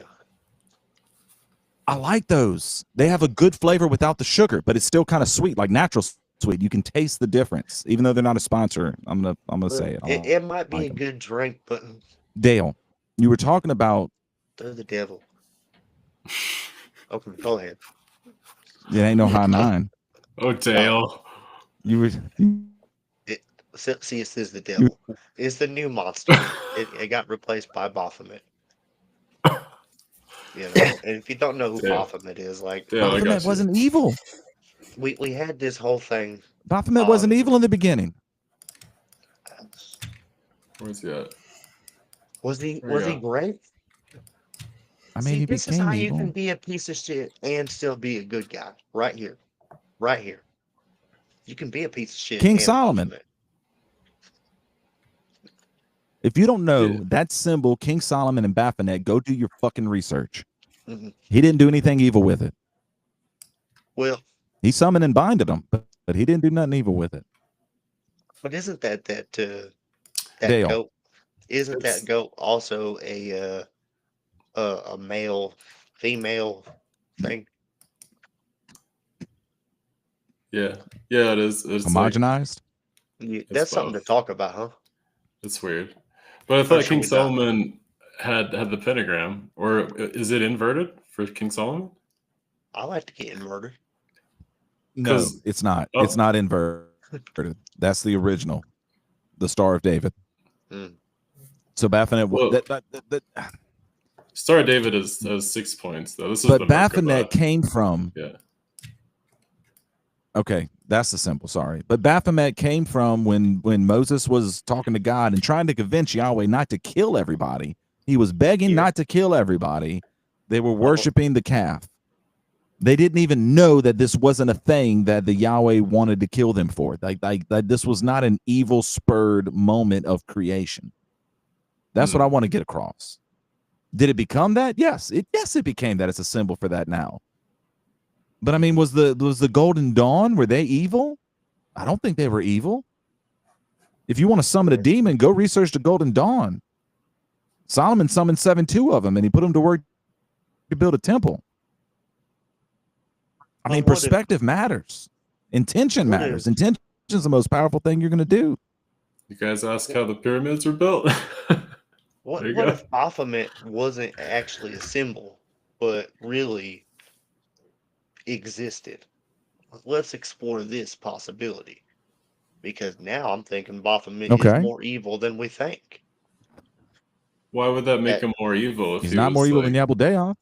[SPEAKER 5] I like those. They have a good flavor without the sugar, but it's still kind of sweet, like natural sweet. You can taste the difference, even though they're not a sponsor. I'm gonna say it.
[SPEAKER 3] It might be
[SPEAKER 5] like
[SPEAKER 3] a
[SPEAKER 5] 'em.
[SPEAKER 3] good drink, but
[SPEAKER 5] Dale, you were talking about
[SPEAKER 3] they're the devil. Okay, go ahead.
[SPEAKER 5] it ain't no high nine.
[SPEAKER 4] Oh, Dale.
[SPEAKER 5] You were
[SPEAKER 3] Celsius is the devil. It's the new monster. It got replaced by Baphomet. You know, and if you don't know who
[SPEAKER 4] Yeah.
[SPEAKER 3] Baphomet is, like
[SPEAKER 4] Yeah, I got
[SPEAKER 5] Baphomet
[SPEAKER 4] you.
[SPEAKER 5] wasn't evil.
[SPEAKER 3] we had this whole thing.
[SPEAKER 5] Baphomet wasn't evil in the beginning.
[SPEAKER 4] Where's he at?
[SPEAKER 3] Was he
[SPEAKER 4] There you go.
[SPEAKER 3] great?
[SPEAKER 5] I mean,
[SPEAKER 3] See,
[SPEAKER 5] he
[SPEAKER 3] this is
[SPEAKER 5] became
[SPEAKER 3] how
[SPEAKER 5] evil.
[SPEAKER 3] you can be a piece of shit and still be a good guy. Right here. Right here. You can be a piece of shit.
[SPEAKER 5] King
[SPEAKER 3] and
[SPEAKER 5] Solomon.
[SPEAKER 3] Baphomet.
[SPEAKER 5] If you don't know
[SPEAKER 4] Yeah.
[SPEAKER 5] that symbol, King Solomon and Baphomet, go do your fucking research.
[SPEAKER 3] Mhm.
[SPEAKER 5] He didn't do anything evil with it.
[SPEAKER 3] Well,
[SPEAKER 5] He summoned and binded them, but he didn't do nothing evil with it.
[SPEAKER 3] but isn't that
[SPEAKER 5] Dale.
[SPEAKER 3] goat? Isn't
[SPEAKER 4] It's-
[SPEAKER 3] that goat also a male female thing?
[SPEAKER 4] Yeah, it is. It's like,
[SPEAKER 5] Homogenized.
[SPEAKER 3] That's something to
[SPEAKER 4] both.
[SPEAKER 3] talk about, huh?
[SPEAKER 4] it's weird. But I thought
[SPEAKER 3] should
[SPEAKER 4] King
[SPEAKER 3] we not?
[SPEAKER 4] Solomon had the pentagram, or is it inverted for King Solomon?
[SPEAKER 3] I like to get murdered.
[SPEAKER 5] No,
[SPEAKER 4] 'Cause-
[SPEAKER 5] it's not.
[SPEAKER 4] oh.
[SPEAKER 5] It's not inverted. That's the original, the Star of David.
[SPEAKER 3] Mm.
[SPEAKER 5] So Baphomet.
[SPEAKER 4] Well, Star of David has 6 points though. This is
[SPEAKER 5] but
[SPEAKER 4] the
[SPEAKER 5] Baphomet
[SPEAKER 4] Merkabah.
[SPEAKER 5] came from.
[SPEAKER 4] Yeah.
[SPEAKER 5] Okay, that's the simple. Sorry, but Baphomet came from when Moses was talking to God and trying to convince Yahweh not to kill everybody. He was begging
[SPEAKER 3] Yeah.
[SPEAKER 5] not to kill everybody. They were worshiping the calf. They didn't even know that this wasn't a thing that the Yahweh wanted to kill them for. Like this was not an evil spurred moment of creation. That's what I want to get across. Did it become that? Yes, it became that. It's a symbol for that now. But I mean, was the Golden Dawn, were they evil? I don't think they were evil. If you want to summon a demon, go research the Golden Dawn. Solomon summoned 72 of them, and he put them to work to build a temple. I mean,
[SPEAKER 3] But what if-
[SPEAKER 5] perspective matters. Intention
[SPEAKER 3] What
[SPEAKER 5] matters.
[SPEAKER 3] if-
[SPEAKER 5] Intention is the most powerful thing you're going to do.
[SPEAKER 4] You guys ask how the pyramids were built?
[SPEAKER 3] What
[SPEAKER 4] There you
[SPEAKER 3] what
[SPEAKER 4] go.
[SPEAKER 3] if Baphomet wasn't actually a symbol, but really existed? Let's explore this possibility. Because now I'm thinking Baphomet is
[SPEAKER 5] Okay.
[SPEAKER 3] more evil than we think.
[SPEAKER 4] Why would that make
[SPEAKER 3] That-
[SPEAKER 4] him more evil? If
[SPEAKER 5] He's
[SPEAKER 4] he
[SPEAKER 5] not more
[SPEAKER 4] was
[SPEAKER 5] evil
[SPEAKER 4] like,
[SPEAKER 5] than Yabudayoth.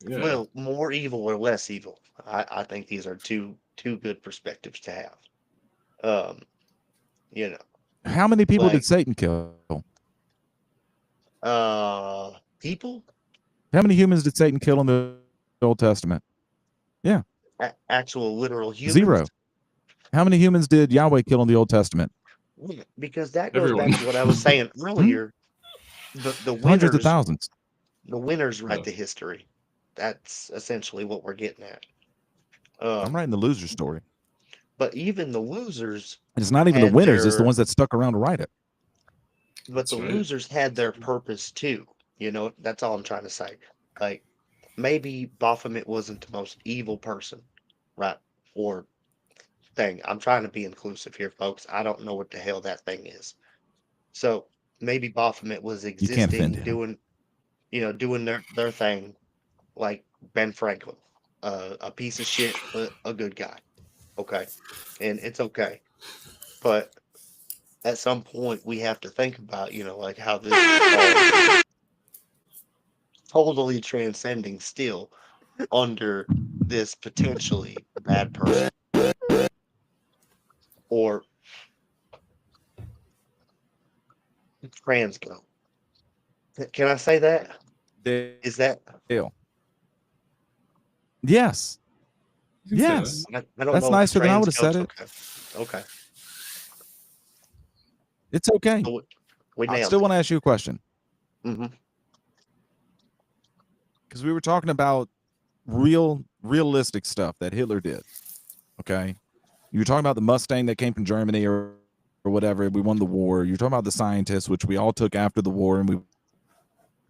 [SPEAKER 4] yeah.
[SPEAKER 3] Well, more evil or less evil. I think these are two good perspectives to have. You know,
[SPEAKER 5] How many people
[SPEAKER 3] Like-
[SPEAKER 5] did Satan kill?
[SPEAKER 3] people
[SPEAKER 5] How many humans did Satan kill in the Old Testament?
[SPEAKER 3] actual literal humans.
[SPEAKER 5] 0. How many humans did Yahweh kill in the Old Testament?
[SPEAKER 3] Yeah, because that goes
[SPEAKER 4] Everyone.
[SPEAKER 3] back to what I was saying earlier. The
[SPEAKER 5] Hundreds of
[SPEAKER 3] winners,
[SPEAKER 5] thousands.
[SPEAKER 3] the winners write
[SPEAKER 4] Yeah.
[SPEAKER 3] the history. That's essentially what we're getting at.
[SPEAKER 5] I'm writing the loser story.
[SPEAKER 3] But even the losers,
[SPEAKER 5] And it's not even the
[SPEAKER 3] had
[SPEAKER 5] winners, it's the
[SPEAKER 3] their-
[SPEAKER 5] ones that stuck around to write it.
[SPEAKER 3] but
[SPEAKER 4] That's
[SPEAKER 3] the
[SPEAKER 4] right.
[SPEAKER 3] losers had their purpose too. You know, that's all I'm trying to say. Like maybe Baphomet wasn't the most evil person, right? Or thing. I'm trying to be inclusive here, folks. I don't know what the hell that thing is. So maybe Baphomet was
[SPEAKER 5] can't
[SPEAKER 3] existing,
[SPEAKER 5] offend him.
[SPEAKER 3] doing their thing, like Ben Franklin, a piece of shit, but a good guy. Okay, and it's okay. But at some point, we have to think about, like how this is all totally transcending still under this potentially bad person. Or trans girl. Can I say that? Is that?
[SPEAKER 5] Dale. Yes.
[SPEAKER 4] You can say
[SPEAKER 5] Yes.
[SPEAKER 4] that.
[SPEAKER 3] I don't
[SPEAKER 5] That's
[SPEAKER 3] know if
[SPEAKER 5] nicer than I
[SPEAKER 3] trans
[SPEAKER 5] would've said
[SPEAKER 3] girls- Okay.
[SPEAKER 5] It's okay.
[SPEAKER 3] So we
[SPEAKER 5] I
[SPEAKER 3] nailed
[SPEAKER 5] still
[SPEAKER 3] it.
[SPEAKER 5] want to ask you a question.
[SPEAKER 3] hmm
[SPEAKER 5] Because we were talking about realistic stuff that Hitler did. Okay. You were talking about the Mustang that came from Germany or whatever. We won the war. You're talking about the scientists, which we all took after the war, and we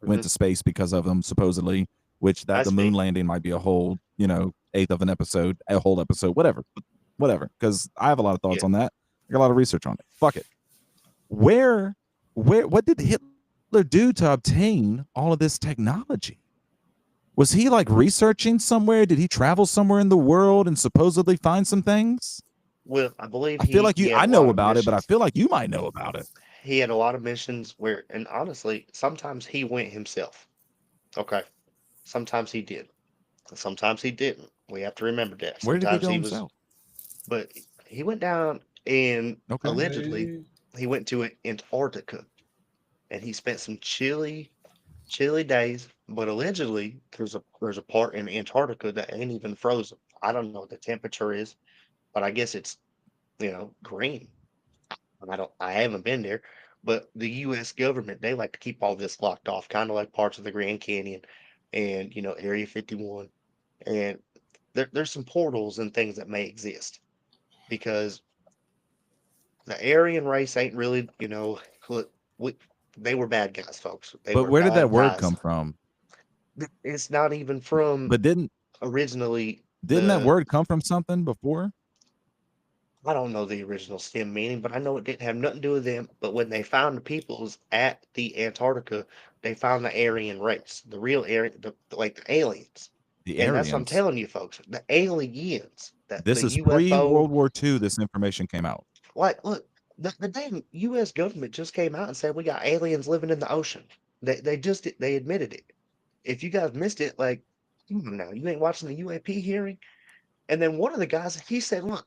[SPEAKER 5] went to space because of them, supposedly, which that
[SPEAKER 3] That's
[SPEAKER 5] the moon
[SPEAKER 3] me.
[SPEAKER 5] landing might be a whole, eighth of an episode, a whole episode, whatever. Because I have a lot of thoughts
[SPEAKER 3] Yeah.
[SPEAKER 5] on that. I got a lot of research on it. Fuck it. What did Hitler do to obtain all of this technology? Was he like researching somewhere? Did he travel somewhere in the world and supposedly find some things?
[SPEAKER 3] Well, I believe
[SPEAKER 5] I feel like
[SPEAKER 3] he had
[SPEAKER 5] I
[SPEAKER 3] a
[SPEAKER 5] know
[SPEAKER 3] lot of
[SPEAKER 5] about it, but I
[SPEAKER 3] missions.
[SPEAKER 5] feel like you might know about it.
[SPEAKER 3] He had a lot of missions where, and honestly, sometimes he went himself. Okay. Sometimes he did. Sometimes he didn't. We have to remember that.
[SPEAKER 5] Where did he
[SPEAKER 3] Sometimes
[SPEAKER 5] go
[SPEAKER 3] he was,
[SPEAKER 5] himself?
[SPEAKER 3] but he went down and
[SPEAKER 5] Okay.
[SPEAKER 3] allegedly he went to Antarctica and he spent some chilly days. But allegedly, there's a part in Antarctica that ain't even frozen. I don't know what the temperature is, but I guess it's green. I haven't been there, but the U.S. government, they like to keep all this locked off, kind of like parts of the Grand Canyon and Area 51. And there's some portals and things that may exist because the Aryan race ain't really, look, they were bad guys, folks. They
[SPEAKER 5] But
[SPEAKER 3] were
[SPEAKER 5] where did that
[SPEAKER 3] bad
[SPEAKER 5] word
[SPEAKER 3] guys.
[SPEAKER 5] come from?
[SPEAKER 3] It's not even from
[SPEAKER 5] But didn't
[SPEAKER 3] originally.
[SPEAKER 5] that word come from something before?
[SPEAKER 3] I don't know the original STEM meaning, but I know it didn't have nothing to do with them. But when they found the peoples at the Antarctica, they found the Aryan race, the real Aryan, like the aliens.
[SPEAKER 5] The
[SPEAKER 3] And that's what I'm
[SPEAKER 5] Aryans.
[SPEAKER 3] telling you, folks. The aliens,
[SPEAKER 5] This
[SPEAKER 3] the
[SPEAKER 5] is
[SPEAKER 3] UFO.
[SPEAKER 5] pre-World War II. This information came out.
[SPEAKER 3] Like, look, the damn U.S. government just came out and said we got aliens living in the ocean. They admitted it. If you guys missed it, like, come on now, you ain't watching the UAP hearing. And then one of the guys, he said, look.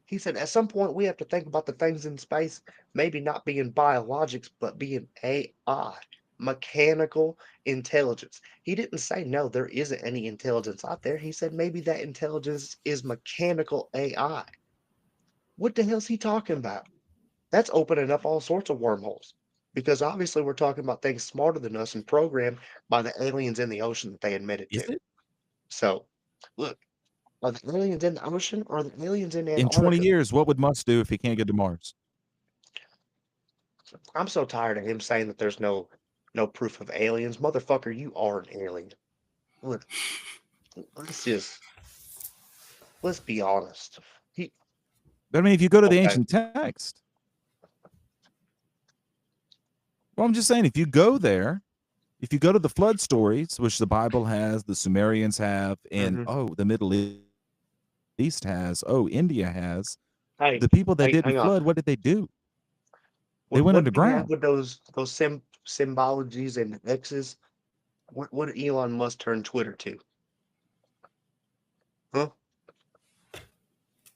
[SPEAKER 3] He said, at some point, we have to think about the things in space, maybe not being biologics, but being AI, mechanical intelligence. He didn't say, no, there isn't any intelligence out there. He said, maybe that intelligence is mechanical AI. What the hell's he talking about? That's opening up all sorts of wormholes because obviously we're talking about things smarter than us and programmed by the aliens in the ocean that they admitted
[SPEAKER 5] Is
[SPEAKER 3] to.
[SPEAKER 5] it?
[SPEAKER 3] So, look, are the aliens in the ocean or are the aliens in
[SPEAKER 5] In
[SPEAKER 3] Antarctica?
[SPEAKER 5] 20 years, what would Musk do if he can't get to Mars?
[SPEAKER 3] I'm so tired of him saying that there's no no proof of aliens. Motherfucker, you are an alien. Look, let's be honest. He,
[SPEAKER 5] But I mean, if you go to the
[SPEAKER 3] okay,
[SPEAKER 5] ancient text, well, I'm just saying, if you go there, if you go to the flood stories, which the Bible has, the Sumerians have, and the Middle East has, India has,
[SPEAKER 3] hey,
[SPEAKER 5] the people that didn't
[SPEAKER 3] hang on.
[SPEAKER 5] flood, what did they do? They went
[SPEAKER 3] What do you have
[SPEAKER 5] underground.
[SPEAKER 3] with those symbologies and X's? What did Elon Musk turn Twitter to? Huh?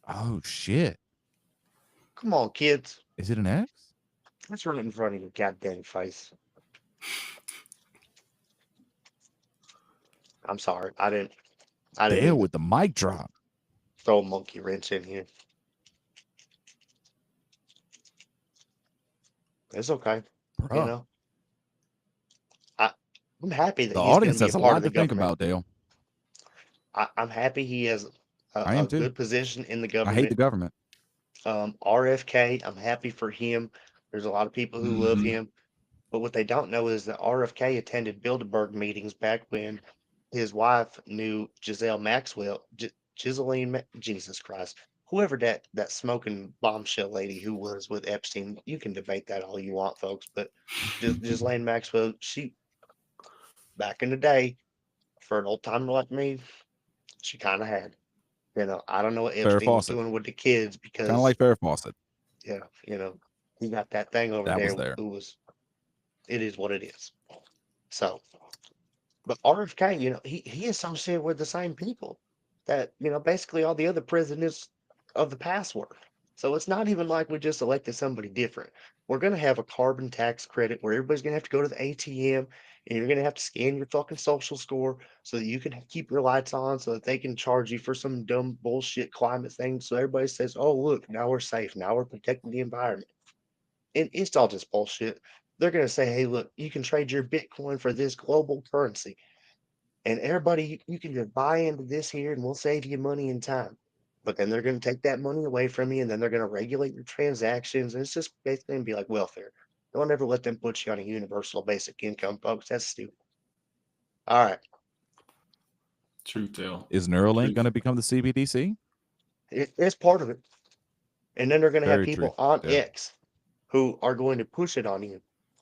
[SPEAKER 5] Oh shit!
[SPEAKER 3] Come on, kids.
[SPEAKER 5] Is it an X?
[SPEAKER 3] That's right in front of your goddamn face. I'm sorry. I didn't
[SPEAKER 5] Dale
[SPEAKER 3] mean to
[SPEAKER 5] with the mic drop.
[SPEAKER 3] throw a monkey wrench in here. It's okay. You
[SPEAKER 5] Bruh.
[SPEAKER 3] know, I'm happy that
[SPEAKER 5] The
[SPEAKER 3] he's going
[SPEAKER 5] audience
[SPEAKER 3] to be a
[SPEAKER 5] has a
[SPEAKER 3] part
[SPEAKER 5] lot
[SPEAKER 3] of
[SPEAKER 5] to
[SPEAKER 3] the
[SPEAKER 5] think
[SPEAKER 3] government.
[SPEAKER 5] about, Dale.
[SPEAKER 3] I'm happy he has
[SPEAKER 5] I am
[SPEAKER 3] a
[SPEAKER 5] too.
[SPEAKER 3] good position in the
[SPEAKER 5] I hate the
[SPEAKER 3] government.
[SPEAKER 5] government.
[SPEAKER 3] RFK, I'm happy for him. There's a lot of people who love
[SPEAKER 4] Mhm.
[SPEAKER 3] him. But what they don't know is that RFK attended Bilderberg meetings back when his wife knew Giselle Maxwell, Jesus Christ, whoever that smoking bombshell lady who was with Epstein. You can debate that all you want, folks. But Ghislaine Maxwell, she back in the day, for an old timer like me, she kind of had. I don't know what
[SPEAKER 5] Farrah
[SPEAKER 3] Epstein was
[SPEAKER 5] Fawcett.
[SPEAKER 3] doing with the kids
[SPEAKER 5] Kind of
[SPEAKER 3] because
[SPEAKER 5] like Farrah Fawcett.
[SPEAKER 3] yeah, he got that thing over
[SPEAKER 5] That
[SPEAKER 3] there
[SPEAKER 5] was there.
[SPEAKER 3] who was. It is what it is. So. But RFK, he associated with the same people that, basically all the other presidents of the past were. So it's not even like we just elected somebody different. We're going to have a carbon tax credit where everybody's going to have to go to the ATM and you're going to have to scan your fucking social score so that you can keep your lights on so that they can charge you for some dumb bullshit climate thing. So everybody says, oh, look, now we're safe. Now we're protecting the environment. And it's all just bullshit. They're going to say, hey, look, you can trade your Bitcoin for this global currency. And everybody, you can just buy into this here and we'll save you money and time. But then they're going to take that money away from you and then they're going to regulate your transactions. And it's just basically going to be like welfare. Don't ever let them put you on a universal basic income, folks. That's stupid. All right.
[SPEAKER 4] Truth, Dale.
[SPEAKER 5] Is Neuralink
[SPEAKER 4] Truth.
[SPEAKER 5] going to become the CBDC?
[SPEAKER 3] It's part of it. And then they're going to have
[SPEAKER 5] Very true.
[SPEAKER 3] people on
[SPEAKER 5] Yeah.
[SPEAKER 3] X who are going to push it on you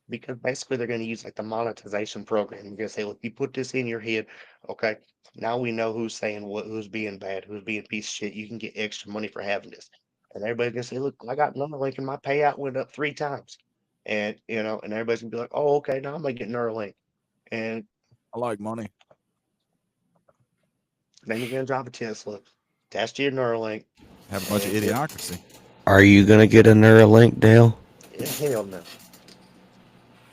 [SPEAKER 3] because basically they're going to use like the monetization program. You're going to say, look, you put this in your head. Okay. Now we know who's saying what, who's being bad, who's being a piece of shit. You can get extra money for having this. And everybody's going to say, look, I got Neuralink and my payout went up 3 times. And, and everybody's going to be like, oh, okay, now I'm going to get Neuralink. And
[SPEAKER 5] I like money.
[SPEAKER 3] then you're going to drive a Tesla, attach to your Neuralink.
[SPEAKER 5] Have a bunch of
[SPEAKER 3] And
[SPEAKER 5] idiocracy.
[SPEAKER 2] Are you gonna get a Neuralink, Dale?
[SPEAKER 3] hell no.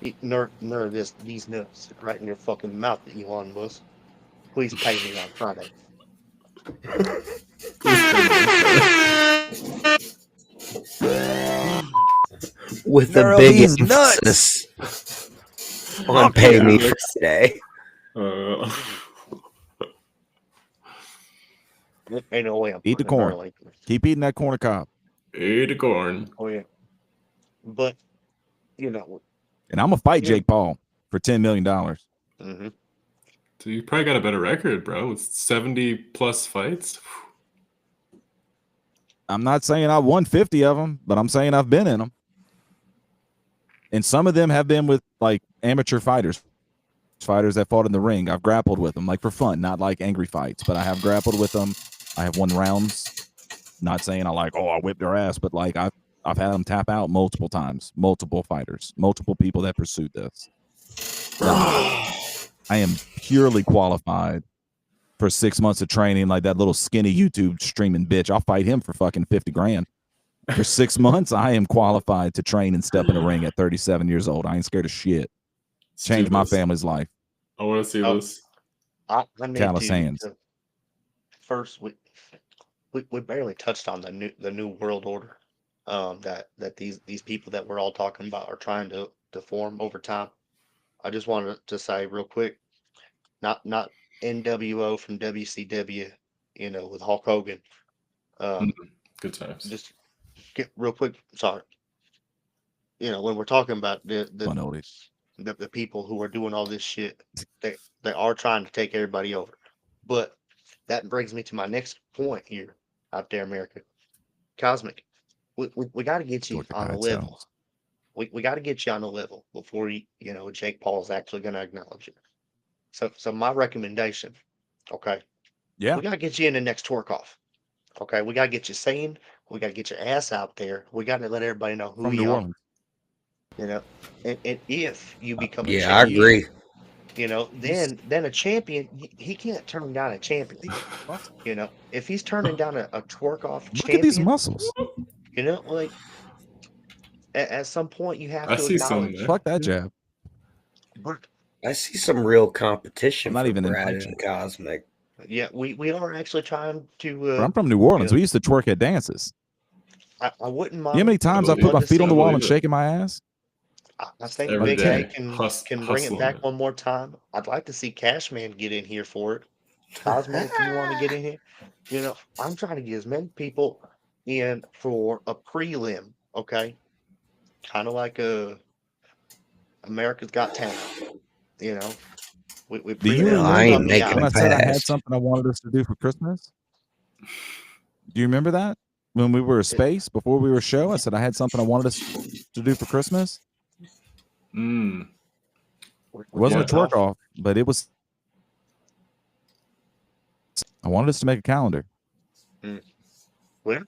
[SPEAKER 3] These nuts right in your fucking mouth, Elon Musk. Please pay me on Friday.
[SPEAKER 2] With a
[SPEAKER 5] Neural,
[SPEAKER 2] big
[SPEAKER 5] he's
[SPEAKER 2] emphasis on
[SPEAKER 5] Fuck
[SPEAKER 2] Pay
[SPEAKER 5] yeah.
[SPEAKER 2] Me
[SPEAKER 4] Alex.
[SPEAKER 2] Friday.
[SPEAKER 3] Ain't no way I'm
[SPEAKER 5] Eat the
[SPEAKER 3] putting a
[SPEAKER 5] corn.
[SPEAKER 3] Neuralink.
[SPEAKER 5] Keep eating that corn cob.
[SPEAKER 4] Eat a corn.
[SPEAKER 3] Oh yeah, but you know,
[SPEAKER 5] And I'm going to fight
[SPEAKER 3] Yeah.
[SPEAKER 5] Jake Paul for $10 million.
[SPEAKER 3] mhm.
[SPEAKER 4] So you probably got a better record, bro. With 70 plus fights.
[SPEAKER 5] I'm not saying I won 50 of them, but I'm saying I've been in them. And some of them have been with like amateur fighters that fought in the ring. I've grappled with them like for fun, not like angry fights, but I have grappled with them. I have won rounds. Not saying I whipped their ass, but like I've had them tap out multiple times, multiple fighters, multiple people that pursued this. I am purely qualified for 6 months of training, like that little skinny YouTube streaming bitch. I'll fight him for fucking 50 grand. For 6 months, I am qualified to train and step in a ring at 37 years old. I ain't scared of shit.
[SPEAKER 4] Let's
[SPEAKER 5] Change
[SPEAKER 4] do
[SPEAKER 5] my
[SPEAKER 4] this.
[SPEAKER 5] family's life.
[SPEAKER 4] I want to see
[SPEAKER 3] Oh.
[SPEAKER 4] this.
[SPEAKER 3] I need
[SPEAKER 5] Callous hands.
[SPEAKER 3] to first we barely touched on the new world order that these people that we're all talking about are trying to form over time. I just wanted to say real quick, not NWO from WCW, with Hulk Hogan.
[SPEAKER 4] Good times.
[SPEAKER 3] Just get real quick. Sorry. When we're talking about
[SPEAKER 5] Fun oldies.
[SPEAKER 3] the people who are doing all this shit. They are trying to take everybody over. But that brings me to my next point here out there, America. Cosmic, we got to get you
[SPEAKER 5] Georgia
[SPEAKER 3] on a
[SPEAKER 5] guide
[SPEAKER 3] level.
[SPEAKER 5] cells.
[SPEAKER 3] We got to get you on a level before Jake Paul's actually going to acknowledge it. So my recommendation, okay,
[SPEAKER 5] Yeah.
[SPEAKER 3] we got to get you in the next twerk off. Okay, we got to get you sane. We got to get your ass out there. We got to let everybody know who
[SPEAKER 5] From New
[SPEAKER 3] you are.
[SPEAKER 5] Orleans.
[SPEAKER 3] And if you become a
[SPEAKER 2] Yeah, I
[SPEAKER 3] champion,
[SPEAKER 2] agree.
[SPEAKER 3] then a champion, he can't turn down a champion. If he's turning down a twerk off
[SPEAKER 5] Look at these
[SPEAKER 3] champion,
[SPEAKER 5] muscles.
[SPEAKER 3] like at some point you have
[SPEAKER 4] I
[SPEAKER 3] to
[SPEAKER 4] see some
[SPEAKER 3] acknowledge.
[SPEAKER 4] there.
[SPEAKER 5] Fuck that jab.
[SPEAKER 3] But
[SPEAKER 2] I see some real competition
[SPEAKER 5] I'm not
[SPEAKER 2] for
[SPEAKER 5] even in
[SPEAKER 2] Brad
[SPEAKER 5] punching.
[SPEAKER 2] and Cosmic.
[SPEAKER 3] yeah, we are actually trying to.
[SPEAKER 5] But I'm from New Orleans. We used to twerk at dances.
[SPEAKER 3] I wouldn't mind.
[SPEAKER 5] You know how many times I put my feet on the wall and shaking my ass?
[SPEAKER 3] I think
[SPEAKER 4] Every
[SPEAKER 3] Big
[SPEAKER 4] day,
[SPEAKER 3] A can bring it
[SPEAKER 4] hustling
[SPEAKER 3] back
[SPEAKER 4] it.
[SPEAKER 3] one more time. I'd like to see Cashman get in here for it. Cosmo, if you want to get in here, I'm trying to get as many people in for a prelim, okay? Kind of like America's Got Talent, you know. We
[SPEAKER 5] Do you
[SPEAKER 3] prelim
[SPEAKER 2] I
[SPEAKER 3] just
[SPEAKER 2] ain't
[SPEAKER 3] on
[SPEAKER 5] remember
[SPEAKER 3] the
[SPEAKER 2] making
[SPEAKER 5] when
[SPEAKER 3] out.
[SPEAKER 5] I
[SPEAKER 2] it
[SPEAKER 5] said I had
[SPEAKER 2] past.
[SPEAKER 5] something I wanted us to do for Christmas? Do you remember that? When we were a space before we were a show, I said I had something I wanted us to do for Christmas.
[SPEAKER 4] Mm.
[SPEAKER 5] It
[SPEAKER 3] We
[SPEAKER 5] wasn't a
[SPEAKER 3] twerk
[SPEAKER 5] twerk off, but it was. I wanted us to make a calendar.
[SPEAKER 3] Well,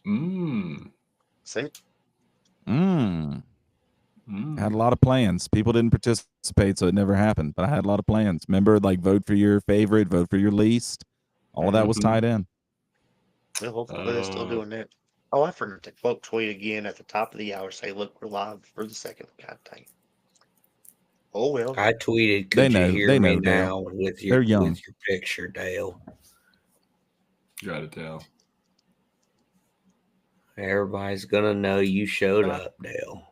[SPEAKER 4] Mm.
[SPEAKER 3] see,
[SPEAKER 5] Mm. I had a
[SPEAKER 4] Mm.
[SPEAKER 5] lot of plans. People didn't participate, so it never happened. But I had a lot of plans. Remember, like vote for your favorite, vote for your least. All of that was
[SPEAKER 4] Mhm.
[SPEAKER 5] tied in.
[SPEAKER 3] well, hopefully they're still doing that. Oh, I forgot to quote tweet again at the top of the hour. Say, look, we're live for the second. God dang it. Oh well.
[SPEAKER 2] I tweeted,
[SPEAKER 5] They
[SPEAKER 2] "Could you
[SPEAKER 5] know.
[SPEAKER 2] hear
[SPEAKER 5] They
[SPEAKER 2] me
[SPEAKER 5] know, Dale.
[SPEAKER 2] now?" with
[SPEAKER 5] They're
[SPEAKER 2] your
[SPEAKER 5] young.
[SPEAKER 2] picture, Dale.
[SPEAKER 4] Got it, Dale.
[SPEAKER 2] Everybody's gonna know you showed up, Dale.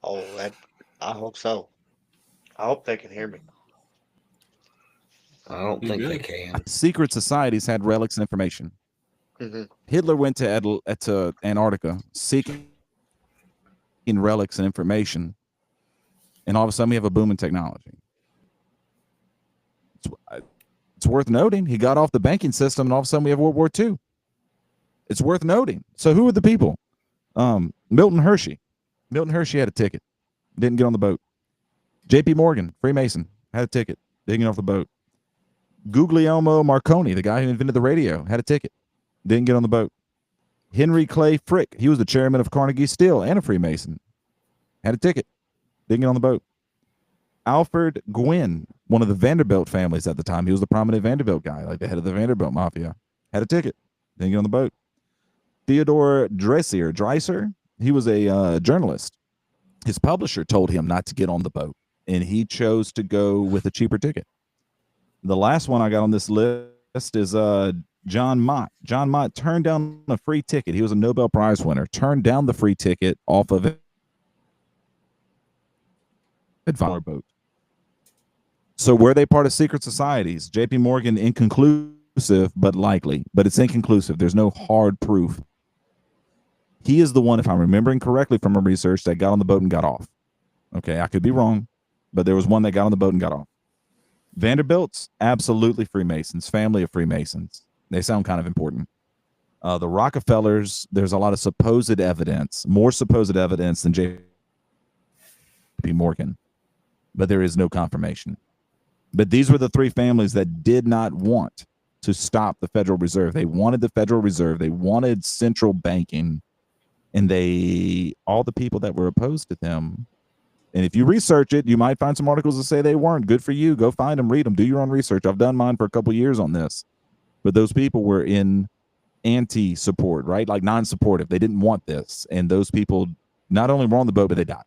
[SPEAKER 3] Oh, I hope so. I hope they can hear me.
[SPEAKER 2] I don't
[SPEAKER 4] You
[SPEAKER 2] think they
[SPEAKER 4] good?
[SPEAKER 2] can.
[SPEAKER 5] Secret societies had relics and information.
[SPEAKER 3] hmm
[SPEAKER 5] Hitler went to Antarctica seeking relics and information, and all of a sudden we have a boom in technology. It's worth noting he got off the banking system, and all of a sudden we have World War II. It's worth noting. So who are the people? Milton Hershey. Milton Hershey had a ticket, didn't get on the boat. J.P. Morgan, Freemason, had a ticket, didn't get off the boat. Guglielmo Marconi, the guy who invented the radio, had a ticket, didn't get on the boat. Henry Clay Frick, he was the chairman of Carnegie Steel and a Freemason, had a ticket, didn't get on the boat. Alfred Gwynn, one of the Vanderbilt families at the time, he was the prominent Vanderbilt guy, like the head of the Vanderbilt Mafia, had a ticket, didn't get on the boat. Theodore Dreiser, he was a journalist. His publisher told him not to get on the boat, and he chose to go with a cheaper ticket. The last one I got on this list is John Mott. John Mott turned down a free ticket. He was a Nobel Prize winner. Turned down the free ticket off of a boat. So were they part of secret societies? J.P. Morgan, inconclusive, but likely. But it's inconclusive. There's no hard proof. He is the one, if I'm remembering correctly from my research, that got on the boat and got off. Okay, I could be wrong, but there was one that got on the boat and got off. Vanderbilt's absolutely Freemasons, family of Freemasons. They sound kind of important. The Rockefellers, there's a lot of supposed evidence, more supposed evidence than J.P. Morgan, but there is no confirmation. But these were the three families that did not want to stop the Federal Reserve. They wanted the Federal Reserve. They wanted central banking, and all the people that were opposed to them. And if you research it, you might find some articles that say they weren't. Good for you. Go find them, read them, do your own research. I've done mine for a couple years on this. But those people were in anti-support, right? Like non-supportive. They didn't want this. And those people not only were on the boat, but they died.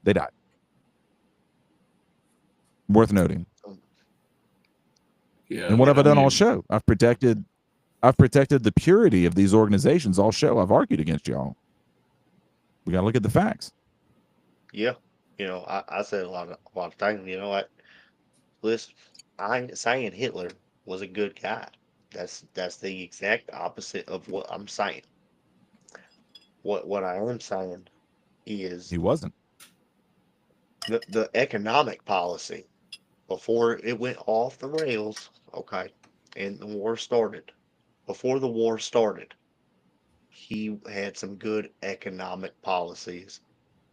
[SPEAKER 5] They died. Worth noting.
[SPEAKER 4] Yeah.
[SPEAKER 5] And what have I done all
[SPEAKER 4] mean,
[SPEAKER 5] show? I've protected the purity of these organizations all show. I've argued against y'all. We got to look at the facts.
[SPEAKER 3] Yeah. I said a lot of things. Listen, I ain't saying Hitler was a good guy. That's the exact opposite of what I'm saying. What I am saying is
[SPEAKER 5] He wasn't.
[SPEAKER 3] the economic policy before it went off the rails, okay, and the war started. Before the war started, he had some good economic policies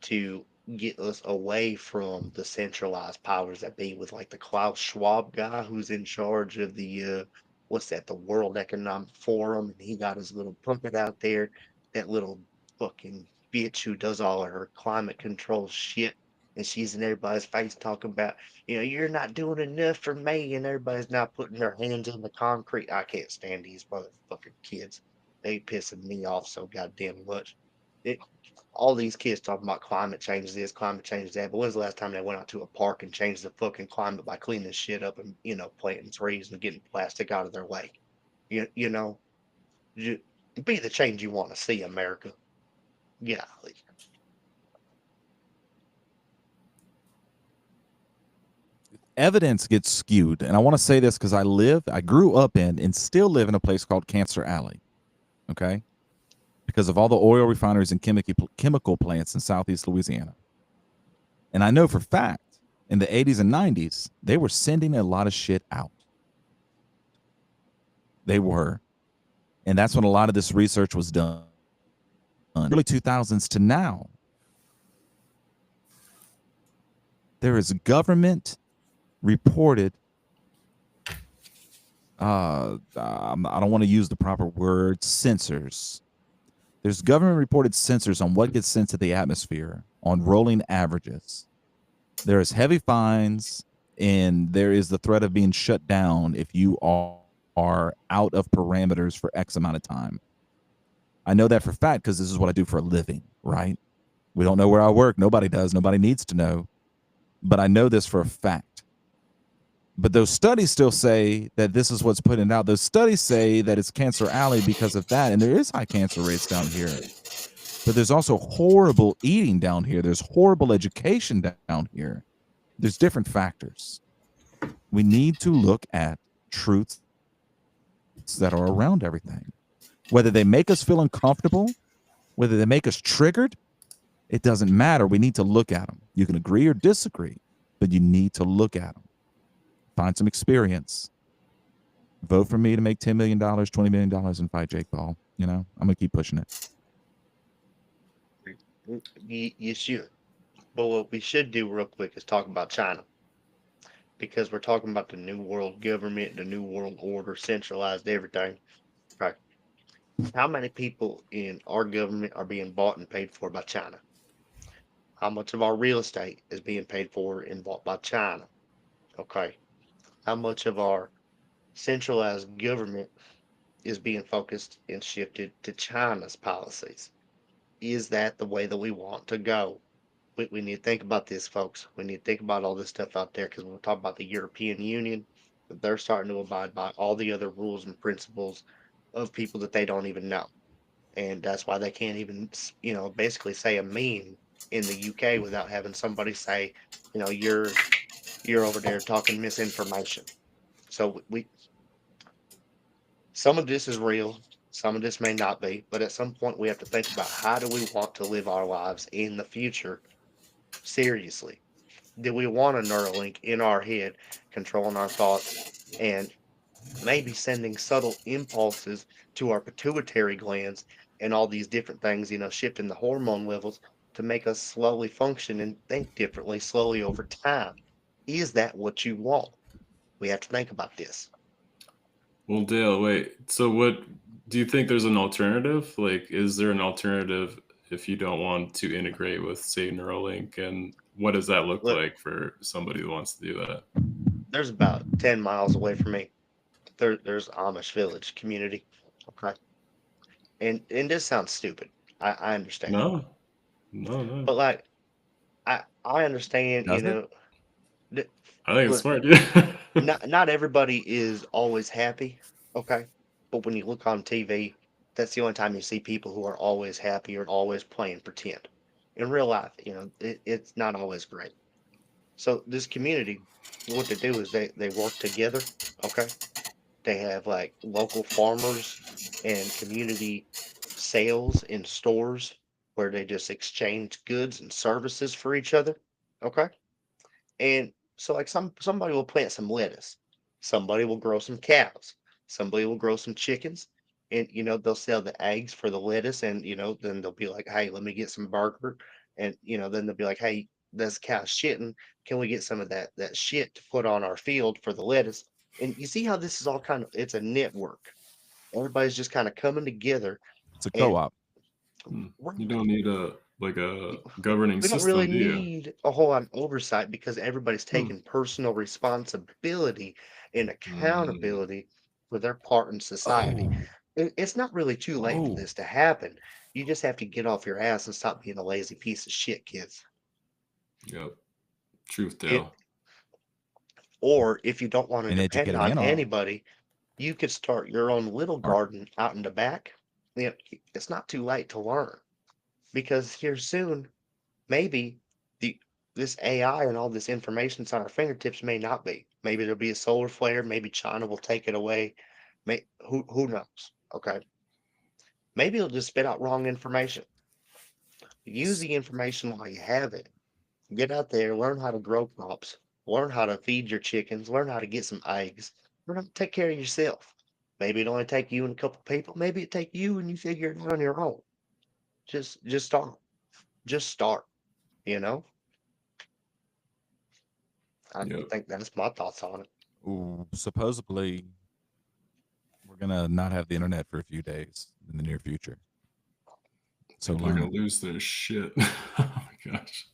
[SPEAKER 3] to get us away from the centralized powers that be with like the Klaus Schwab guy who's in charge of the what's that, the World Economic Forum, and he got his little puppet out there, that little fucking bitch who does all of her climate control shit, and she's in everybody's face talking about, you're not doing enough for me, and everybody's not putting their hands in the concrete. I can't stand these motherfucking kids. They pissing me off so goddamn much. It, all these kids talking about climate change this, climate change that. But when's the last time they went out to a park and changed the fucking climate by cleaning shit up and planting trees and getting plastic out of their way? You know, you, be the change you want to see, America. Yeah,
[SPEAKER 5] Evidence gets skewed. And I want to say this because I grew up in and still live in a place called Cancer Alley. Okay. Because of all the oil refineries and chemical plants in Southeast Louisiana. And I know for fact in the 80s and 90s, they were sending a lot of shit out. They were. And that's when a lot of this research was done. Early 2000s to now. There is government reported, I don't want to use the proper word, sensors. There's government reported sensors on what gets sent to the atmosphere on rolling averages. There is heavy fines, and there is the threat of being shut down if you are out of parameters for X amount of time. I know that for a fact because this is what I do for a living, right? We don't know where I work. Nobody does. Nobody needs to know. But I know this for a fact. But those studies still say that this is what's putting out. Those studies say that it's Cancer Alley because of that. And there is high cancer rates down here. But there's also horrible eating down here. There's horrible education down here. There's different factors. We need to look at truths that are around everything. Whether they make us feel uncomfortable, whether they make us triggered, it doesn't matter. We need to look at them. You can agree or disagree, but you need to look at them. Find some experience. Vote for me to make $10 million, $20 million and fight Jake Paul. I'm going to keep pushing it.
[SPEAKER 3] you should. But what we should do real quick is talk about China. Because we're talking about the new world government, the new world order, centralized everything. Right. How many people in our government are being bought and paid for by China? How much of our real estate is being paid for and bought by China? Okay. How much of our centralized government is being focused and shifted to China's policies? Is that the way that we want to go? We need to think about this, folks. We need to think about all this stuff out there because when we talk about the European Union, they're starting to abide by all the other rules and principles of people that they don't even know. And that's why they can't even, basically say a meme in the UK without having somebody say, you're over there talking misinformation. So some of this is real, some of this may not be, but at some point we have to think about how do we want to live our lives in the future seriously. Do we want a Neuralink in our head controlling our thoughts and maybe sending subtle impulses to our pituitary glands and all these different things, shifting the hormone levels to make us slowly function and think differently slowly over time? Is that what you want? We have to think about this.
[SPEAKER 4] Well, Dale, wait. So, what do you think? There's an alternative? Like, is there an alternative if you don't want to integrate with, say, Neuralink? And what does that look
[SPEAKER 3] Look,
[SPEAKER 4] like for somebody who wants to do that?
[SPEAKER 3] there's about 10 miles away from me. There's Amish village community. Okay. And this sounds stupid. I understand.
[SPEAKER 4] No, no, no.
[SPEAKER 3] But like I understand,
[SPEAKER 5] Does it?
[SPEAKER 3] th-
[SPEAKER 4] I think it's
[SPEAKER 3] look,
[SPEAKER 4] smart, yeah.
[SPEAKER 3] not everybody is always happy, okay? But when you look on TV, that's the only time you see people who are always happy or always playing pretend. In real life, it's not always great. So this community, what they do is they work together, okay? They have like local farmers and community sales in stores where they just exchange goods and services for each other, okay? And so like somebody will plant some lettuce, somebody will grow some cows, somebody will grow some chickens, and they'll sell the eggs for the lettuce, and then they'll be like, hey, let me get some burger, and then they'll be like, hey, this cow's shitting, can we get some of that shit to put on our field for the lettuce? And you see how this is all it's a network. Everybody's just kind of coming together,
[SPEAKER 5] It's a
[SPEAKER 3] and
[SPEAKER 5] co-op.
[SPEAKER 4] You don't need a governing
[SPEAKER 3] we don't
[SPEAKER 4] system,
[SPEAKER 3] really
[SPEAKER 4] do you?
[SPEAKER 3] need a whole lot of oversight because everybody's
[SPEAKER 4] Hmm.
[SPEAKER 3] taking personal responsibility and
[SPEAKER 4] Mm.
[SPEAKER 3] accountability for their part in society.
[SPEAKER 5] Oh,
[SPEAKER 3] It's not really too late for
[SPEAKER 5] oh,
[SPEAKER 3] this to happen. You just have to get off your ass and stop being a lazy piece of shit, kids.
[SPEAKER 4] Yep. Truth
[SPEAKER 3] It,
[SPEAKER 4] tale.
[SPEAKER 3] or if you don't want to
[SPEAKER 5] and
[SPEAKER 3] depend
[SPEAKER 5] educating
[SPEAKER 3] on
[SPEAKER 5] and
[SPEAKER 3] anybody, you could start your own little
[SPEAKER 5] art.
[SPEAKER 3] garden out in the back. It's not too late to learn because here soon maybe the this AI and all this information's on our fingertips may not be. Maybe there'll be a solar flare. Maybe China will take it away. Who knows? Okay. Maybe it'll just spit out wrong information. Use the information while you have it. Get out there, learn how to grow crops, learn how to feed your chickens, learn how to get some eggs, learn how to take care of yourself. Maybe it only take you and a couple people. Maybe it take you and you figure it out on your own. Just start. Just start. You know? I
[SPEAKER 4] Yep.
[SPEAKER 3] think that's my thoughts on it.
[SPEAKER 5] Ooh, supposedly, we're gonna not have the internet for a few days in the near future. So
[SPEAKER 4] People are
[SPEAKER 5] learn.
[SPEAKER 4] gonna lose their shit. Oh my gosh.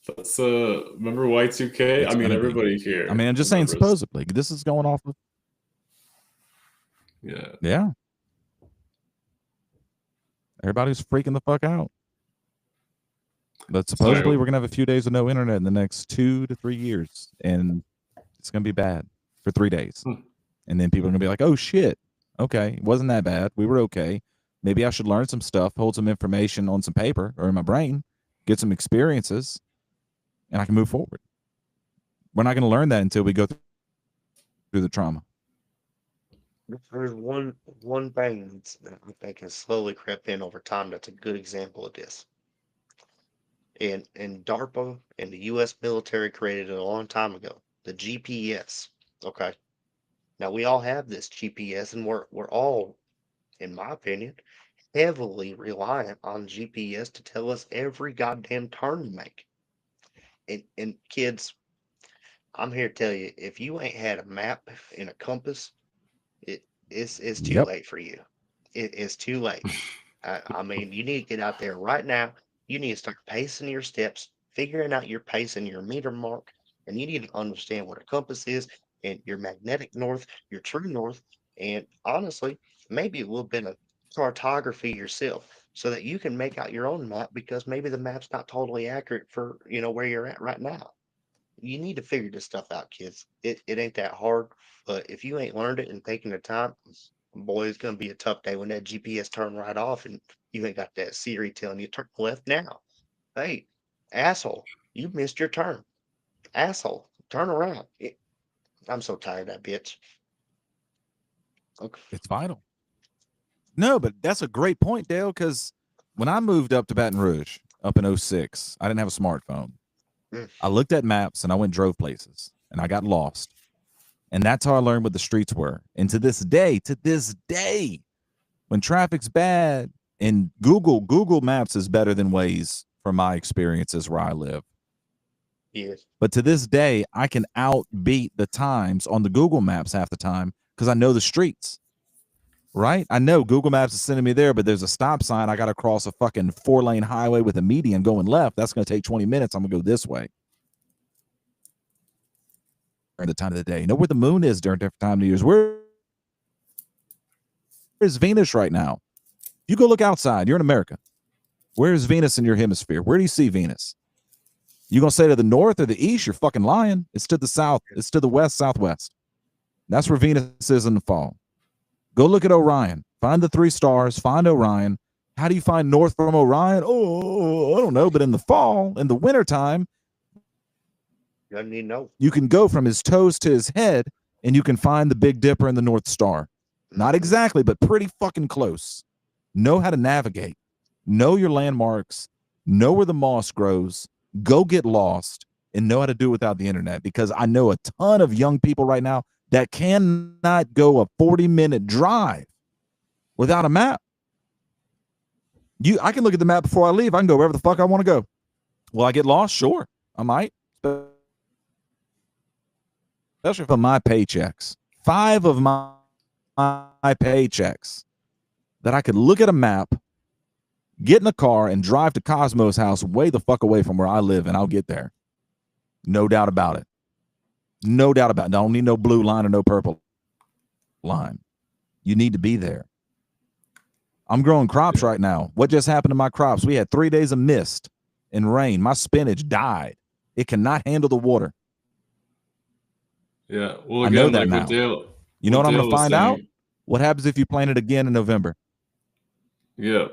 [SPEAKER 4] That's remember Y2K?
[SPEAKER 5] It's
[SPEAKER 4] I mean
[SPEAKER 5] gonna be.
[SPEAKER 4] everybody here.
[SPEAKER 5] I mean, I'm just saying
[SPEAKER 4] remembers.
[SPEAKER 5] supposedly. This is going off of.
[SPEAKER 4] Yeah.
[SPEAKER 5] Yeah. Everybody's freaking the fuck out. But supposedly, we're gonna have a few days of no internet in the next 2 to 3 years, and it's gonna be bad for 3 days.
[SPEAKER 4] Hmm.
[SPEAKER 5] And then people are gonna be like, "Oh shit, okay, it wasn't that bad. We were okay. Maybe I should learn some stuff, hold some information on some paper or in my brain, get some experiences, and I can move forward." We're not gonna learn that until we go through the trauma.
[SPEAKER 3] There's one thing that I think has slowly crept in over time that's a good example of this. And DARPA and the US military created it a long time ago. The GPS. Okay. Now we all have this GPS and we're all, in my opinion, heavily reliant on GPS to tell us every goddamn turn to make. And kids, I'm here to tell you, if you ain't had a map and a compass, it's too
[SPEAKER 5] Yep.
[SPEAKER 3] late for you. It is too late. I mean, you need to get out there right now. You need to start pacing your steps, figuring out your pace and your meter mark, and you need to understand what a compass is and your magnetic north, your true north, and honestly, maybe a little bit of cartography yourself so that you can make out your own map because maybe the map's not totally accurate for where you're at right now. You need to figure this stuff out, kids. It ain't that hard, but if you ain't learned it and taken the time, boy, it's gonna be a tough day when that GPS turn right off and you ain't got that Siri telling you turn left now. Hey, asshole, you missed your turn. Asshole, turn around. I'm so tired of that bitch. Okay.
[SPEAKER 5] It's vital. No, but that's a great point, Dale, because when I moved up to Baton Rouge up in 06, I didn't have a smartphone.
[SPEAKER 3] Mm.
[SPEAKER 5] I looked at maps and I went and drove places and I got lost. And that's how I learned what the streets were. And to this day, when traffic's bad and Google Maps is better than Waze from my experiences where I live.
[SPEAKER 3] Yes.
[SPEAKER 5] But to this day, I can outbeat the times on the Google Maps half the time because I know the streets. Right? I know Google Maps is sending me there, but there's a stop sign. I got to cross a fucking 4-lane highway with a median going left. That's going to take 20 minutes. I'm going to go this way. During the time of the day. You know where the moon is during different time of years? Where is Venus right now? You go look outside. You're in America. Where is Venus in your hemisphere? Where do you see Venus? You going to say to the north or the east? You're fucking lying. It's to the south. It's to the west, southwest. That's where Venus is in the fall. Go look at Orion. Find the 3 stars. Find Orion. How do you find north from Orion? Oh, I don't know. But in the fall, in the wintertime,
[SPEAKER 3] Doesn't need no.
[SPEAKER 5] you can go from his toes to his head, and you can find the Big Dipper and the North Star. Not exactly, but pretty fucking close. Know how to navigate. Know your landmarks. Know where the moss grows. Go get lost and know how to do it without the internet, because I know a ton of young people right now that cannot go a 40-minute drive without a map. I can look at the map before I leave. I can go wherever the fuck I want to go. Will I get lost? Sure, I might. Especially for my paychecks. 5 of my paychecks that I could look at a map, get in a car, and drive to Cosmo's house way the fuck away from where I live, and I'll get there. No doubt about it. No doubt about it. Don't need no blue line or no purple line. You need to be there. I'm growing crops right now. What just happened to my crops? We had 3 days of mist and rain. My spinach died. It cannot handle the water.
[SPEAKER 4] Yeah. Well,
[SPEAKER 5] I
[SPEAKER 4] again,
[SPEAKER 5] know that
[SPEAKER 4] like
[SPEAKER 5] now.
[SPEAKER 4] what Dale,
[SPEAKER 5] You know what I'm
[SPEAKER 4] Dale
[SPEAKER 5] going to
[SPEAKER 4] was
[SPEAKER 5] find out?
[SPEAKER 4] saying,
[SPEAKER 5] What happens if you plant it again in November?
[SPEAKER 4] yeah,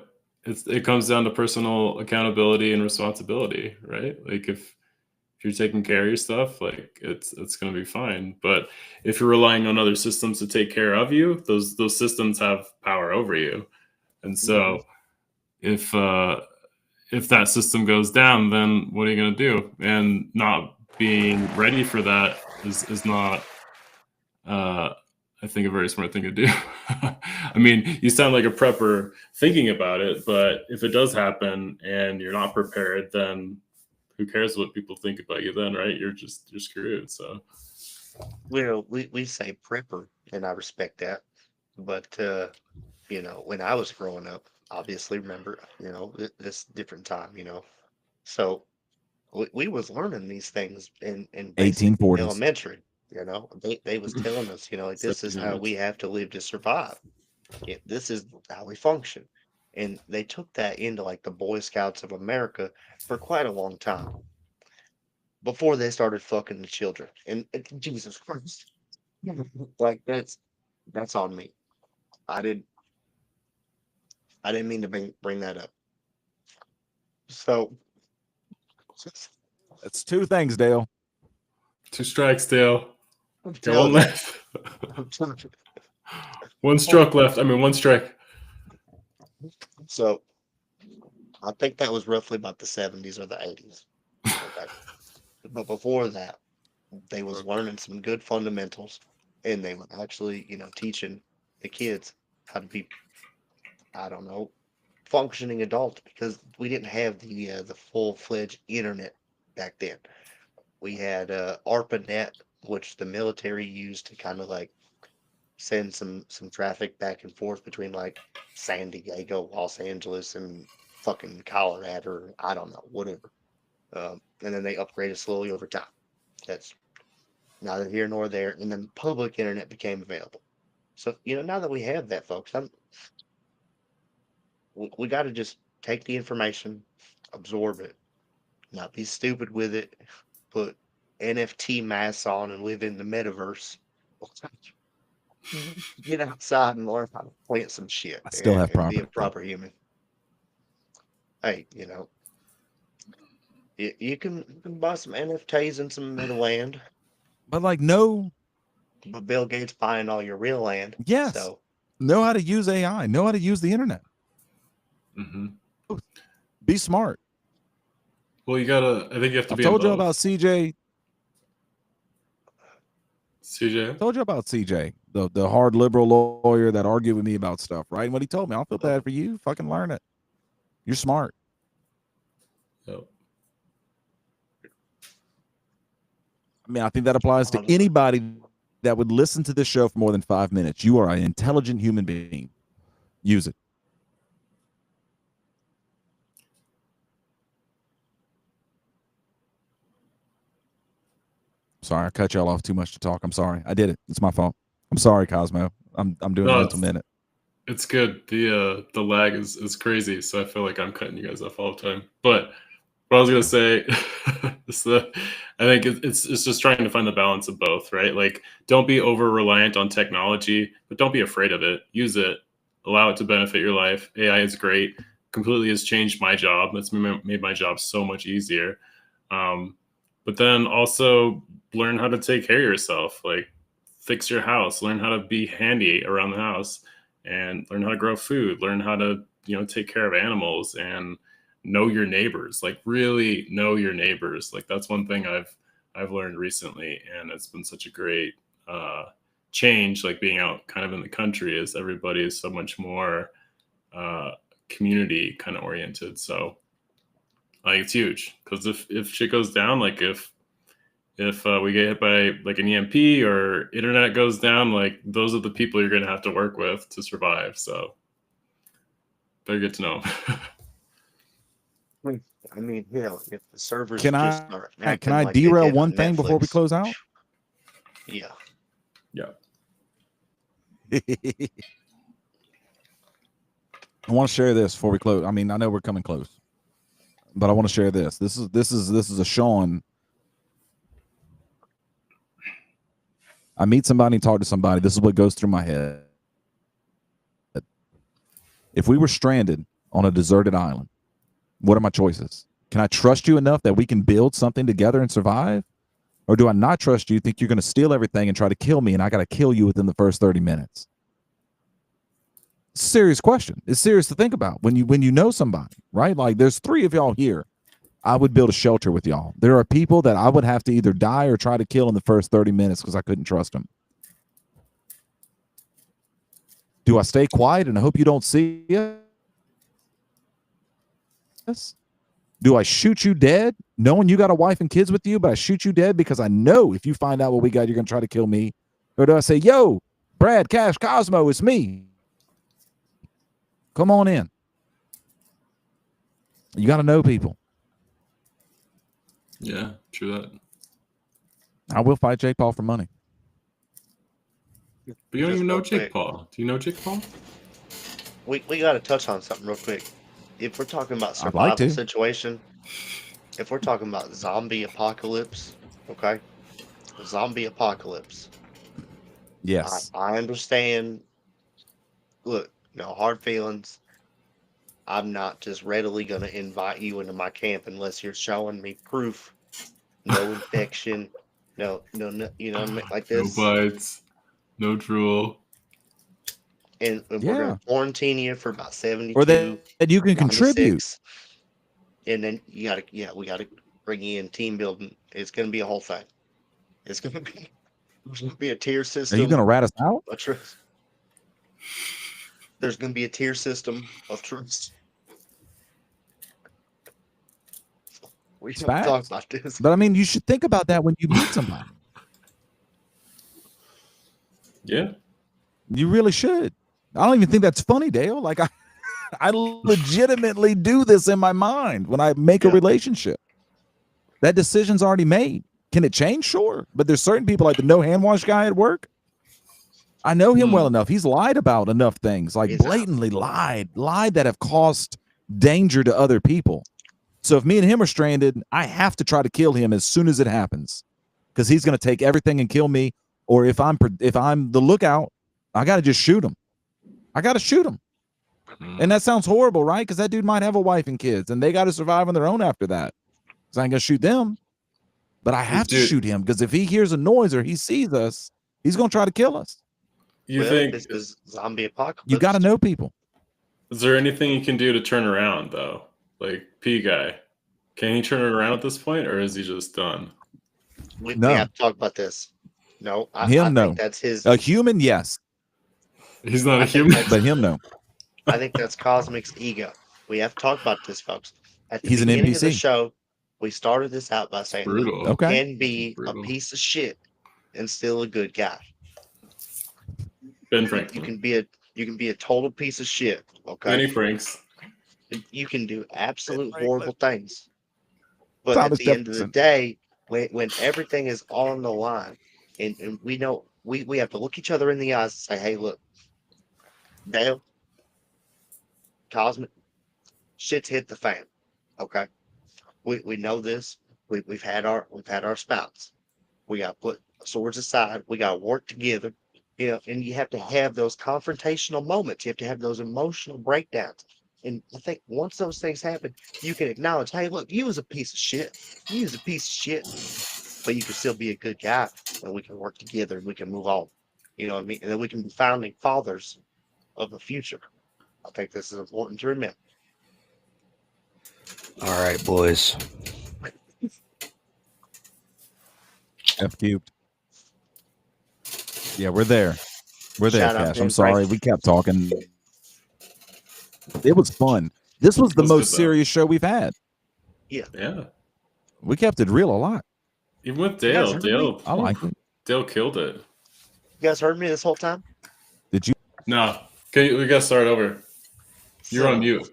[SPEAKER 4] it comes down to personal accountability and responsibility, right? Like if you're taking care of your stuff, like it's going to be fine. But if you're relying on other systems to take care of you, those systems have power over you. And so if that system goes down, then what are you going to do? And not being ready for that is not, I think, a very smart thing to do. I mean, you sound like a prepper thinking about it, but if it does happen and you're not prepared, then who cares what people think about you then, right? You're screwed. So
[SPEAKER 3] Well, we say prepper, and I respect that. But when I was growing up, obviously, remember, this different time, So we was learning these things in basic
[SPEAKER 5] 1840s.
[SPEAKER 3] elementary. They was telling us, like this is how
[SPEAKER 4] 1700s.
[SPEAKER 3] we have to live to survive. This is how we function. And they took that into like the Boy Scouts of America for quite a long time before they started fucking the children. And Jesus Christ, like that's on me. I didn't I didn't mean to bring that up. So
[SPEAKER 5] That's 2 things, Dale.
[SPEAKER 4] 2 strikes, Dale.
[SPEAKER 3] I'm
[SPEAKER 4] Got
[SPEAKER 3] telling
[SPEAKER 4] one
[SPEAKER 3] you,
[SPEAKER 4] left.
[SPEAKER 3] I'm telling you.
[SPEAKER 4] One stroke left. I mean, 1 strike.
[SPEAKER 3] So I think that was roughly about the 70s or the 80s. Okay. But before that, they was learning some good fundamentals, and they were actually, teaching the kids how to be, I don't know, functioning adults, because we didn't have the full-fledged internet back then. We had ARPANET, which the military used to kind of like send some traffic back and forth between like San Diego, Los Angeles, and fucking Colorado, or I don't know, whatever. And then they upgraded slowly over time. That's neither here nor there. And then public internet became available. So now that we have that, folks, we got to just take the information, absorb it, not be stupid with it, put NFT masks on and live in the metaverse. Get outside and learn how to plant some shit
[SPEAKER 5] I still have
[SPEAKER 3] and be a
[SPEAKER 5] property.
[SPEAKER 3] proper human. Hey, you can buy some NFTs and some meta land,
[SPEAKER 5] But like, no,
[SPEAKER 3] but Bill Gates buying all your real land.
[SPEAKER 5] yes,
[SPEAKER 3] So
[SPEAKER 5] know how to use AI, know how to use the internet.
[SPEAKER 4] Hmm.
[SPEAKER 5] Be smart.
[SPEAKER 4] Well, I think you have to
[SPEAKER 5] I've
[SPEAKER 4] be
[SPEAKER 5] told
[SPEAKER 4] in
[SPEAKER 5] you
[SPEAKER 4] both.
[SPEAKER 5] about CJ.
[SPEAKER 4] CJ?
[SPEAKER 5] Told you about CJ, the hard liberal lawyer that argued with me about stuff, right? And what he told me, I don't feel bad for you. Fucking learn it. You're smart.
[SPEAKER 4] Yep.
[SPEAKER 5] I mean, I think that applies to anybody that would listen to this show for more than 5 minutes. You are an intelligent human being. Use it. Sorry, I cut y'all off too much to talk. I'm sorry. I did it. It's my fault. I'm sorry, Cosmo. I'm doing a
[SPEAKER 4] No,
[SPEAKER 5] mental minute.
[SPEAKER 4] it's good. The lag is crazy, so I feel like I'm cutting you guys off all the time. But what I was gonna say is that I think it's just trying to find the balance of both, right? Like, don't be over reliant on technology, but don't be afraid of it. Use it, allow it to benefit your life. AI is great. Completely has changed my job. It's made my job so much easier. But then also learn how to take care of yourself. Like, fix your house, learn how to be handy around the house, and learn how to grow food, learn how to take care of animals, and know your neighbors, like really know your neighbors. Like that's one thing I've learned recently, and it's been such a great change. Like being out kind of in the country, is everybody is so much more community kind of oriented. So like it's huge, because if shit goes down, like if we get hit by like an EMP or internet goes down, like those are the people you're going to have to work with to survive. So better get to know them.
[SPEAKER 3] I mean, if the servers
[SPEAKER 5] Can
[SPEAKER 3] just
[SPEAKER 5] I
[SPEAKER 3] start
[SPEAKER 5] can
[SPEAKER 3] acting
[SPEAKER 5] I
[SPEAKER 3] like they
[SPEAKER 5] derail
[SPEAKER 3] did
[SPEAKER 5] one
[SPEAKER 3] on
[SPEAKER 5] thing before we
[SPEAKER 3] Netflix,
[SPEAKER 5] close out?
[SPEAKER 3] yeah.
[SPEAKER 4] Yeah.
[SPEAKER 5] I want to share this before we close. I mean, I know we're coming close, but I want to share this. This is a Sean. I meet somebody and talk to somebody. This is what goes through my head. If we were stranded on a deserted island, what are my choices? Can I trust you enough that we can build something together and survive? Or do I not trust you, think you're going to steal everything and try to kill me, and I got to kill you within the first 30 minutes? Serious question. It's serious to think about when you know somebody, right? Like there's 3 of y'all here. I would build a shelter with y'all. There are people that I would have to either die or try to kill in the first 30 minutes because I couldn't trust them. Do I stay quiet and I hope you don't see us? Do I shoot you dead knowing you got a wife and kids with you, but I shoot you dead because I know if you find out what we got, you're going to try to kill me? Or do I say, yo, Brad, Cash, Cosmo, it's me. Come on in. You got to know people.
[SPEAKER 4] Yeah, true that.
[SPEAKER 5] I will fight Jake Paul for money.
[SPEAKER 4] But you don't
[SPEAKER 3] Just
[SPEAKER 4] even know
[SPEAKER 3] real
[SPEAKER 4] Jake
[SPEAKER 3] quick.
[SPEAKER 4] Paul. Do you know Jake Paul?
[SPEAKER 3] We got to touch on something real quick. If we're talking about
[SPEAKER 5] I'd like
[SPEAKER 3] survival
[SPEAKER 5] to.
[SPEAKER 3] situation, if we're talking about zombie apocalypse, okay, zombie apocalypse.
[SPEAKER 5] Yes.
[SPEAKER 3] I understand. Look, no hard feelings. I'm not just readily going to invite you into my camp unless you're showing me proof. No infection. No, you know what I mean? Like
[SPEAKER 4] No
[SPEAKER 3] this.
[SPEAKER 4] bites, no drool.
[SPEAKER 3] And we're
[SPEAKER 5] Yeah.
[SPEAKER 3] going to quarantine you for about
[SPEAKER 5] Or
[SPEAKER 3] 72,
[SPEAKER 5] that you can contribute.
[SPEAKER 3] 96. And then we got to bring you in team building. It's going to be a whole thing. It's going to be, there's going to be a tier
[SPEAKER 5] Are
[SPEAKER 3] system.
[SPEAKER 5] you going to rat us out?
[SPEAKER 3] There's going to be a tier system of trust. We
[SPEAKER 5] It's
[SPEAKER 3] haven't talked
[SPEAKER 5] facts.
[SPEAKER 3] about this.
[SPEAKER 5] But I mean, you should think about that when you meet somebody.
[SPEAKER 4] Yeah.
[SPEAKER 5] You really should. I don't even think that's funny, Dale. Like I legitimately do this in my mind when I make a relationship. That decision's already made. Can it change? Sure. But there's certain people like the no hand wash guy at work. I know him well enough. He's lied about enough things, like blatantly lied that have caused danger to other people. So if me and him are stranded, I have to try to kill him as soon as it happens, because he's going to take everything and kill me. Or if I'm the lookout, I got to just shoot him. I got to shoot him. And that sounds horrible, right? Because that dude might have a wife and kids, and they got to survive on their own after that. So I ain't going to shoot them. But I have to shoot him, because if he hears a noise or he sees us, he's going to try to kill us.
[SPEAKER 4] You think
[SPEAKER 3] this is zombie apocalypse?
[SPEAKER 5] You got to know people.
[SPEAKER 4] Is there anything you can do to turn around, though? Like P guy, can he turn it around at this point, or is he just done?
[SPEAKER 3] We have to talk about this. No, I think that's his.
[SPEAKER 5] A human, yes.
[SPEAKER 4] He's not a human,
[SPEAKER 5] but him, no.
[SPEAKER 3] I think that's Cosmic's ego. We have to talk about this, folks. At the
[SPEAKER 5] He's an
[SPEAKER 3] beginning of the
[SPEAKER 5] NPC.
[SPEAKER 3] show, we started this out by saying you can be a piece of shit and still a good guy.
[SPEAKER 4] Ben Franklin.
[SPEAKER 3] You can be a total piece of shit. Okay.
[SPEAKER 4] Benny Franks.
[SPEAKER 3] You can do absolute horrible things. But
[SPEAKER 5] Thomas
[SPEAKER 3] at the end of the day, when everything is on the line, and we know we have to look each other in the eyes and say, hey, look, Dale, Cosmic, shit's hit the fan. Okay. We know this. We've had our spouts. We got to put swords aside. We got to work together. You know, and you have to have those confrontational moments. You have to have those emotional breakdowns. And I think once those things happen, you can acknowledge, hey, look, you was a piece of shit. You was a piece of shit. But you can still be a good guy, and we can work together and we can move on. You know what I mean? And then we can be founding fathers of the future. I think this is important to remember.
[SPEAKER 2] All right, boys.
[SPEAKER 5] F cubed. Yeah, we're there. We're there,
[SPEAKER 3] Shout out
[SPEAKER 5] Cash.
[SPEAKER 3] to
[SPEAKER 5] I'm
[SPEAKER 3] him,
[SPEAKER 5] sorry.
[SPEAKER 3] Frank.
[SPEAKER 5] We kept talking. It was fun. This was the
[SPEAKER 4] It was
[SPEAKER 5] most
[SPEAKER 4] good, though.
[SPEAKER 5] serious show we've had.
[SPEAKER 4] Yeah.
[SPEAKER 5] We kept it real a lot.
[SPEAKER 4] Even with
[SPEAKER 3] You guys
[SPEAKER 4] Dale.
[SPEAKER 3] heard me?
[SPEAKER 4] Dale.
[SPEAKER 5] I like it.
[SPEAKER 4] Dale killed it.
[SPEAKER 3] You guys heard me this whole time?
[SPEAKER 5] Did you?
[SPEAKER 4] No. We gotta start over. You're on mute.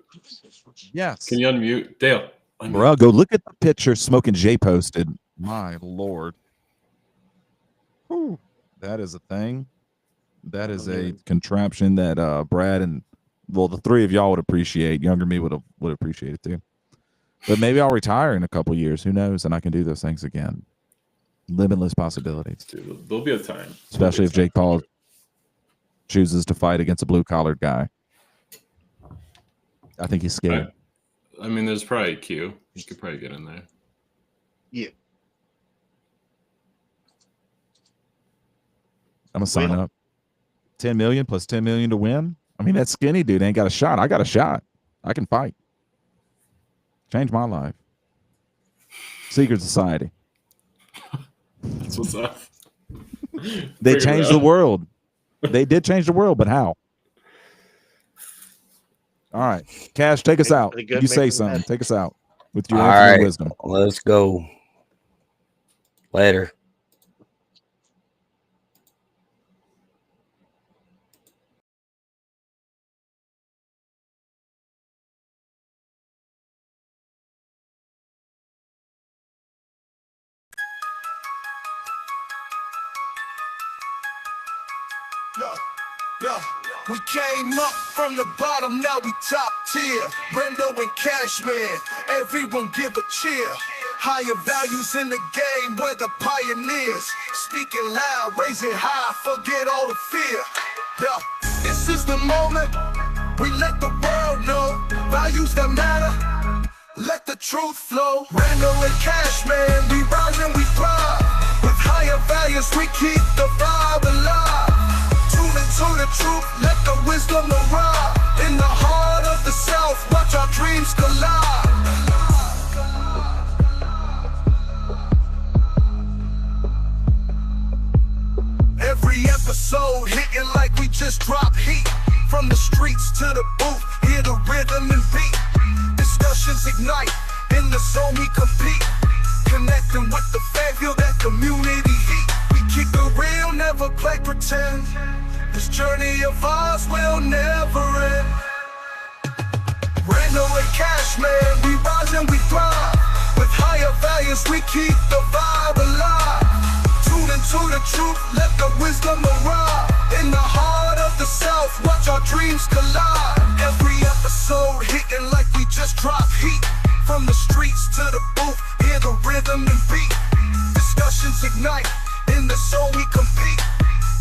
[SPEAKER 5] Yes.
[SPEAKER 4] Can you unmute? Dale. Unmute.
[SPEAKER 5] Bro, go look at the picture Smoking Jay posted. My Lord. Whew. That is a thing. That is a contraption that Brad and the three of y'all would appreciate. Younger me would appreciate it too. But maybe I'll retire in a couple years. Who knows? And I can do those things again. Limitless possibilities.
[SPEAKER 4] Dude, there'll be a time.
[SPEAKER 5] Especially if Jake Paul chooses to fight against a blue-collared guy. I think he's scared.
[SPEAKER 4] I mean, there's probably a queue. You could probably get in there.
[SPEAKER 3] Yeah.
[SPEAKER 5] I'm gonna sign up. 10 million plus 10 million to win. I mean, that skinny dude ain't got a shot. I got a shot. I can fight. Change my life. Secret society.
[SPEAKER 4] That's what's up.
[SPEAKER 5] They
[SPEAKER 4] Figure it
[SPEAKER 5] changed the
[SPEAKER 4] out.
[SPEAKER 5] world. They did change the world, but how? All right, Cash, take us
[SPEAKER 3] Make
[SPEAKER 5] out.
[SPEAKER 3] the good,
[SPEAKER 5] You
[SPEAKER 3] make
[SPEAKER 5] say
[SPEAKER 3] the
[SPEAKER 5] something.
[SPEAKER 3] bad.
[SPEAKER 5] Take us out with your
[SPEAKER 2] All
[SPEAKER 5] infinite
[SPEAKER 2] right.
[SPEAKER 5] wisdom.
[SPEAKER 2] Let's go. Later.
[SPEAKER 1] Yeah, we came up from the bottom, now we top tier. Brendo and Cashman, everyone give a cheer. Higher values in the game, we're the pioneers. Speaking loud, raising high, forget all the fear. Yeah, this is the moment, we let the world know. Values that matter, let the truth flow. Brendo and Cashman, we rise and we thrive. With higher values, we keep the vibe alive. To the truth, let the wisdom arrive. In the heart of the South, watch our dreams collide. Every episode hitting like we just dropped heat. From the streets to the booth, hear the rhythm and beat. Discussions ignite, in the zone we compete. Connecting with the fan, feel that community heat. We keep it real, never play pretend. This journey of ours will never end. Brando and Cashman, we rise and we thrive. With higher values, we keep the vibe alive. Tune into the truth, let the wisdom arrive. In the heart of the South, watch our dreams collide. Every episode hitting like we just dropped heat. From the streets to the booth, hear the rhythm and beat. Discussions ignite, in the zone we compete.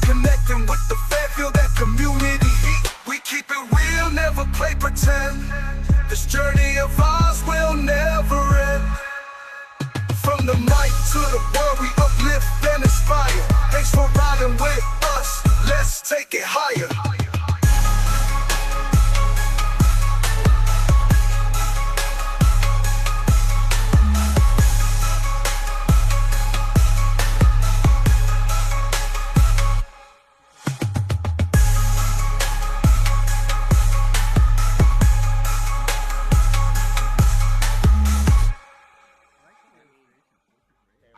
[SPEAKER 1] Connecting with the fan, feel that community heat. We keep it real, never play pretend. This journey of ours will never end. From the mic to the world, we uplift and inspire. Thanks for riding with us, let's take it higher.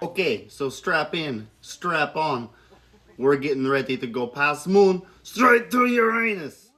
[SPEAKER 6] Okay, so strap in, strap on. We're getting ready to go past moon, straight to Uranus.